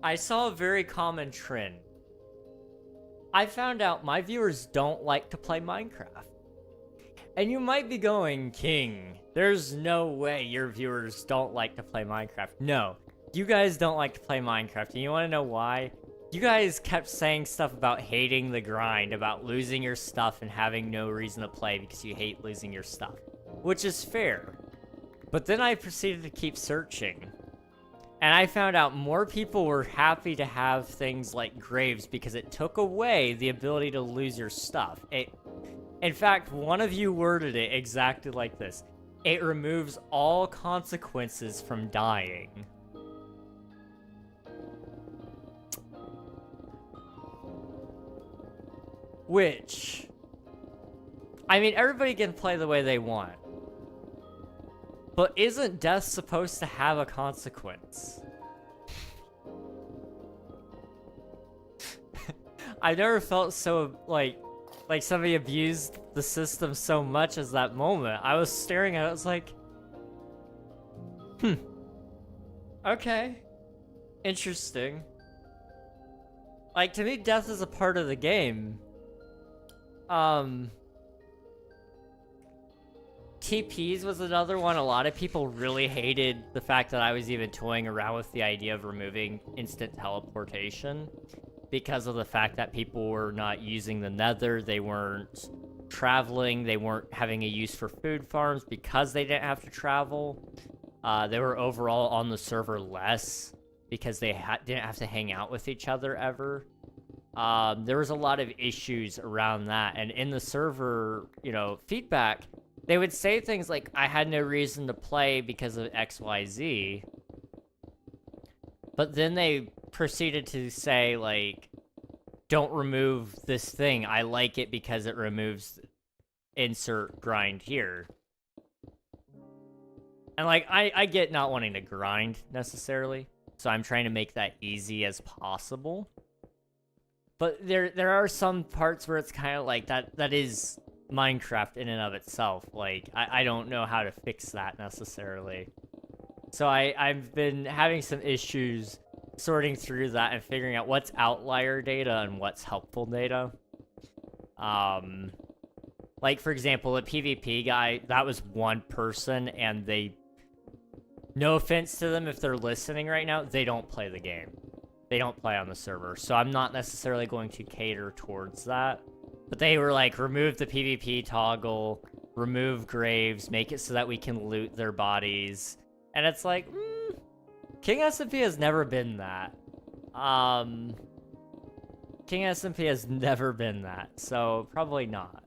I saw a very common trend. I found out my viewers don't like to play Minecraft. And you might be going, King, there's no way your viewers don't like to play Minecraft. No, you guys don't like to play Minecraft. And you want to know why? You guys kept saying stuff about hating the grind, about losing your stuff and having no reason to play because you hate losing your stuff. Which is fair. But then I proceeded to keep searching. And I found out more people were happy to have things like graves because it took away the ability to lose your stuff. In fact, one of you worded it exactly like this. It removes all consequences from dying. Which, I mean, everybody can play the way they want. But isn't death supposed to have a consequence? I've never felt so, like somebody abused the system so much as that moment. I was staring at it, I was like, okay. Interesting. Like, to me, death is a part of the game. TPs was another one. A lot of people really hated the fact that I was even toying around with the idea of removing instant teleportation because of the fact that people were not using the nether, they weren't traveling, they weren't having a use for food farms because they didn't have to travel. They were overall on the server less because they didn't have to hang out with each other ever. There was a lot of issues around that, and in the server, you know, feedback, they would say things like, I had no reason to play because of XYZ, but then they proceeded to say, like, don't remove this thing, I like it because it removes insert grind here. And, like, I get not wanting to grind, necessarily, so I'm trying to make that easy as possible. But there are some parts where it's kind of like, that is Minecraft in and of itself. Like, I don't know how to fix that, necessarily. So I've been having some issues sorting through that and figuring out what's outlier data and what's helpful data. Like, for example, the PvP guy, that was one person, and they... No offense to them if they're listening right now, they don't play the game. They don't play on the server, so I'm not necessarily going to cater towards that. But they were like, remove the PvP toggle, remove graves, make it so that we can loot their bodies. And it's like, King SMP has never been that. King SMP has never been that, so probably not.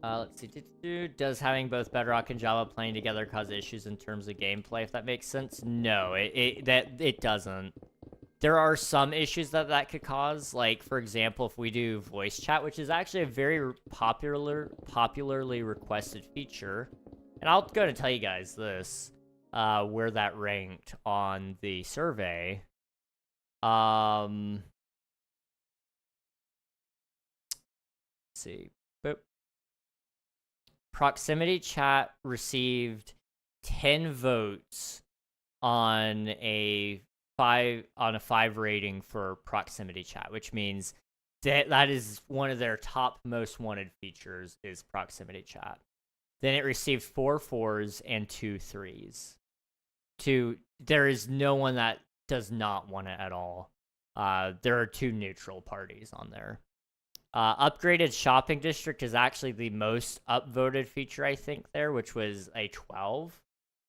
Let's see. Does having both Bedrock and Java playing together cause issues in terms of gameplay, if that makes sense? No, it doesn't. There are some issues that could cause. Like, for example, if we do voice chat, which is actually a very popularly requested feature. And I'll go and tell you guys this, where that ranked on the survey. Let's see. Boop. Proximity chat received 10 votes on a 5 rating for proximity chat, which means that is one of their top most wanted features is proximity chat. Then it received 4 4s and 2 3s. There is no one that does not want it at all. There are 2 neutral parties on there. Upgraded shopping district is actually the most upvoted feature, I think, there, which was a 12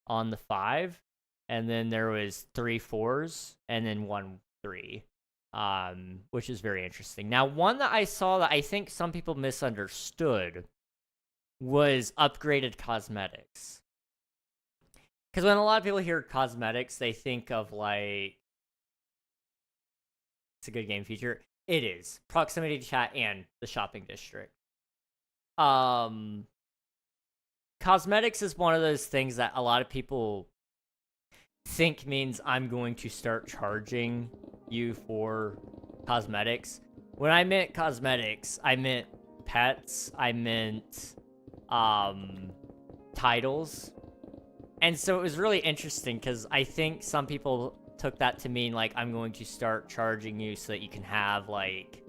on the 5. And then there was 3 4s and then 1 3, which is very interesting. Now, one that I saw that I think some people misunderstood was upgraded cosmetics. Because when a lot of people hear cosmetics, they think of, like, it's a good game feature. It is. Proximity chat and the shopping district. Cosmetics is one of those things that a lot of people think means I'm going to start charging you for cosmetics. When I meant cosmetics, I meant pets, I meant titles. And so it was really interesting because I think some people took that to mean like I'm going to start charging you so that you can have like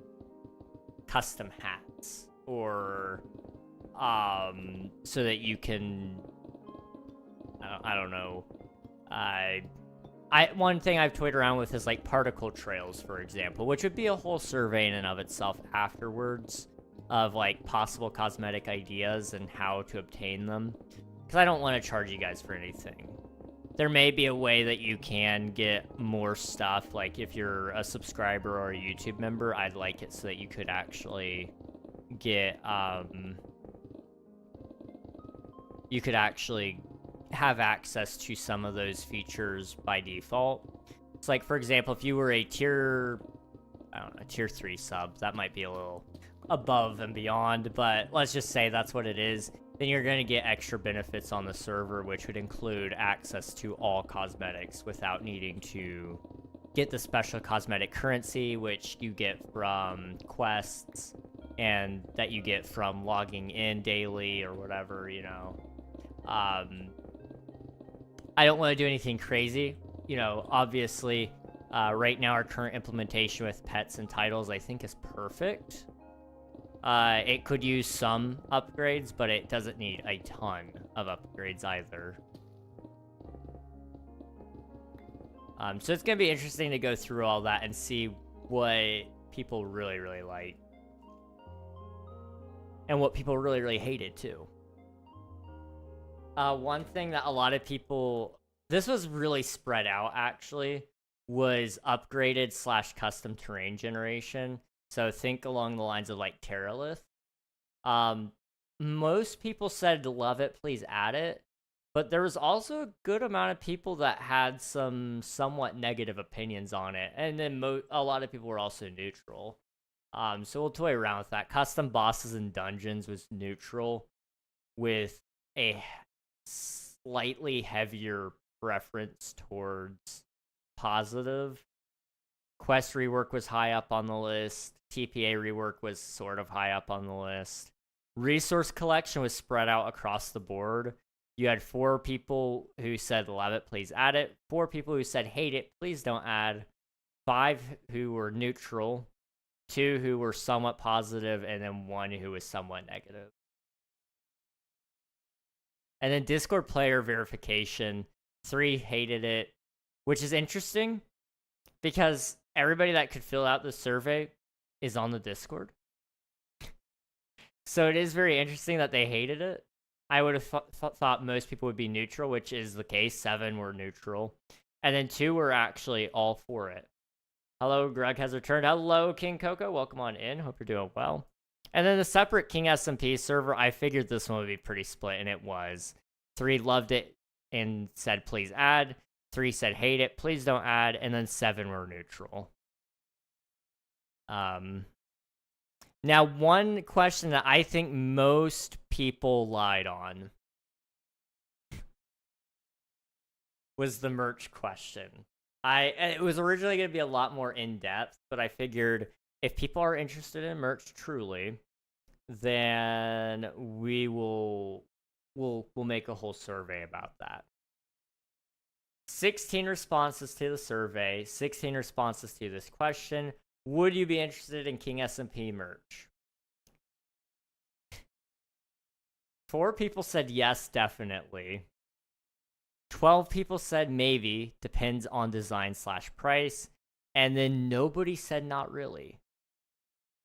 custom hats or so that you can I don't know. One thing I've toyed around with is like particle trails, for example, which would be a whole survey in and of itself afterwards of like possible cosmetic ideas and how to obtain them. Because I don't want to charge you guys for anything. There may be a way that you can get more stuff, like if you're a subscriber or a YouTube member, I'd like it so that you could actually get, you could actually have access to some of those features by default. It's like, for example, if you were a tier 3 sub, that might be a little above and beyond, but let's just say that's what it is. Then you're going to get extra benefits on the server, which would include access to all cosmetics without needing to get the special cosmetic currency, which you get from quests and that you get from logging in daily or whatever, you know. I don't want to do anything crazy. You know, obviously, right now our current implementation with pets and titles, I think, is perfect. It could use some upgrades, but it doesn't need a ton of upgrades either. So it's going to be interesting to go through all that and see what people really, really like. And what people really, really hated, too. One thing that a lot of people... This was really spread out, actually, was upgraded / custom terrain generation. So think along the lines of, like, Terralith. Most people said love it, please add it. But there was also a good amount of people that had some somewhat negative opinions on it. And then a lot of people were also neutral. So we'll toy around with that. Custom bosses and dungeons was neutral with a slightly heavier preference towards positive. Quest rework was high up on the list. TPA rework was sort of high up on the list. Resource collection was spread out across the board. You had 4 people who said love it, please add it. 4 people who said hate it, please don't add. 5 who were neutral. 2 who were somewhat positive, and then 1 who was somewhat negative. And then Discord player verification, 3 hated it, which is interesting because everybody that could fill out the survey is on the Discord. So it is very interesting that they hated it. I would have thought most people would be neutral, which is the case. 7 were neutral. And then 2 were actually all for it. Hello, Greg has returned. Hello, King Coco. Welcome on in. Hope you're doing well. And then the separate King SMP server, I figured this one would be pretty split, and it was. 3 loved it and said, please add. 3 said, hate it, please don't add. And then 7 were neutral. Now, one question that I think most people lied on was the merch question. It was originally going to be a lot more in-depth, but I figured if people are interested in merch truly, then we'll make a whole survey about that. 16 responses to the survey, 16 responses to this question. Would you be interested in King SMP merch? 4 people said yes, definitely. 12 people said maybe, depends on design / price. And then nobody said not really.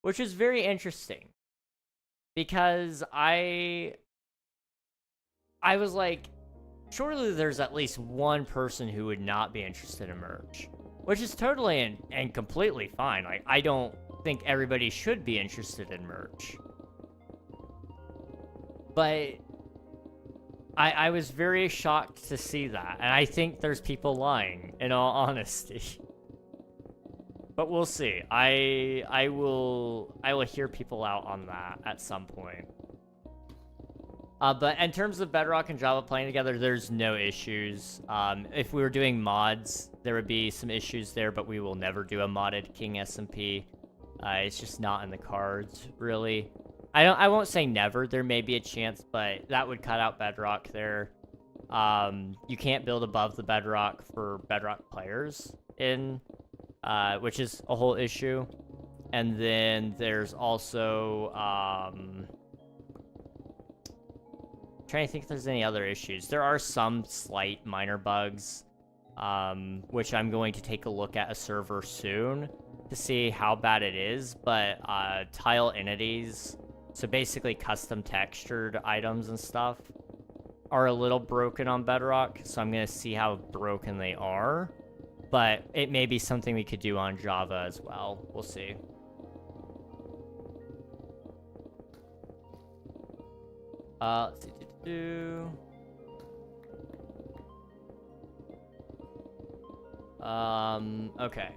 Which is very interesting. Because I was like, surely there's at least one person who would not be interested in merch. Which is totally and completely fine. Like, I don't think everybody should be interested in merch. But I was very shocked to see that. And I think there's people lying, in all honesty. But we'll see. I will hear people out on that at some point. But in terms of Bedrock and Java playing together, there's no issues. If we were doing mods, there would be some issues there, but we will never do a modded King SMP. It's just not in the cards, really. I won't say never. There may be a chance, but that would cut out Bedrock there. You can't build above the Bedrock for Bedrock players which is a whole issue. And then there's also trying to think if there's any other issues. There are some slight minor bugs, which I'm going to take a look at a server soon to see how bad it is. But tile entities, so basically custom textured items and stuff, are a little broken on Bedrock. So I'm going to see how broken they are. But it may be something we could do on Java as well. We'll see. Let's see. Okay.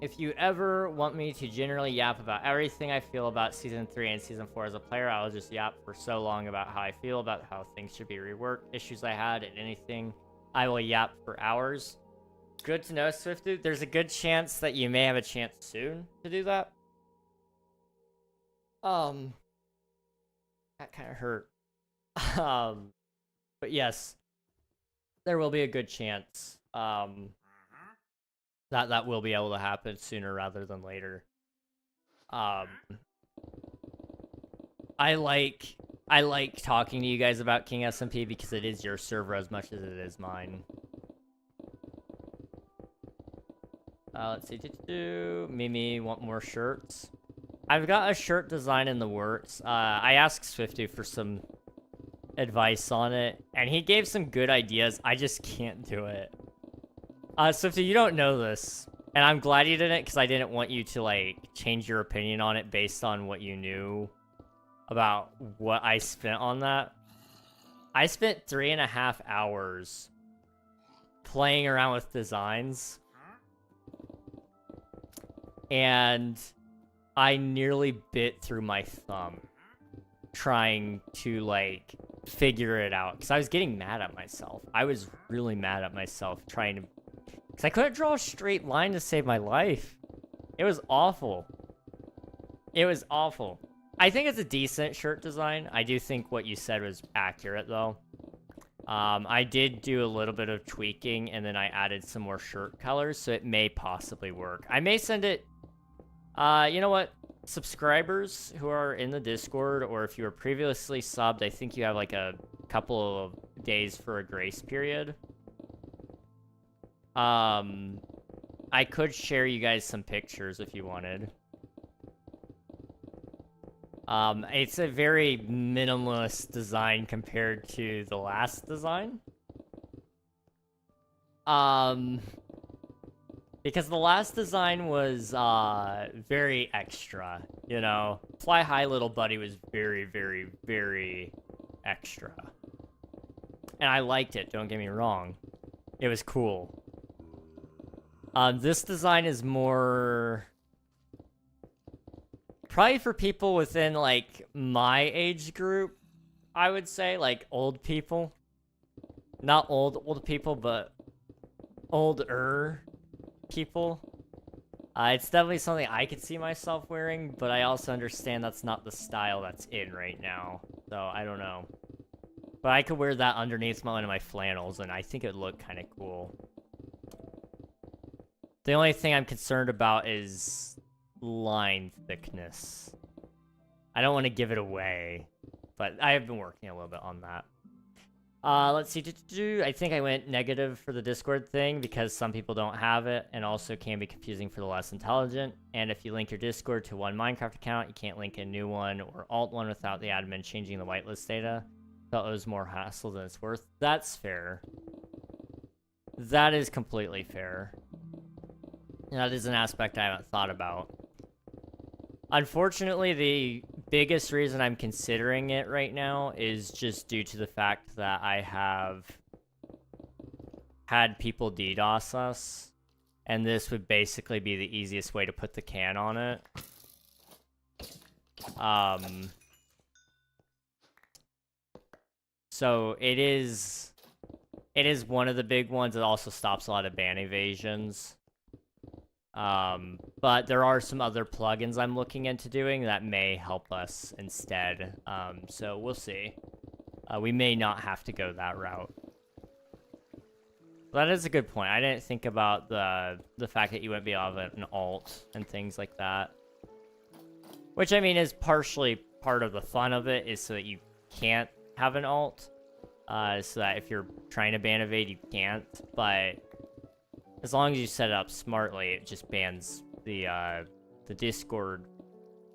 If you ever want me to generally yap about everything I feel about Season 3 and Season 4 as a player, I'll just yap for so long about how I feel, about how things should be reworked, issues I had, and anything. I will yap for hours. Good to know, Swifty. There's a good chance that you may have a chance soon to do that. That kind of hurt. But yes, there will be a good chance that will be able to happen sooner rather than later. I like talking to you guys about King SMP because it is your server as much as it is mine. Let's see. Mimi, want more shirts? I've got a shirt design in the works. I asked Swifty for some advice on it, and he gave some good ideas. I just can't do it. Swifty, you don't know this, and I'm glad you didn't, because I didn't want you to, like, change your opinion on it based on what you knew about what I spent on that. I spent 3.5 hours playing around with designs, and I nearly bit through my thumb trying to, like, figure it out, because I was getting mad at myself. I was really mad at myself trying to, because I couldn't draw a straight line to save my life. It was awful. It was awful. I think it's a decent shirt design. I do think what you said was accurate, though. I did do a little bit of tweaking, and then I added some more shirt colors, so it may possibly work. I may send it... you know what? Subscribers who are in the Discord, or if you were previously subbed, I think you have like a couple of days for a grace period. I could share you guys some pictures if you wanted. It's a very minimalist design compared to the last design. Because the last design was, very extra, you know? Fly High Little Buddy was very, very, very extra. And I liked it, don't get me wrong. It was cool. This design is more... probably for people within, like, my age group, I would say. Like, old people. Not old people, but older people. It's definitely something I could see myself wearing, but I also understand that's not the style that's in right now. So, I don't know. But I could wear that underneath one of my flannels, and I think it would look kind of cool. The only thing I'm concerned about is line thickness. I don't want to give it away, but I have been working a little bit on that. Let's see. I think I went negative for the Discord thing because some people don't have it, and also can be confusing for the less intelligent. And if you link your Discord to one Minecraft account, you can't link a new one or alt one without the admin changing the whitelist data. Felt it was more hassle than it's worth. That's fair. That is completely fair. That is an aspect I haven't thought about. Unfortunately, the biggest reason I'm considering it right now is just due to the fact that I have had people DDoS us, and this would basically be the easiest way to put the can on it. So it is one of the big ones. It also stops a lot of ban evasions. But there are some other plugins I'm looking into doing that may help us instead. So we'll see. We may not have to go that route. That is a good point. I didn't think about the fact that you wouldn't be able to have an alt and things like that. Which, I mean, is partially part of the fun of it, is so that you can't have an alt. So that if you're trying to ban evade, you can't. But as long as you set it up smartly, it just bans the Discord,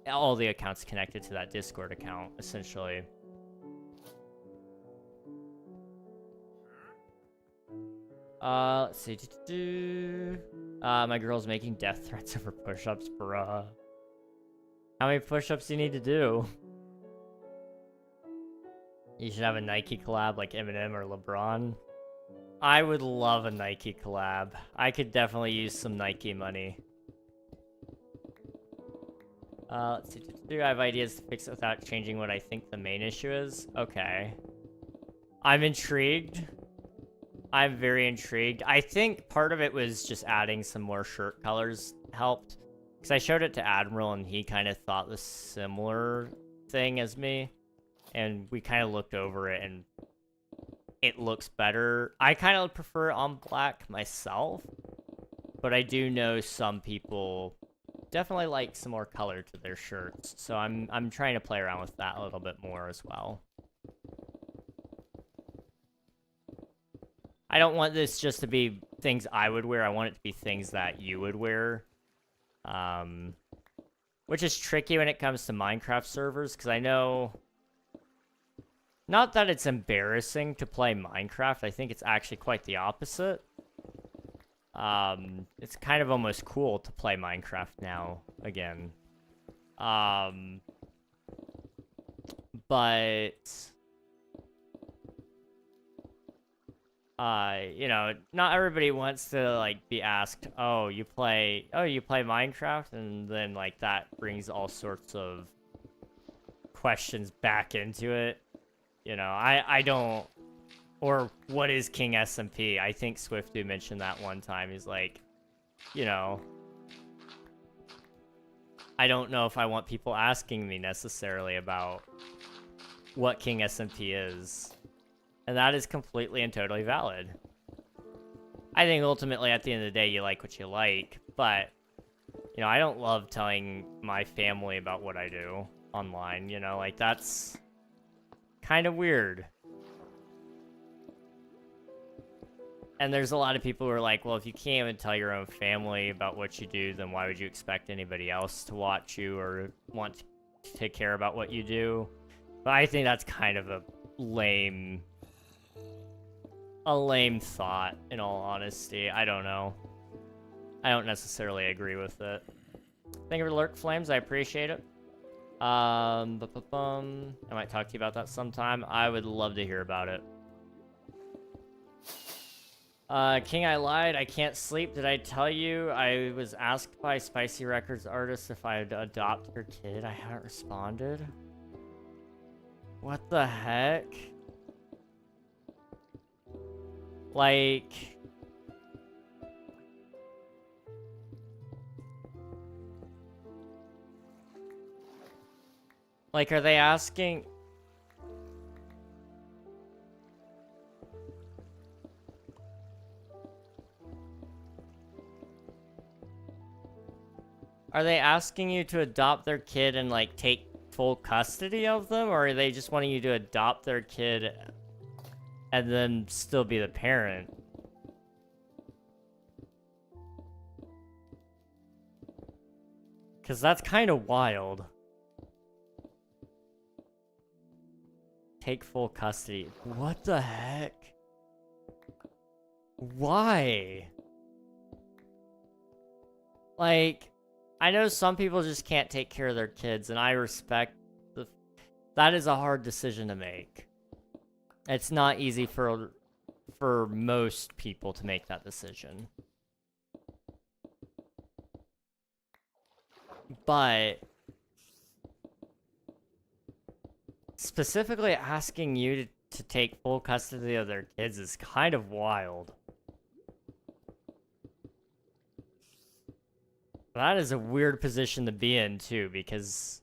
all the accounts connected to that Discord account, essentially. Let's see. My girl's making death threats over push-ups, bruh. How many push-ups do you need to do? You should have a Nike collab like Eminem or LeBron. I would love a Nike collab. I could definitely use some Nike money. Let's see. Do I have ideas to fix it without changing what I think the main issue is? Okay. I'm intrigued. I'm very intrigued. I think part of it was just adding some more shirt colors helped. Because I showed it to Admiral and he kind of thought the similar thing as me. And we kind of looked over it and it looks better. I kind of prefer it on black myself. But I do know some people definitely like some more color to their shirts. So I'm trying to play around with that a little bit more as well. I don't want this just to be things I would wear. I want it to be things that you would wear. Which is tricky when it comes to Minecraft servers, because I know... Not that it's embarrassing to play Minecraft. I think it's actually quite the opposite. It's kind of almost cool to play Minecraft now, again. But... you know, not everybody wants to, like, be asked, oh, you play Minecraft? And then, like, that brings all sorts of questions back into it. You know, I don't... Or, what is King SMP? I think Swiftu mentioned that one time. He's like, you know... I don't know if I want people asking me necessarily about what King SMP is. And that is completely and totally valid. I think ultimately, at the end of the day, you like what you like. But, you know, I don't love telling my family about what I do online. You know, like, that's kind of weird. And there's a lot of people who are like, well, if you can't even tell your own family about what you do, then why would you expect anybody else to watch you or want to care about what you do? But I think that's kind of a lame thought, in all honesty. I don't know. I don't necessarily agree with it. Thank you for the lurk, Flames. I appreciate it. I might talk to you about that sometime. I would love to hear about it. King, I lied. I can't sleep. Did I tell you I was asked by Spicy Records artists if I'd adopt their kid? I haven't responded. What the heck? Like... Like, are they asking... Are they asking you to adopt their kid and, like, take full custody of them? Or are they just wanting you to adopt their kid and then still be the parent? Because that's kind of wild. Take full custody. What the heck? Why? Like... I know some people just can't take care of their kids, and I respect that is a hard decision to make. It's not easy for most people to make that decision. But specifically asking you to take full custody of their kids is kind of wild. That is a weird position to be in, too, because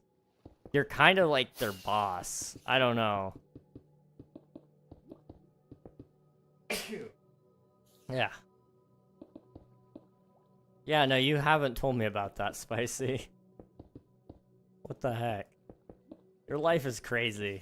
you're kind of like their boss. I don't know. Yeah. Yeah, no, you haven't told me about that, Spicy. What the heck? Your life is crazy.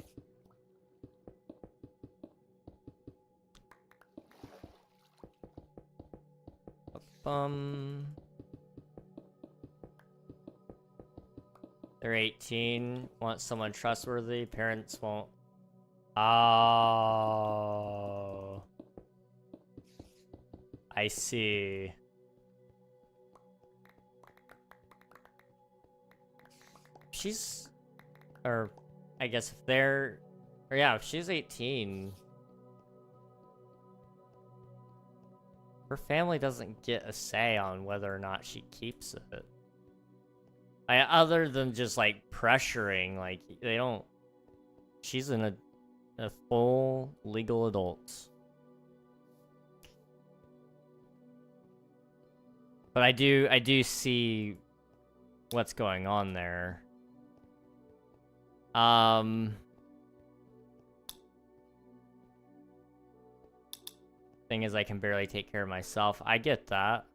They're 18, want someone trustworthy, parents won't. Oh. I see. She's, or I guess if they're, or yeah, if she's 18, her family doesn't get a say on whether or not she keeps it. Other than just, like, pressuring, like, they don't... She's a full legal adult. But I do see what's going on there. Thing is, I can barely take care of myself. I get that.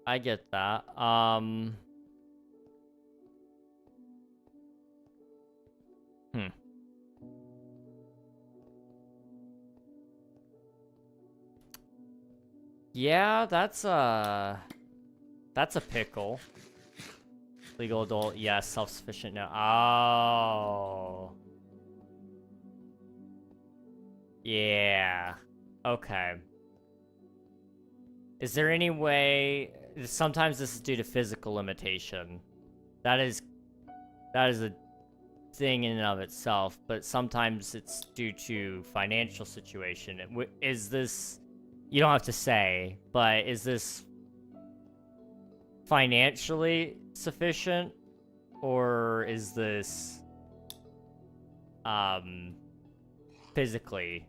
I get that. Yeah, that's a pickle. Legal adult, yes. Self-sufficient, no. Oh. Yeah. Okay. Is there any way... Sometimes this is due to physical limitation. That is a thing in and of itself, but sometimes it's due to financial situation. Is this... You don't have to say, but is this financially sufficient? Or is this... physically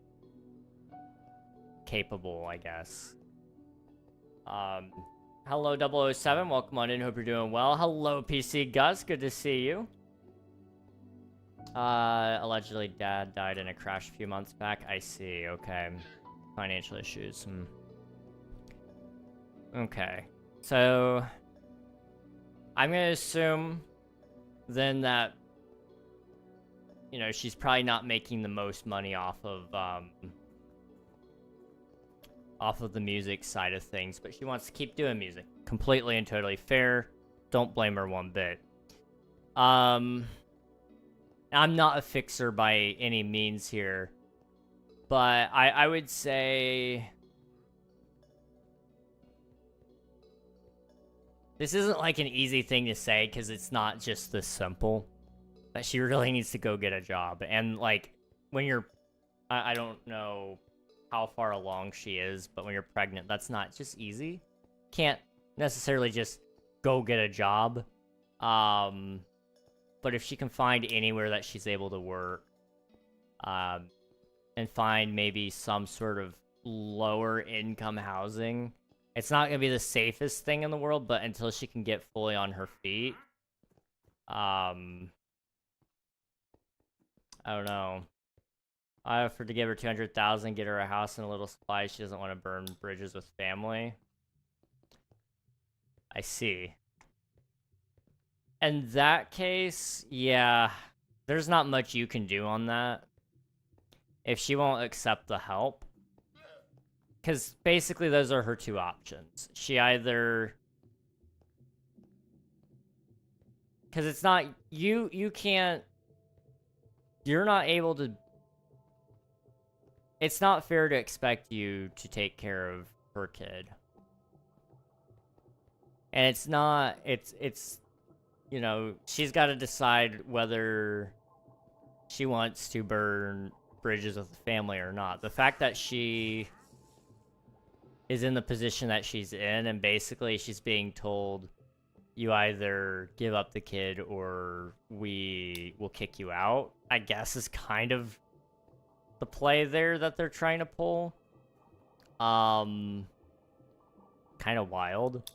capable, I guess. Hello 007, welcome on in, hope you're doing well. Hello PC Gus, good to see you. Allegedly dad died in a crash a few months back. I see, okay. Financial issues. Okay. So I'm gonna assume then that, you know, she's probably not making the most money off of the music side of things, but she wants to keep doing music. Completely and totally fair. Don't blame her one bit. I'm not a fixer by any means here, but I would say this isn't like an easy thing to say because it's not just this simple. That she really needs to go get a job. And, like, when you're... I don't know how far along she is, but when you're pregnant, that's not just easy. Can't necessarily just go get a job. But if she can find anywhere that she's able to work, and find maybe some sort of lower income housing, it's not going to be the safest thing in the world, but until she can get fully on her feet, I don't know. I offered to give her 200,000, get her a house and a little supply. She doesn't want to burn bridges with family. I see. In that case, yeah, there's not much you can do on that. If she won't accept the help. Because basically those are her two options. She either... Because it's not... You can't... You're not able to... It's not fair to expect you to take care of her kid. And it's not... It's... You know, she's got to decide whether she wants to burn bridges with the family or not. The fact that she is in the position that she's in, and basically she's being told, you either give up the kid or we will kick you out, I guess is kind of the play there that they're trying to pull. Kind of wild.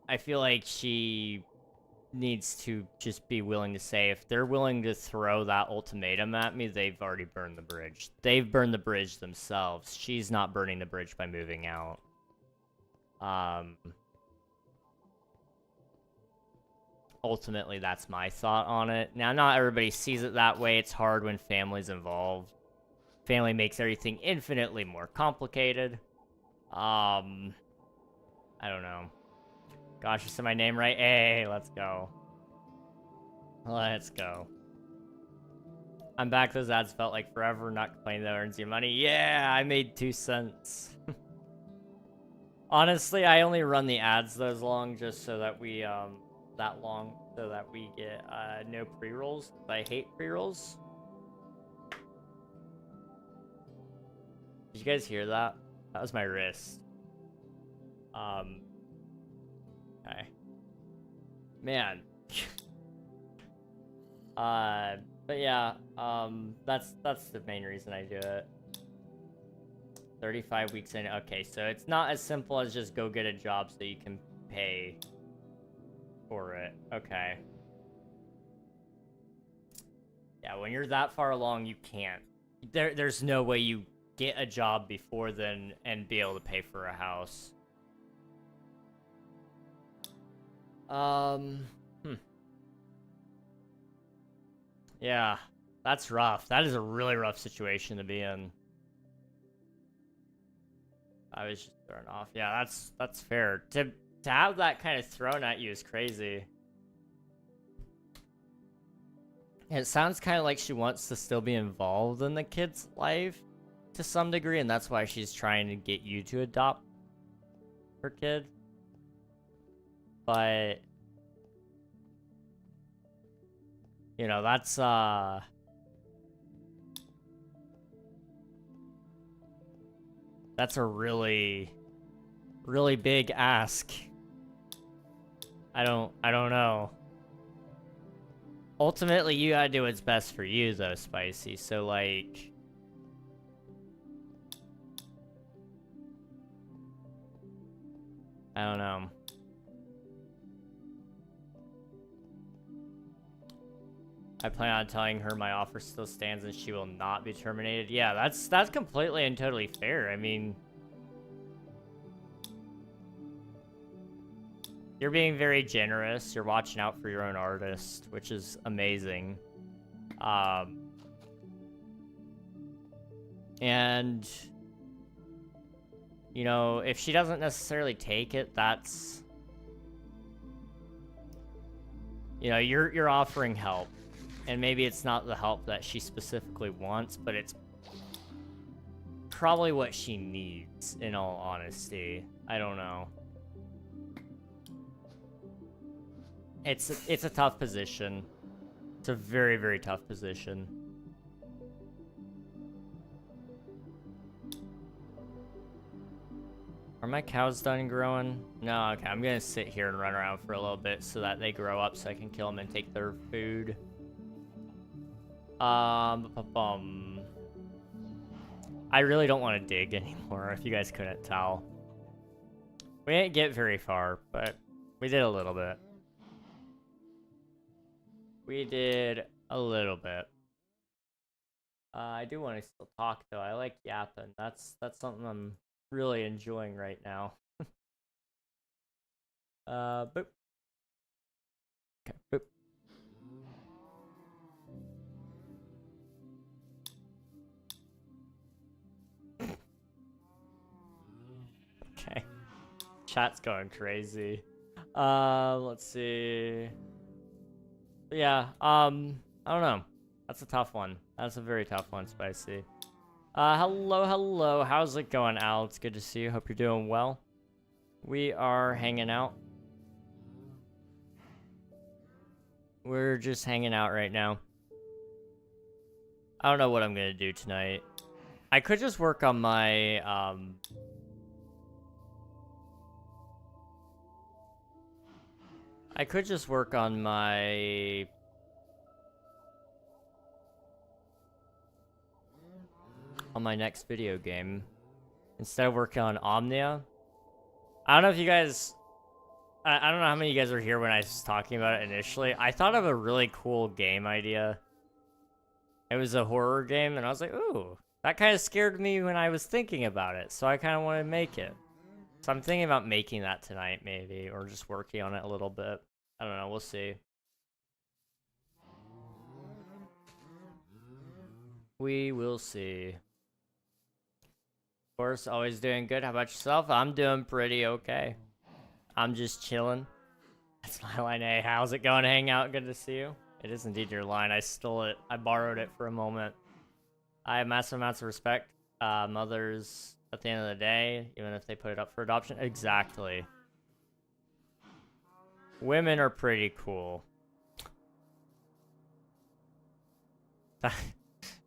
I feel like she needs to just be willing to say, if they're willing to throw that ultimatum at me, they've already burned the bridge. They've burned the bridge themselves. She's not burning the bridge by moving out. Ultimately, that's my thought on it. Now, not everybody sees it that way. It's hard when family's involved. Family makes everything infinitely more complicated. I don't know. Gosh, you said my name right? Hey, let's go. Let's go. I'm back. Those ads felt like forever. Not complaining that earns you money. Yeah, I made 2 cents. Honestly, I only run the ads those long just so that we, so that we get, no pre-rolls. I hate pre-rolls. Did you guys hear that? That was my wrist. Okay. Man. But yeah, that's the main reason I do it. 35 weeks in. Okay, so it's not as simple as just go get a job so you can pay for it. Okay. Yeah, when you're that far along, you can't. There's no way you get a job before then and be able to pay for a house. Yeah, that's rough. That is a really rough situation to be in. I was just thrown off. Yeah, that's fair. To have that kind of thrown at you is crazy. It sounds kind of like she wants to still be involved in the kid's life to some degree, and that's why she's trying to get you to adopt her kid. But you know, that's a really big ask. I don't know. Ultimately, you gotta do what's best for you, though, Spicy. So, like, I don't know. I plan on telling her my offer still stands and she will not be terminated. Yeah, that's completely and totally fair. I mean, you're being very generous. You're watching out for your own artist, which is amazing. And, you know, if she doesn't necessarily take it, that's, you know, you're offering help. And maybe it's not the help that she specifically wants, but it's probably what she needs, in all honesty. I don't know. It's a tough position. It's a very, very tough position. Are my cows done growing? No, okay. I'm gonna sit here and run around for a little bit so that they grow up so I can kill them and take their food. I really don't want to dig anymore, if you guys couldn't tell. We didn't get very far, but we did a little bit. We did a little bit. I do want to still talk, though. I like yapping. That's something I'm really enjoying right now. Boop. Okay, boop. Okay. Chat's going crazy. Let's see. Yeah, I don't know. That's a tough one. That's a very tough one, Spicy. Hello. How's it going, Al? It's good to see you. Hope you're doing well. We are hanging out. We're just hanging out right now. I don't know what I'm gonna do tonight. I could just work on my, I could just work on my... on my next video game. Instead of working on Omnia. I don't know if you guys... I don't know how many of you guys were here when I was talking about it initially. I thought of a really cool game idea. It was a horror game, and I was like, ooh, that kind of scared me when I was thinking about it, so I kind of wanted to make it. So I'm thinking about making that tonight, maybe, or just working on it a little bit. I don't know, we'll see. We will see. Of course, always doing good. How about yourself? I'm doing pretty okay. I'm just chilling. That's my line. Hey, how's it going? Hang out. Good to see you. It is indeed your line. I stole it. I borrowed it for a moment. I have massive amounts of respect. Mothers, at the end of the day, even if they put it up for adoption. Exactly. Women are pretty cool.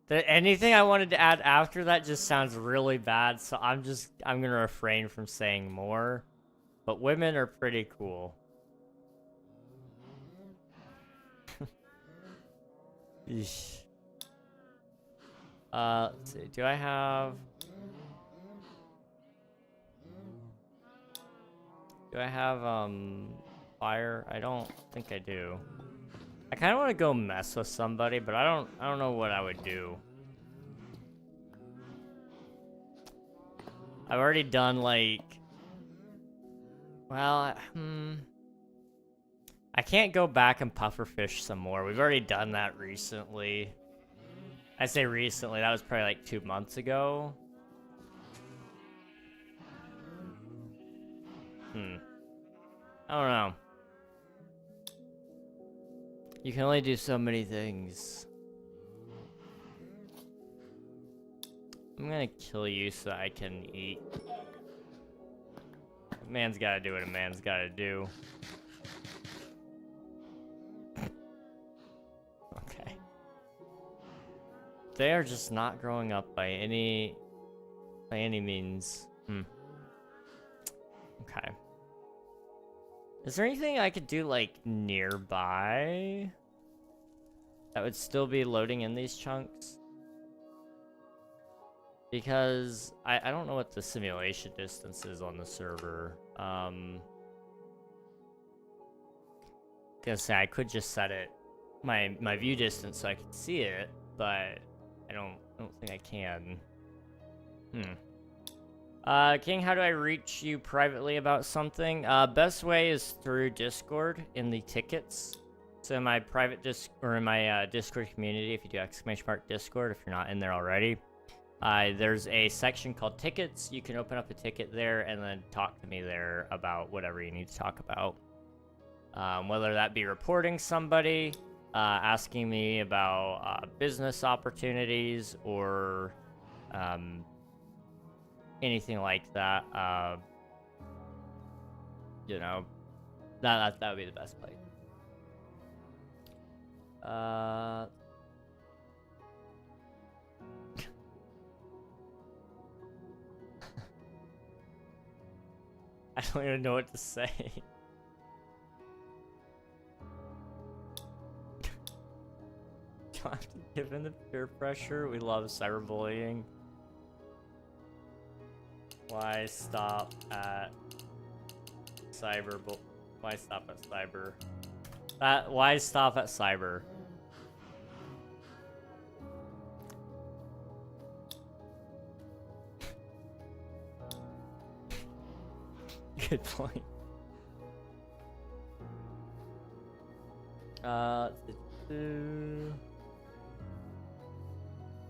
Anything I wanted to add after that just sounds really bad, so I'm gonna refrain from saying more. but women are pretty cool. Eesh. Let's see. Do I have fire? I don't think I do. I kind of want to go mess with somebody, but I don't know what I would do. I've already done like, well, I can't go back and pufferfish some more. We've already done that recently. I say recently, that was probably like 2 months ago. I don't know. You can only do so many things. I'm gonna kill you so I can eat. A man's gotta do what a man's gotta do. Okay. They are just not growing up by any means. Okay. Is there anything I could do like nearby that would still be loading in these chunks? Because I don't know what the simulation distance is on the server. Gonna say I could just set it my view distance so I can see it, but I don't think I can. King, how do I reach you privately about something? Best way is through Discord in the tickets. So in my private Discord community, if you do !Discord, if you're not in there already, there's a section called tickets. You can open up a ticket there and then talk to me there about whatever you need to talk about. Whether that be reporting somebody, asking me about business opportunities, or anything like that. You know, that would be the best place. I don't even know what to say. Don't have to give in to peer pressure. We love cyberbullying. Why stop at cyber? Why stop at cyber? Why stop at cyber? Good point.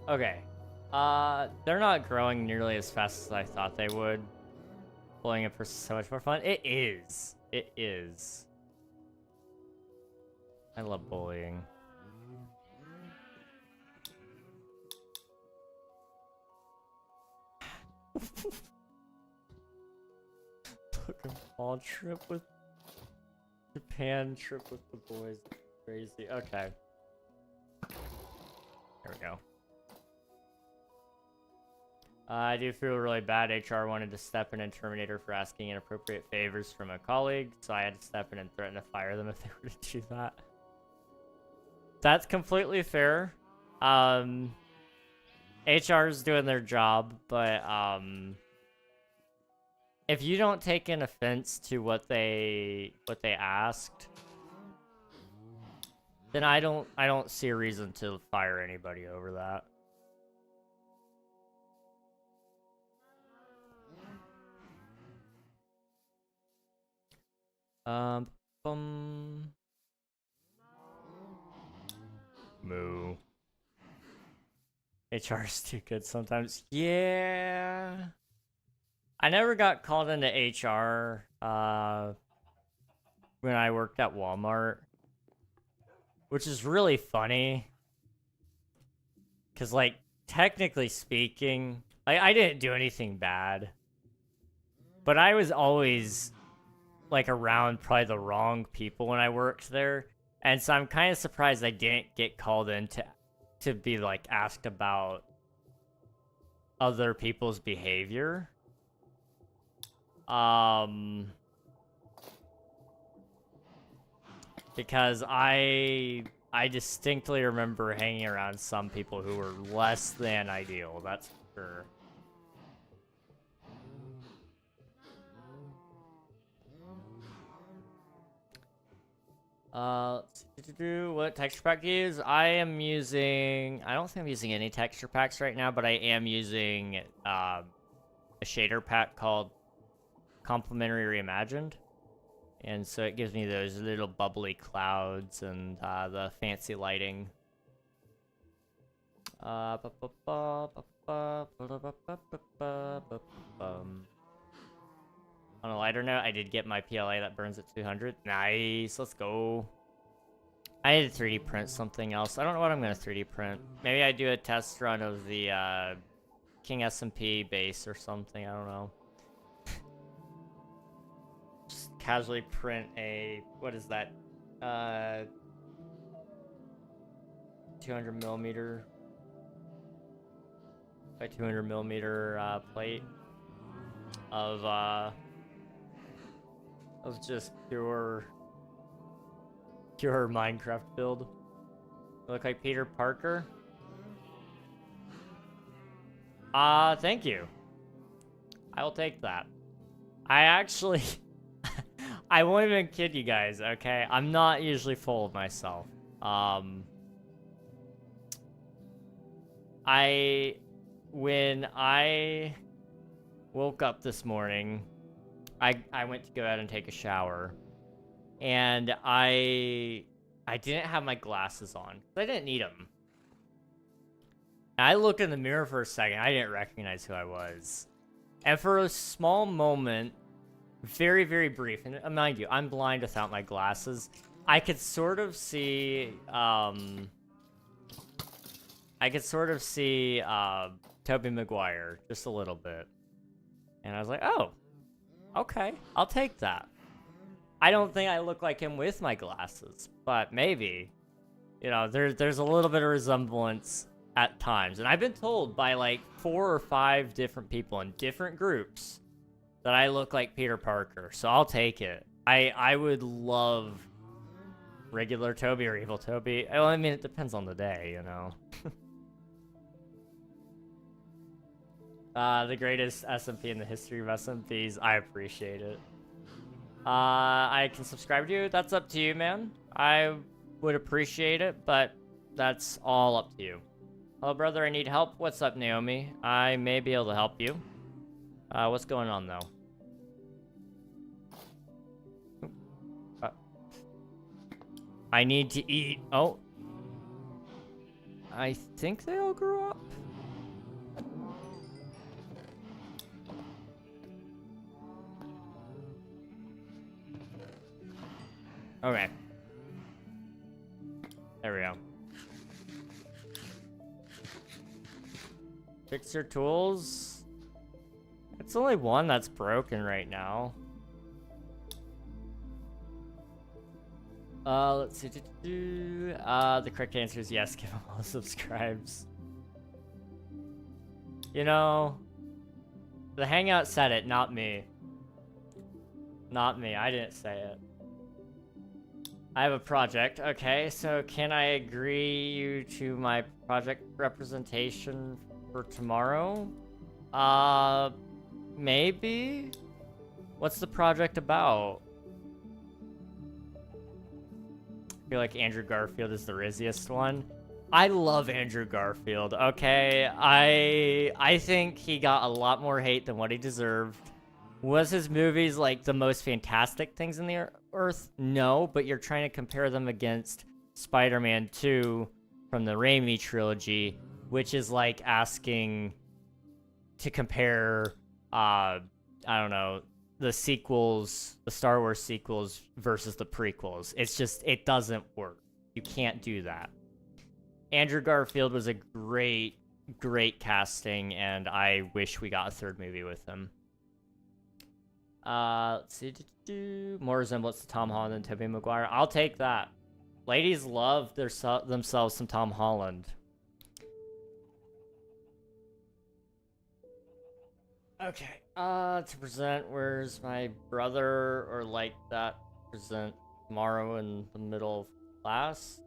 Okay. They're not growing nearly as fast as I thought they would. Pulling it for so much more fun. It is. It is. I love bullying. Pokemon trip with Japan trip with the boys. Crazy. Okay. There we go. I do feel really bad. HR wanted to step in and terminate her for asking inappropriate favors from a colleague, so I had to step in and threaten to fire them if they were to do that. That's completely fair. HR's doing their job, but if you don't take an offense to what they asked, then I don't see a reason to fire anybody over that. Moo. HR's too good sometimes. Yeah. I never got called into HR when I worked at Walmart, which is really funny. Cause like technically speaking, I didn't do anything bad, but I was always like around probably the wrong people when I worked there, and so I'm kind of surprised I didn't get called in to be like asked about other people's behavior. Because I distinctly remember hanging around some people who were less than ideal, that's for sure. What texture pack to use? I am using, I don't think I'm using any texture packs right now, but I am using a shader pack called Complementary Reimagined. And so it gives me those little bubbly clouds and the fancy lighting. On a lighter note, I did get my PLA that burns at 200. Nice, let's go. I need to 3D print something else. I don't know what I'm going to 3D print. Maybe I do a test run of the King SMP base or something. I don't know. Just casually print a, what is that? 200 millimeter by 200 millimeter plate of just pure Minecraft build. Look like Peter Parker. Thank you. I will take that. I actually I won't even kid you guys, okay? I'm not usually full of myself. When I woke up this morning, I went to go out and take a shower, and I didn't have my glasses on. I didn't need them. I looked in the mirror for a second. I didn't recognize who I was. And for a small moment, very, very brief, and mind you, I'm blind without my glasses, I could sort of see, Tobey Maguire just a little bit. And I was like, oh, okay, I'll take that. I don't think I look like him with my glasses, but maybe. You know, there's a little bit of resemblance at times. And I've been told by like 4 or 5 different people in different groups that I look like Peter Parker, so I'll take it. I would love regular Toby or evil Toby. Well, I mean, it depends on the day, you know. The greatest SMP in the history of SMPs. I appreciate it. I can subscribe to you. That's up to you, man. I would appreciate it, but that's all up to you. Hello, brother. I need help. What's up, Naomi? I may be able to help you. What's going on, though? I need to eat. Oh. I think they all grew up. Okay. There we go. Fix your tools. It's only one that's broken right now. Let's see. The correct answer is yes. Give them all the subscribes. You know, the Hangout said it, not me. Not me. I didn't say it. I have a project. Okay, so can I agree you to my project representation for tomorrow? Maybe? What's the project about? I feel like Andrew Garfield is the rizziest one. I love Andrew Garfield, okay? I think he got a lot more hate than what he deserved. Was his movies like the most fantastic things in the earth? No, but you're trying to compare them against Spider-Man 2 from the Raimi trilogy, which is like asking to compare, I don't know, the sequels, the Star Wars sequels versus the prequels. It's just, it doesn't work. You can't do that. Andrew Garfield was a great, great casting, and I wish we got a 3rd movie with him. Let's see. More resemblance to Tom Holland than Tobey Maguire. I'll take that. Ladies love themselves some Tom Holland. Okay. To present, where's my brother or like that? Present tomorrow in the middle of class.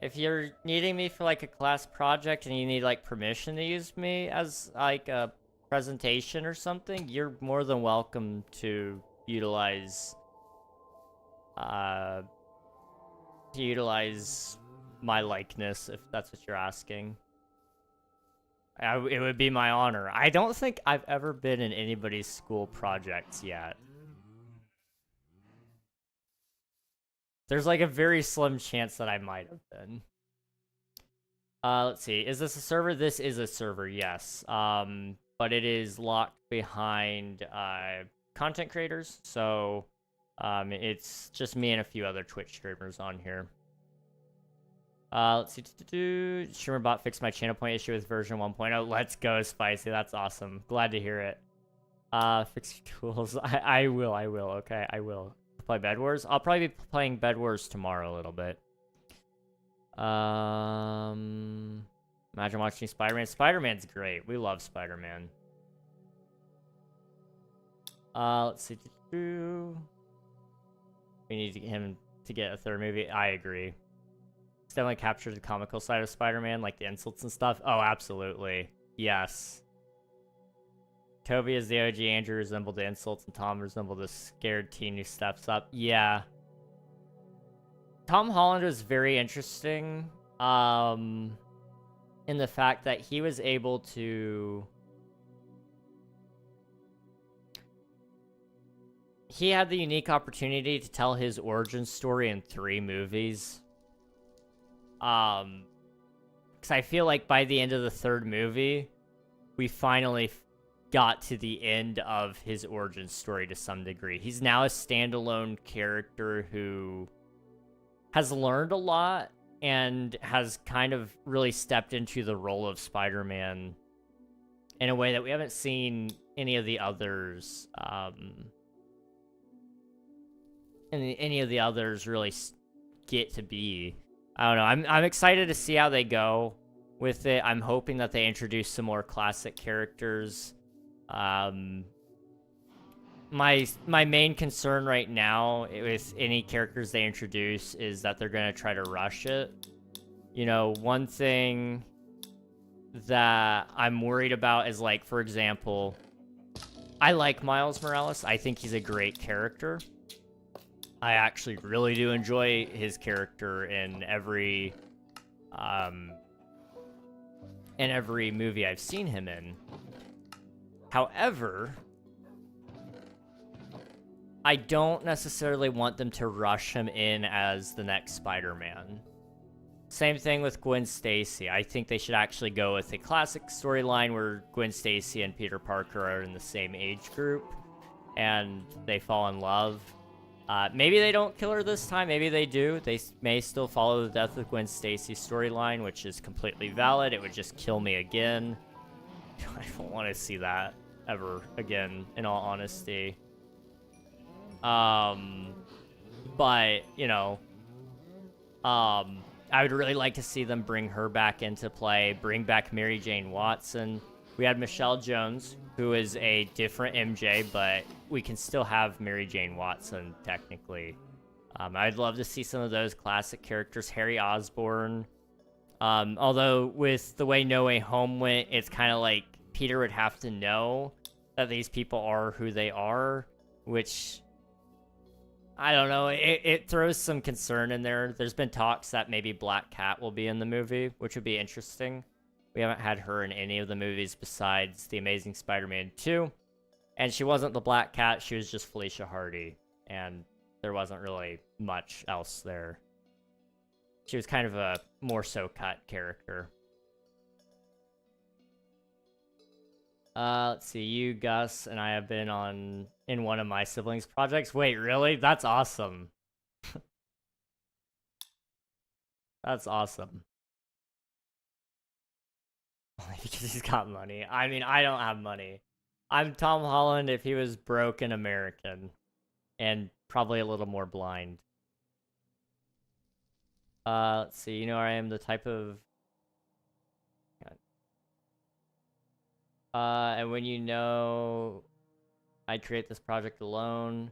If you're needing me for like a class project and you need like permission to use me as like a presentation or something, you're more than welcome to utilize my likeness if that's what you're asking. It would be my honor. I don't think I've ever been in anybody's school projects yet. There's like a very slim chance that I might have been. Let's see. Is this a server? This is a server, yes. But it is locked behind content creators, so it's just me and a few other Twitch streamers on here. Let's see. Streamer bot fixed my channel point issue with version 1.0. Let's go, Spicy. That's awesome. Glad to hear it. Fix tools. I will. Okay, I will. Play Bed Wars. I'll probably be playing Bed Wars tomorrow a little bit. Imagine watching Spider-Man. Spider-Man's great. We love Spider-Man. Let's see. We need him to get a third movie. I agree. It's definitely captured the comical side of Spider-Man, like the insults and stuff. Oh, absolutely. Yes. Toby is the OG, Andrew resembled the insults, and Tom resembled the scared teen who steps up. Yeah. Tom Holland was very interesting in the fact that he was able to... He had the unique opportunity to tell his origin story in 3 movies. Because I feel like by the end of the 3rd movie, we finally got to the end of his origin story to some degree. He's now a standalone character who has learned a lot and has kind of really stepped into the role of Spider-Man in a way that we haven't seen any of the others any of the others really get to be. I don't know. I'm excited to see how they go with it. I'm hoping that they introduce some more classic characters. My main concern right now with any characters they introduce is that they're gonna try to rush it. You know, one thing that I'm worried about is, like, for example, I like Miles Morales. I think he's a great character. I actually really do enjoy his character in every movie I've seen him in. However, I don't necessarily want them to rush him in as the next Spider-Man. Same thing with Gwen Stacy. I think they should actually go with a classic storyline where Gwen Stacy and Peter Parker are in the same age group and they fall in love. Maybe they don't kill her this time. Maybe they do. They may still follow the death of Gwen Stacy's storyline, which is completely valid. It would just kill me again. I don't want to see that ever again, in all honesty. But, you know, I would really like to see them bring her back into play, bring back Mary Jane Watson. We had Michelle Jones, who is a different MJ, but we can still have Mary Jane Watson, technically. I'd love to see some of those classic characters. Harry Osborn. Although, with the way No Way Home went, it's kind of like Peter would have to know that these people are who they are, which... I don't know, it throws some concern in there. There's been talks that maybe Black Cat will be in the movie, which would be interesting. We haven't had her in any of the movies besides The Amazing Spider-Man 2. And she wasn't the Black Cat, she was just Felicia Hardy. And there wasn't really much else there. She was kind of a more so cut character. Let's see, you, Gus, and I have been in one of my siblings' projects. Wait, really? That's awesome. That's awesome. Only because he's got money. I mean, I don't have money. I'm Tom Holland if he was broke and American. And probably a little more blind. Let's see, you know, I am the type of... and when you know I create this project alone,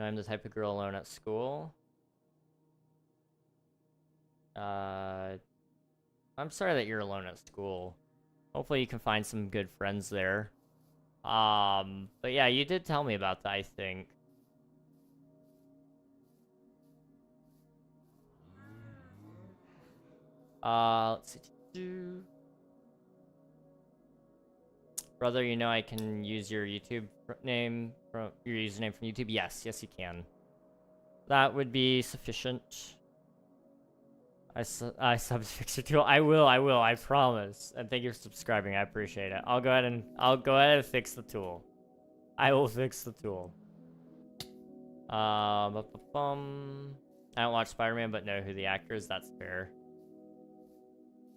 I'm the type of girl alone at school. I'm sorry that you're alone at school. Hopefully you can find some good friends there. But yeah, you did tell me about that, I think. Let's see. Brother, you know I can use your YouTube name from your username from YouTube? Yes, yes you can. That would be sufficient. I sub fix your tool. I will, I promise. And thank you for subscribing. I appreciate it. I'll go ahead and fix the tool. I will fix the tool. I don't watch Spider-Man, but know who the actor is. That's fair.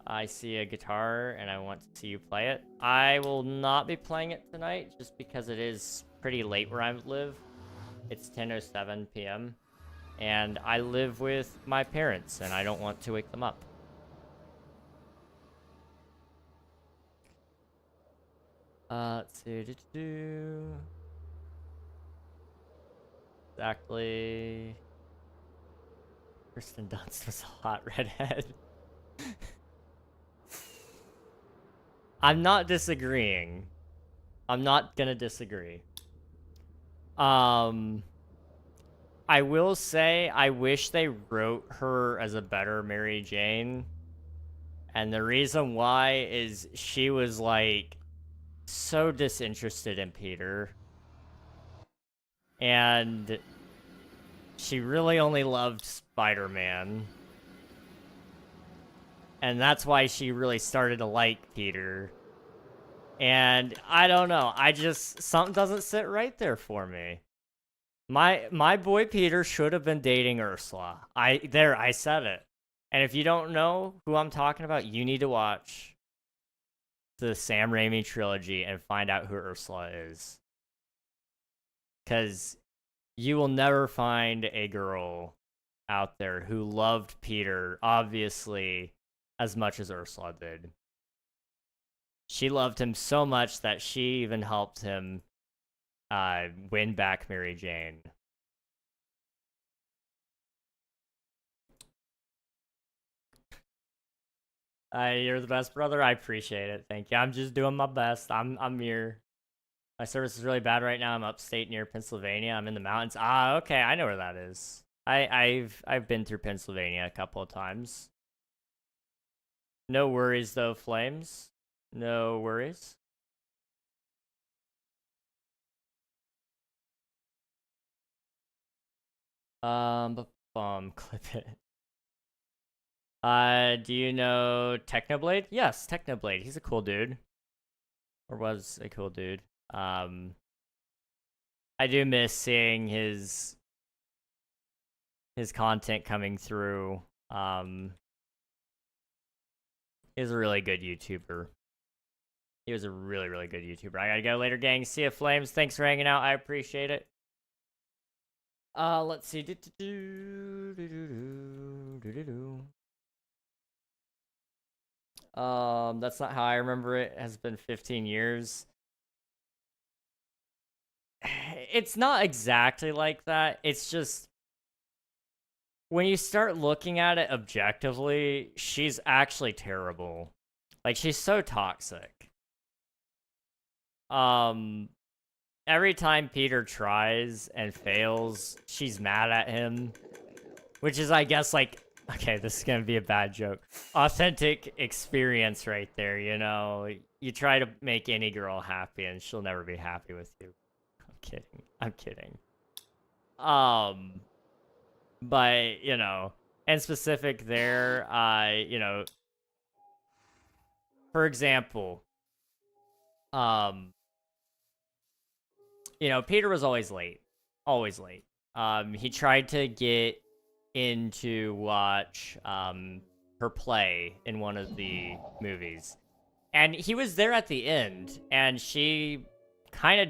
I see a guitar, and I want to see you play it. I will not be playing it tonight, just because it is pretty late where I live. It's 10:07 p.m. And I live with my parents, and I don't want to wake them up. Let's see. Exactly. Kristen Dunst was a hot redhead. I'm not disagreeing. I'm not gonna disagree. I will say, I wish they wrote her as a better Mary Jane. And the reason why is she was, like, so disinterested in Peter. And she really only loved Spider-Man. And that's why she really started to like Peter. And I don't know, something doesn't sit right there for me. My boy Peter should have been dating Ursula. I said it. And if you don't know who I'm talking about, you need to watch the Sam Raimi trilogy and find out who Ursula is. Because you will never find a girl out there who loved Peter, obviously, as much as Ursula did. She loved him so much that she even helped him win back Mary Jane. You're the best, brother. I appreciate it. Thank you. I'm just doing my best. I'm here. My service is really bad right now. I'm upstate near Pennsylvania. I'm in the mountains. Ah, okay. I know where that is. I've been through Pennsylvania a couple of times. No worries though, Flames. No worries. Clip it. Do you know Technoblade? Yes, Technoblade. He's a cool dude. Or was a cool dude. I do miss seeing his content coming through. He's a really good YouTuber. He was a really, really good YouTuber. I gotta go later, gang. See ya, Flames. Thanks for hanging out. I appreciate it. Let's see. That's not how I remember it. It has been 15 years. It's not exactly like that. It's just, when you start looking at it objectively, she's actually terrible. Like, she's so toxic. Every time Peter tries and fails, she's mad at him. Which is, I guess, like, okay, this is gonna be a bad joke. Authentic experience right there, you know? You try to make any girl happy and she'll never be happy with you. I'm kidding. But, you know, and specific there, you know, for example, you know, Peter was always late. Always late. He tried to get in to watch, her play in one of the movies. And he was there at the end, and she kind of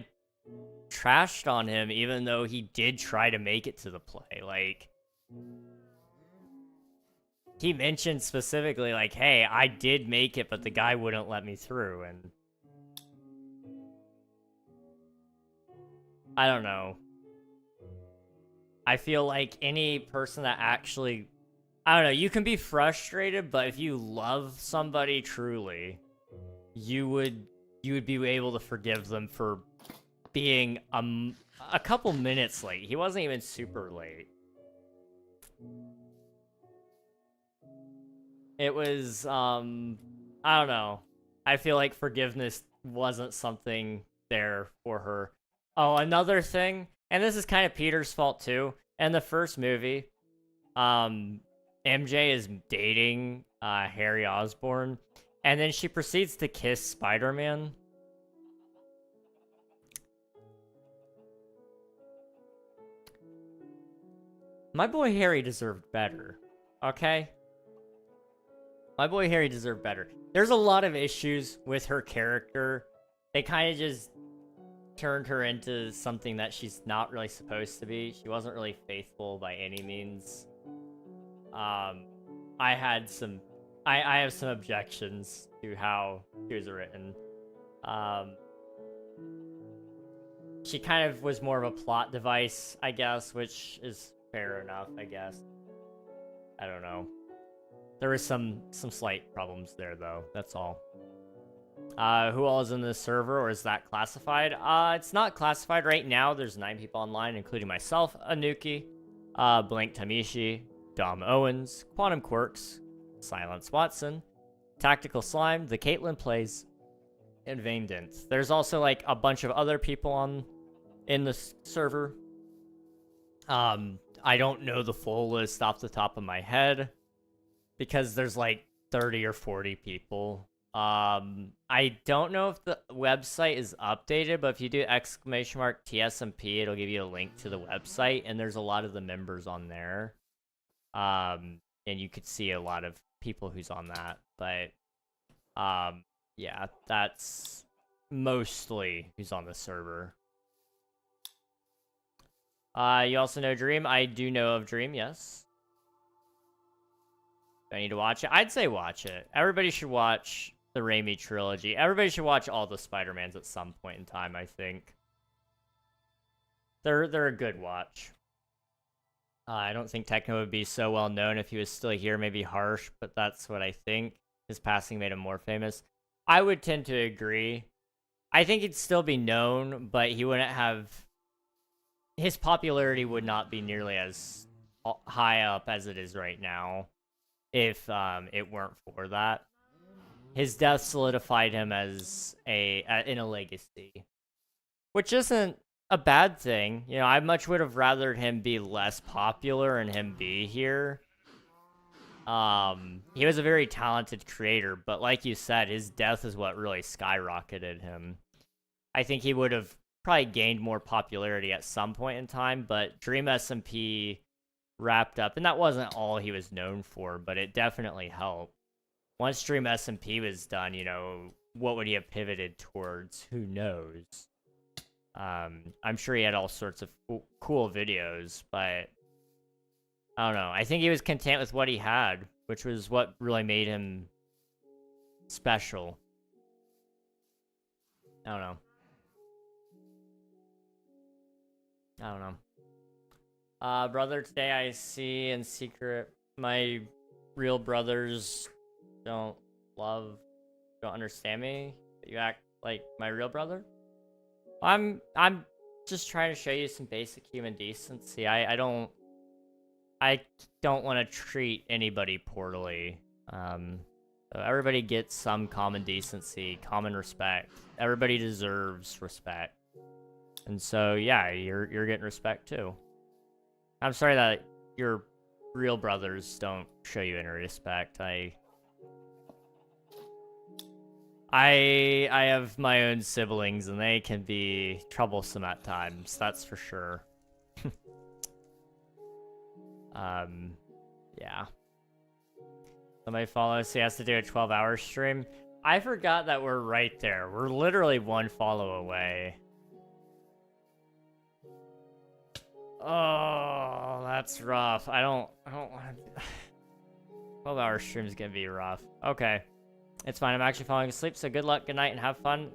trashed on him, even though he did try to make it to the play. Like, he mentioned specifically, like, hey, I did make it, but the guy wouldn't let me through, and I don't know. I feel like any person that actually, I don't know, you can be frustrated, but if you love somebody truly, you would be able to forgive them for being a couple minutes late. He wasn't even super late. It was, I don't know. I feel like forgiveness wasn't something there for her. Oh, another thing, and this is kind of Peter's fault too. In the first movie, MJ is dating Harry Osborn, and then she proceeds to kiss Spider-Man. My boy Harry deserved better, okay? My boy Harry deserved better. There's a lot of issues with her character. They kind of just turned her into something that she's not really supposed to be. She wasn't really faithful by any means. I have some objections to how she was written. She kind of was more of a plot device, I guess, which is fair enough, I guess. I don't know. There was some slight problems there, though. That's all. Who all is in this server, or is that classified? It's not classified right now. There's 9 people online, including myself, Anuki, Blank Tamishi, Dom Owens, Quantum Quirks, Silence Watson, Tactical Slime, The Caitlyn Plays, and Vane Dent. There's also, like, a bunch of other people in the server. I don't know the full list off the top of my head, because there's, like, 30 or 40 people. I don't know if the website is updated, but if you do !TSMP, it'll give you a link to the website, and there's a lot of the members on there. And you could see a lot of people who's on that, but, yeah, that's mostly who's on the server. You also know Dream? I do know of Dream, yes. Do I need to watch it? I'd say watch it. Everybody should watch the Raimi trilogy. Everybody should watch all the Spider-Mans at some point in time, I think. They're a good watch. I don't think Techno would be so well known if he was still here. Maybe harsh, but that's what I think. His passing made him more famous. I would tend to agree. I think he'd still be known, but he wouldn't have... His popularity would not be nearly as high up as it is right now if it weren't for that. His death solidified him as in a legacy, which isn't a bad thing. You know, I much would have rathered him be less popular and him be here. He was a very talented creator, but like you said, his death is what really skyrocketed him. I think he would have probably gained more popularity at some point in time, but Dream SMP wrapped up, and that wasn't all he was known for, but it definitely helped. Once Dream SMP was done, you know, what would he have pivoted towards? Who knows? I'm sure he had all sorts of cool videos, but I don't know. I think he was content with what he had, which was what really made him special. I don't know. Brother, today I see in secret my real brothers don't understand me. You act like my real brother. I'm just trying to show you some basic human decency. I don't want to treat anybody poorly. So everybody gets some common decency, common respect. Everybody deserves respect. And so, yeah, you're getting respect too. I'm sorry that your real brothers don't show you any respect. I have my own siblings, and they can be troublesome at times. That's for sure. Yeah. Somebody follow us. He has to do a 12-hour stream. I forgot that we're right there. We're literally one follow away. Oh, that's rough. I don't want to... 12-hour stream's gonna be rough. Okay. It's fine. I'm actually falling asleep, so good luck, good night, and have fun.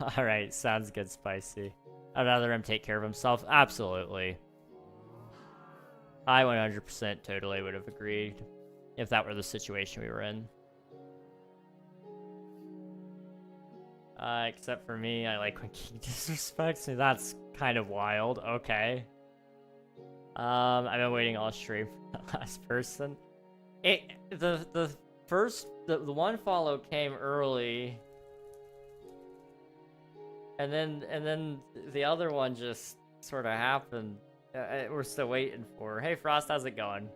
Alright, sounds good, Spicy. I'd rather him take care of himself. Absolutely. I 100% totally would have agreed if that were the situation we were in. Except for me, I like when King disrespects me. That's kind of wild. Okay. I've been waiting all stream for the last person. The one follow came early, and then the other one just sort of happened. We're still waiting for. Hey Frost, how's it going?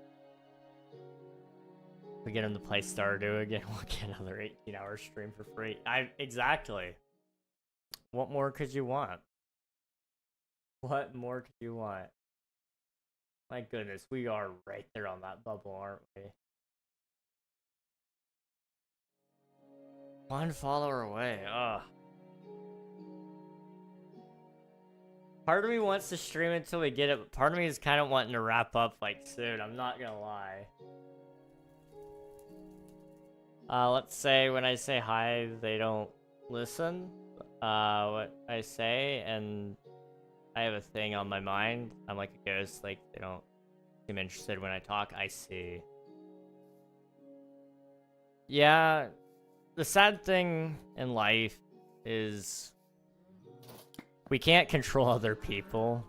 We get him to play Stardew again. We'll get another 18-hour stream for free. Exactly. What more could you want? What more could you want? My goodness, we are right there on that bubble, aren't we? One follower away. Ugh. Part of me wants to stream until we get it, but part of me is kind of wanting to wrap up like soon. I'm not gonna lie. Let's say when I say hi, they don't listen. What I say, and I have a thing on my mind. I'm like a ghost, like they don't seem interested when I talk. I see. Yeah, the sad thing in life is we can't control other people,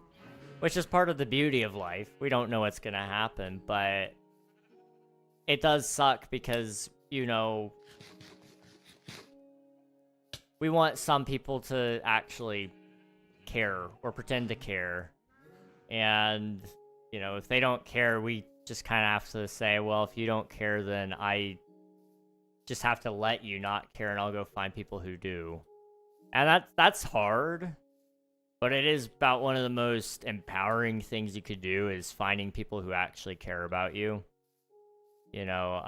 which is part of the beauty of life. We don't know what's gonna happen, but it does suck because, you know, we want some people to actually care or pretend to care. And, you know, if they don't care, we just kind of have to say, well, if you don't care, then I just have to let you not care and I'll go find people who do. And that's hard, but it is about one of the most empowering things you could do is finding people who actually care about you. You know,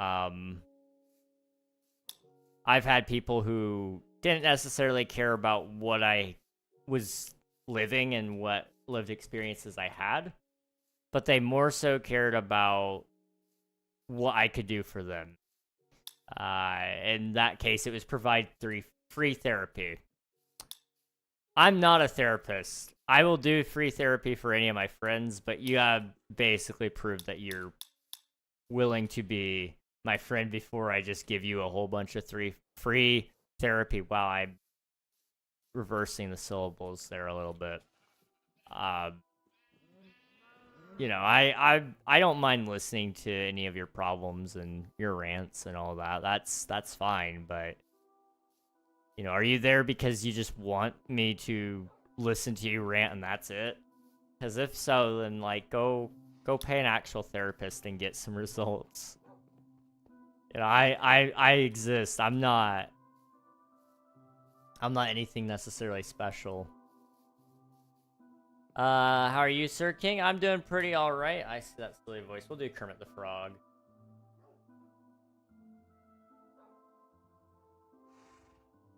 I've had people who didn't necessarily care about what I was living and what lived experiences I had, but they more so cared about what I could do for them. In that case, it was provide free therapy. I'm not a therapist. I will do free therapy for any of my friends, but you gotta basically prove that you're willing to be my friend before I just give you a whole bunch of free therapy. Wow, I'm reversing the syllables there a little bit. You know, I don't mind listening to any of your problems and your rants and all that. That's fine, but you know, are you there because you just want me to listen to you rant and that's it? Because if so, then like go pay an actual therapist and get some results. You know, I exist. I'm not anything necessarily special. How are you, Sir King? I'm doing pretty alright. I see that silly voice. We'll do Kermit the Frog.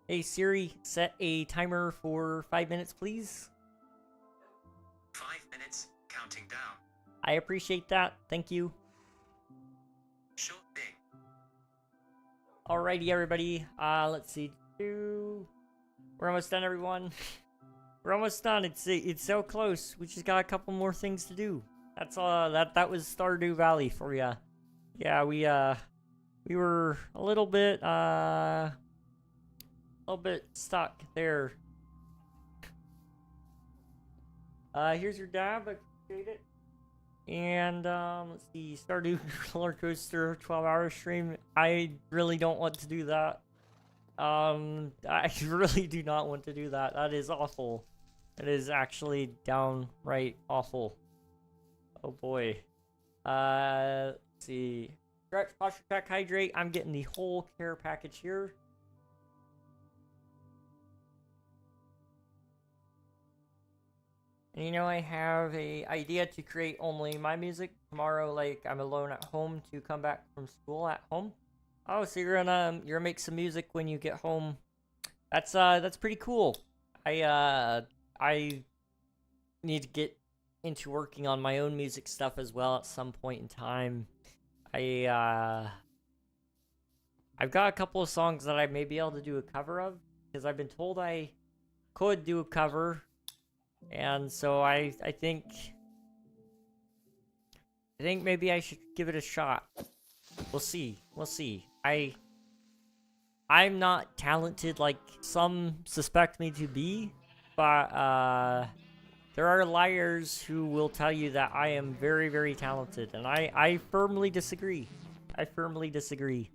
Hey Siri, set a timer for 5 minutes, please. 5 minutes, counting down. I appreciate that. Thank you. Sure thing. Alrighty, everybody. Let's see. We're almost done, everyone. We're almost done. It's so close. We just got a couple more things to do. That's that was Stardew Valley for ya. Yeah, we were a little bit stuck there. Here's your dab. I appreciate it. And let's see, Stardew roller coaster 12-hour stream. I really don't want to do that. I really do not want to do that. That is awful. It is actually downright awful. Oh boy. Let's see. Stretch, posture check, hydrate. I'm getting the whole care package here. And you know, I have a idea to create only my music tomorrow. Like I'm alone at home to come back from school at home. Oh, so you're gonna make some music when you get home. That's pretty cool. I need to get into working on my own music stuff as well at some point in time. I've got a couple of songs that I may be able to do a cover of because I've been told I could do a cover. And so I think I think maybe I should give it a shot. We'll see. We'll see. I'm not talented like some suspect me to be, but there are liars who will tell you that I am very, very talented, and I firmly disagree. I firmly disagree.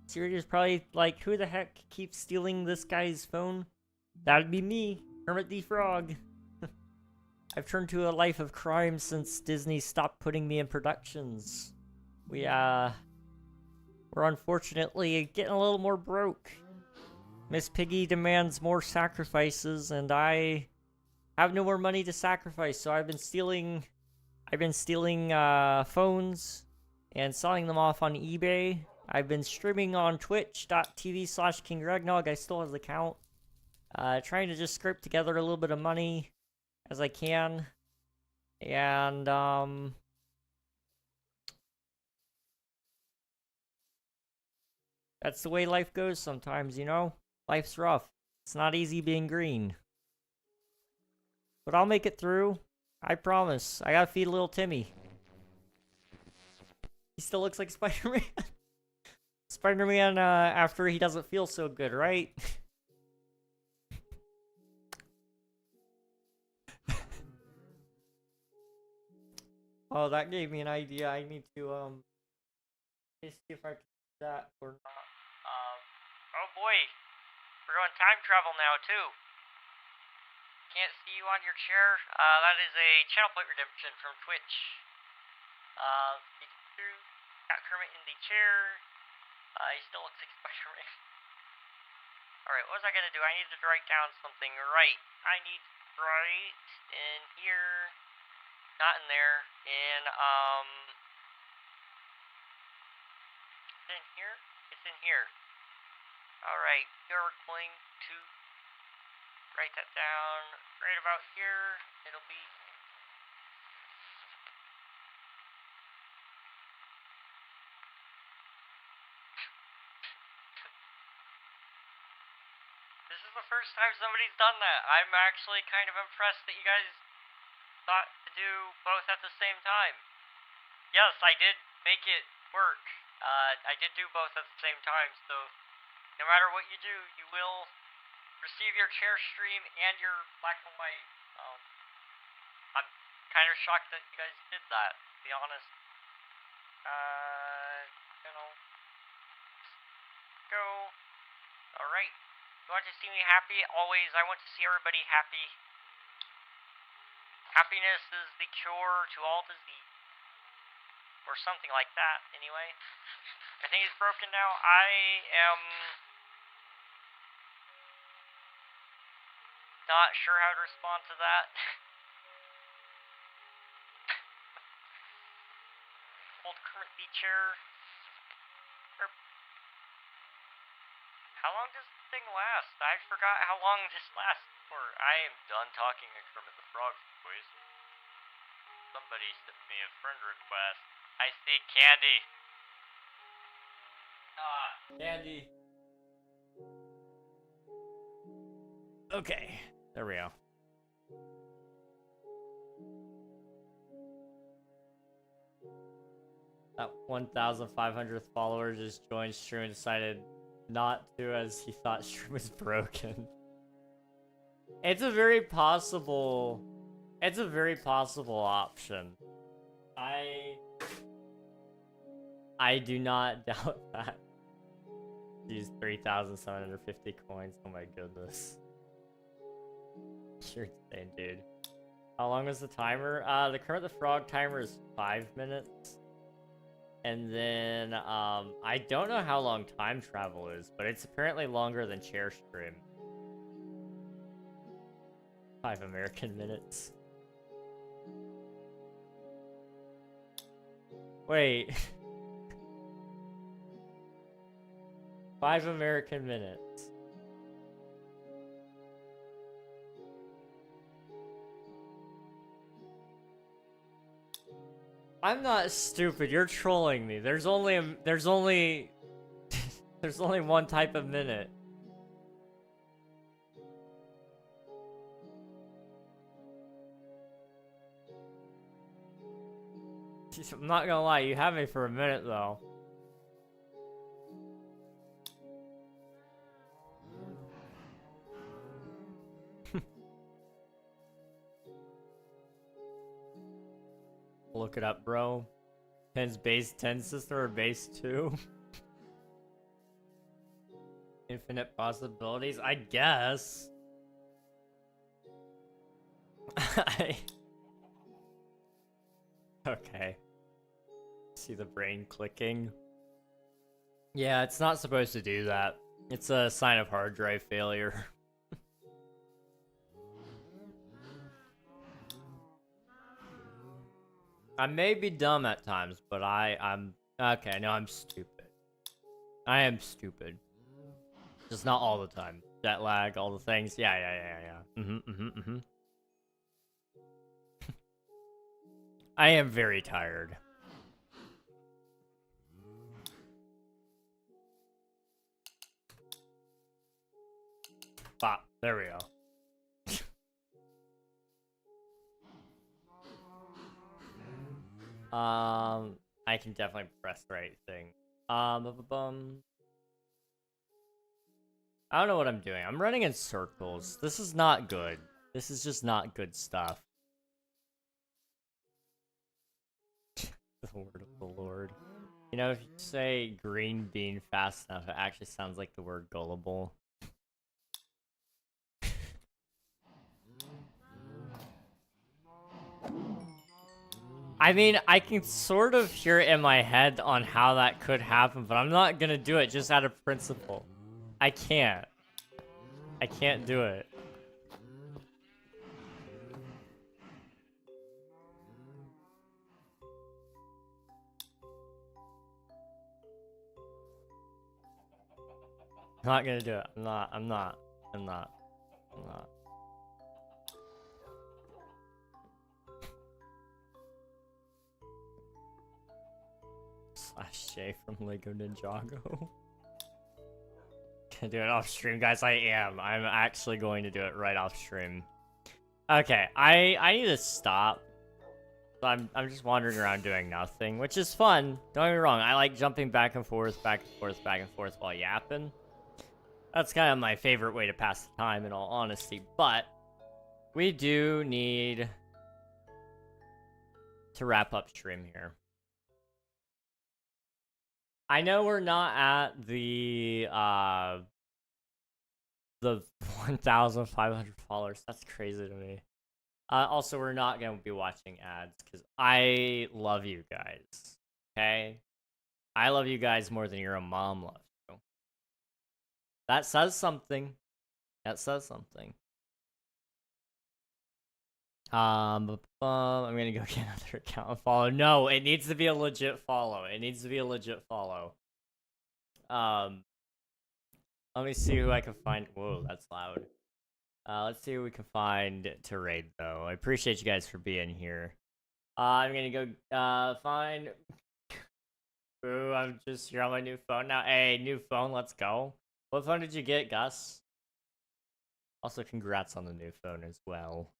Sirius probably like, who the heck keeps stealing this guy's phone? That'd be me, Kermit the Frog. I've turned to a life of crime since Disney stopped putting me in productions. We're unfortunately getting a little more broke. Miss Piggy demands more sacrifices, and I have no more money to sacrifice, so I've been stealing phones and selling them off on eBay. I've been streaming on twitch.tv/KingRegNog. I still have the account. Trying to just scrape together a little bit of money as I can. And, that's the way life goes sometimes, you know? Life's rough. It's not easy being green. But I'll make it through. I promise. I gotta feed little Timmy. He still looks like Spider-Man. Spider-Man, after he doesn't feel so good, right? Oh, that gave me an idea. I need to, see if I can do that or not. Oh boy. We're going time travel now, too. Can't see you on your chair. That is a channel point redemption from Twitch. Got Kermit in the chair. He still looks like Spider-Man. Alright, what was I gonna do? I needed to write down something. Right. I need to write in here. Not in there. In, is it in here? It's in here. Alright, you're going to write that down right about here. It'll be... This is the first time somebody's done that. I'm actually kind of impressed that you guys thought to do both at the same time. Yes, I did make it work. I did do both at the same time, so no matter what you do, you will receive your chair stream and your black and white. I'm kind of shocked that you guys did that, to be honest. You know, go. Alright. You want to see me happy? Always, I want to see everybody happy. Happiness is the cure to all disease. Or something like that, anyway. I think it's broken now. I am not sure how to respond to that. Hold Kermit the chair. How long does this thing last? I forgot how long this lasts for. I am done talking to Kermit the Frog, boys. Somebody sent me a friend request. I see Candy. Candy. Okay, there we go. That 1,500th follower just joined stream and decided not to, as he thought stream was broken. It's a very possible option. I do not doubt that. Use 3,750 coins. Oh my goodness. You're insane, dude. How long was the timer? The Kermit the Frog timer is 5 minutes. And then, I don't know how long time travel is, but it's apparently longer than chair stream. 5 American minutes. Wait. 5 American minutes. I'm not stupid. You're trolling me. There's only there's only one type of minute. I'm not gonna lie, you had me for a minute though. Look it up, bro. 10's base 10 system or base 2? Infinite possibilities? I guess. Okay. See the brain clicking? Yeah, it's not supposed to do that. It's a sign of hard drive failure. I may be dumb at times, but I'm okay. No, I'm stupid. I am stupid. Just not all the time. Jet lag, all the things. Yeah. I am very tired. Bop. There we go. I can definitely press the right thing. I don't know what I'm doing. I'm running in circles. This is not good. This is just not good stuff. The word of the Lord. You know, if you say green bean fast enough, it actually sounds like the word gullible. I mean, I can sort of hear it in my head on how that could happen, but I'm not gonna do it just out of principle. I can't. I can't do it. I'm not gonna do it. I'm not. Slash J from Lego Ninjago. Gonna do it off stream, guys. I am. I'm actually going to do it right off stream. Okay, I need to stop. So I'm just wandering around doing nothing, which is fun. Don't get me wrong. I like jumping back and forth while yapping. That's kind of my favorite way to pass the time, in all honesty. But we do need to wrap up stream here. I know we're not at the 1,500 followers. That's crazy to me. Also, we're not going to be watching ads because I love you guys. Okay? I love you guys more than your own mom loves you. That says something. That says something. I'm gonna go get another account and follow. No, it needs to be a legit follow. It needs to be a legit follow. Let me see who I can find. Whoa, that's loud. Let's see who we can find to raid, though. I appreciate you guys for being here. I'm gonna go find... Ooh, I'm just here on my new phone now. Hey, new phone, let's go. What phone did you get, Gus? Also, congrats on the new phone as well.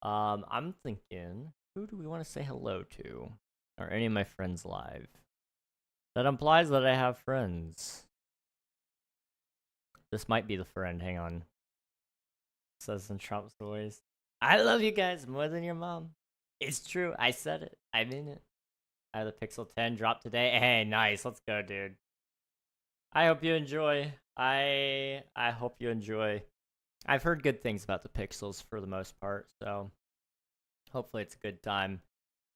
I'm thinking, who do we want to say hello to? Are any of my friends live? That implies that I have friends. This might be the friend, hang on. Says in Trump's voice. I love you guys more than your mom. It's true, I said it. I mean it. I have the Pixel 10 drop today. Hey, nice, let's go, dude. I hope you enjoy. I hope you enjoy. I've heard good things about the Pixels for the most part, so hopefully it's a good time.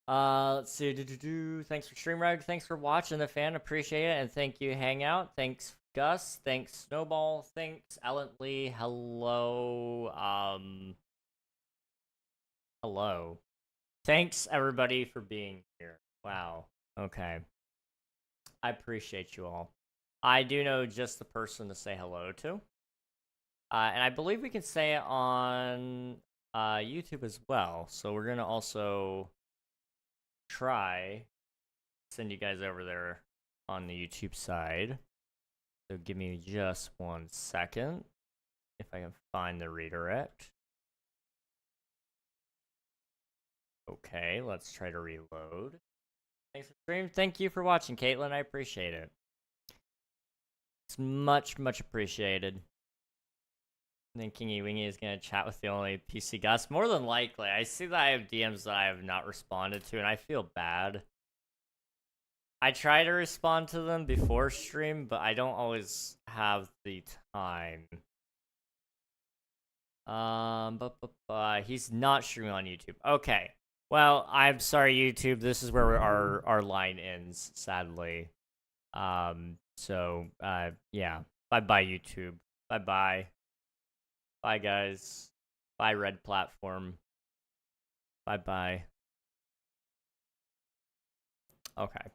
Let's see. Thanks for StreamReg. Thanks for watching, the fan. Appreciate it, and thank you, Hangout. Thanks, Gus. Thanks, Snowball. Thanks, Ellen Lee. Hello. Hello. Thanks, everybody, for being here. Wow. Okay. I appreciate you all. I do know just the person to say hello to. And I believe we can say it on YouTube as well. So we're going to also try send you guys over there on the YouTube side. So give me just 1 second if I can find the redirect. Okay, let's try to reload. Thanks for stream. Thank you for watching, Caitlin. I appreciate it. It's much, much appreciated. I think Kingy Wingy is going to chat with the only PC Gus. More than likely. I see that I have DMs that I have not responded to, and I feel bad. I try to respond to them before stream, but I don't always have the time. He's not streaming on YouTube. Okay. Well, I'm sorry, YouTube. This is where our line ends, sadly. Yeah. Bye-bye, YouTube. Bye-bye. Bye, guys. Bye, Red Platform. Bye-bye. Okay.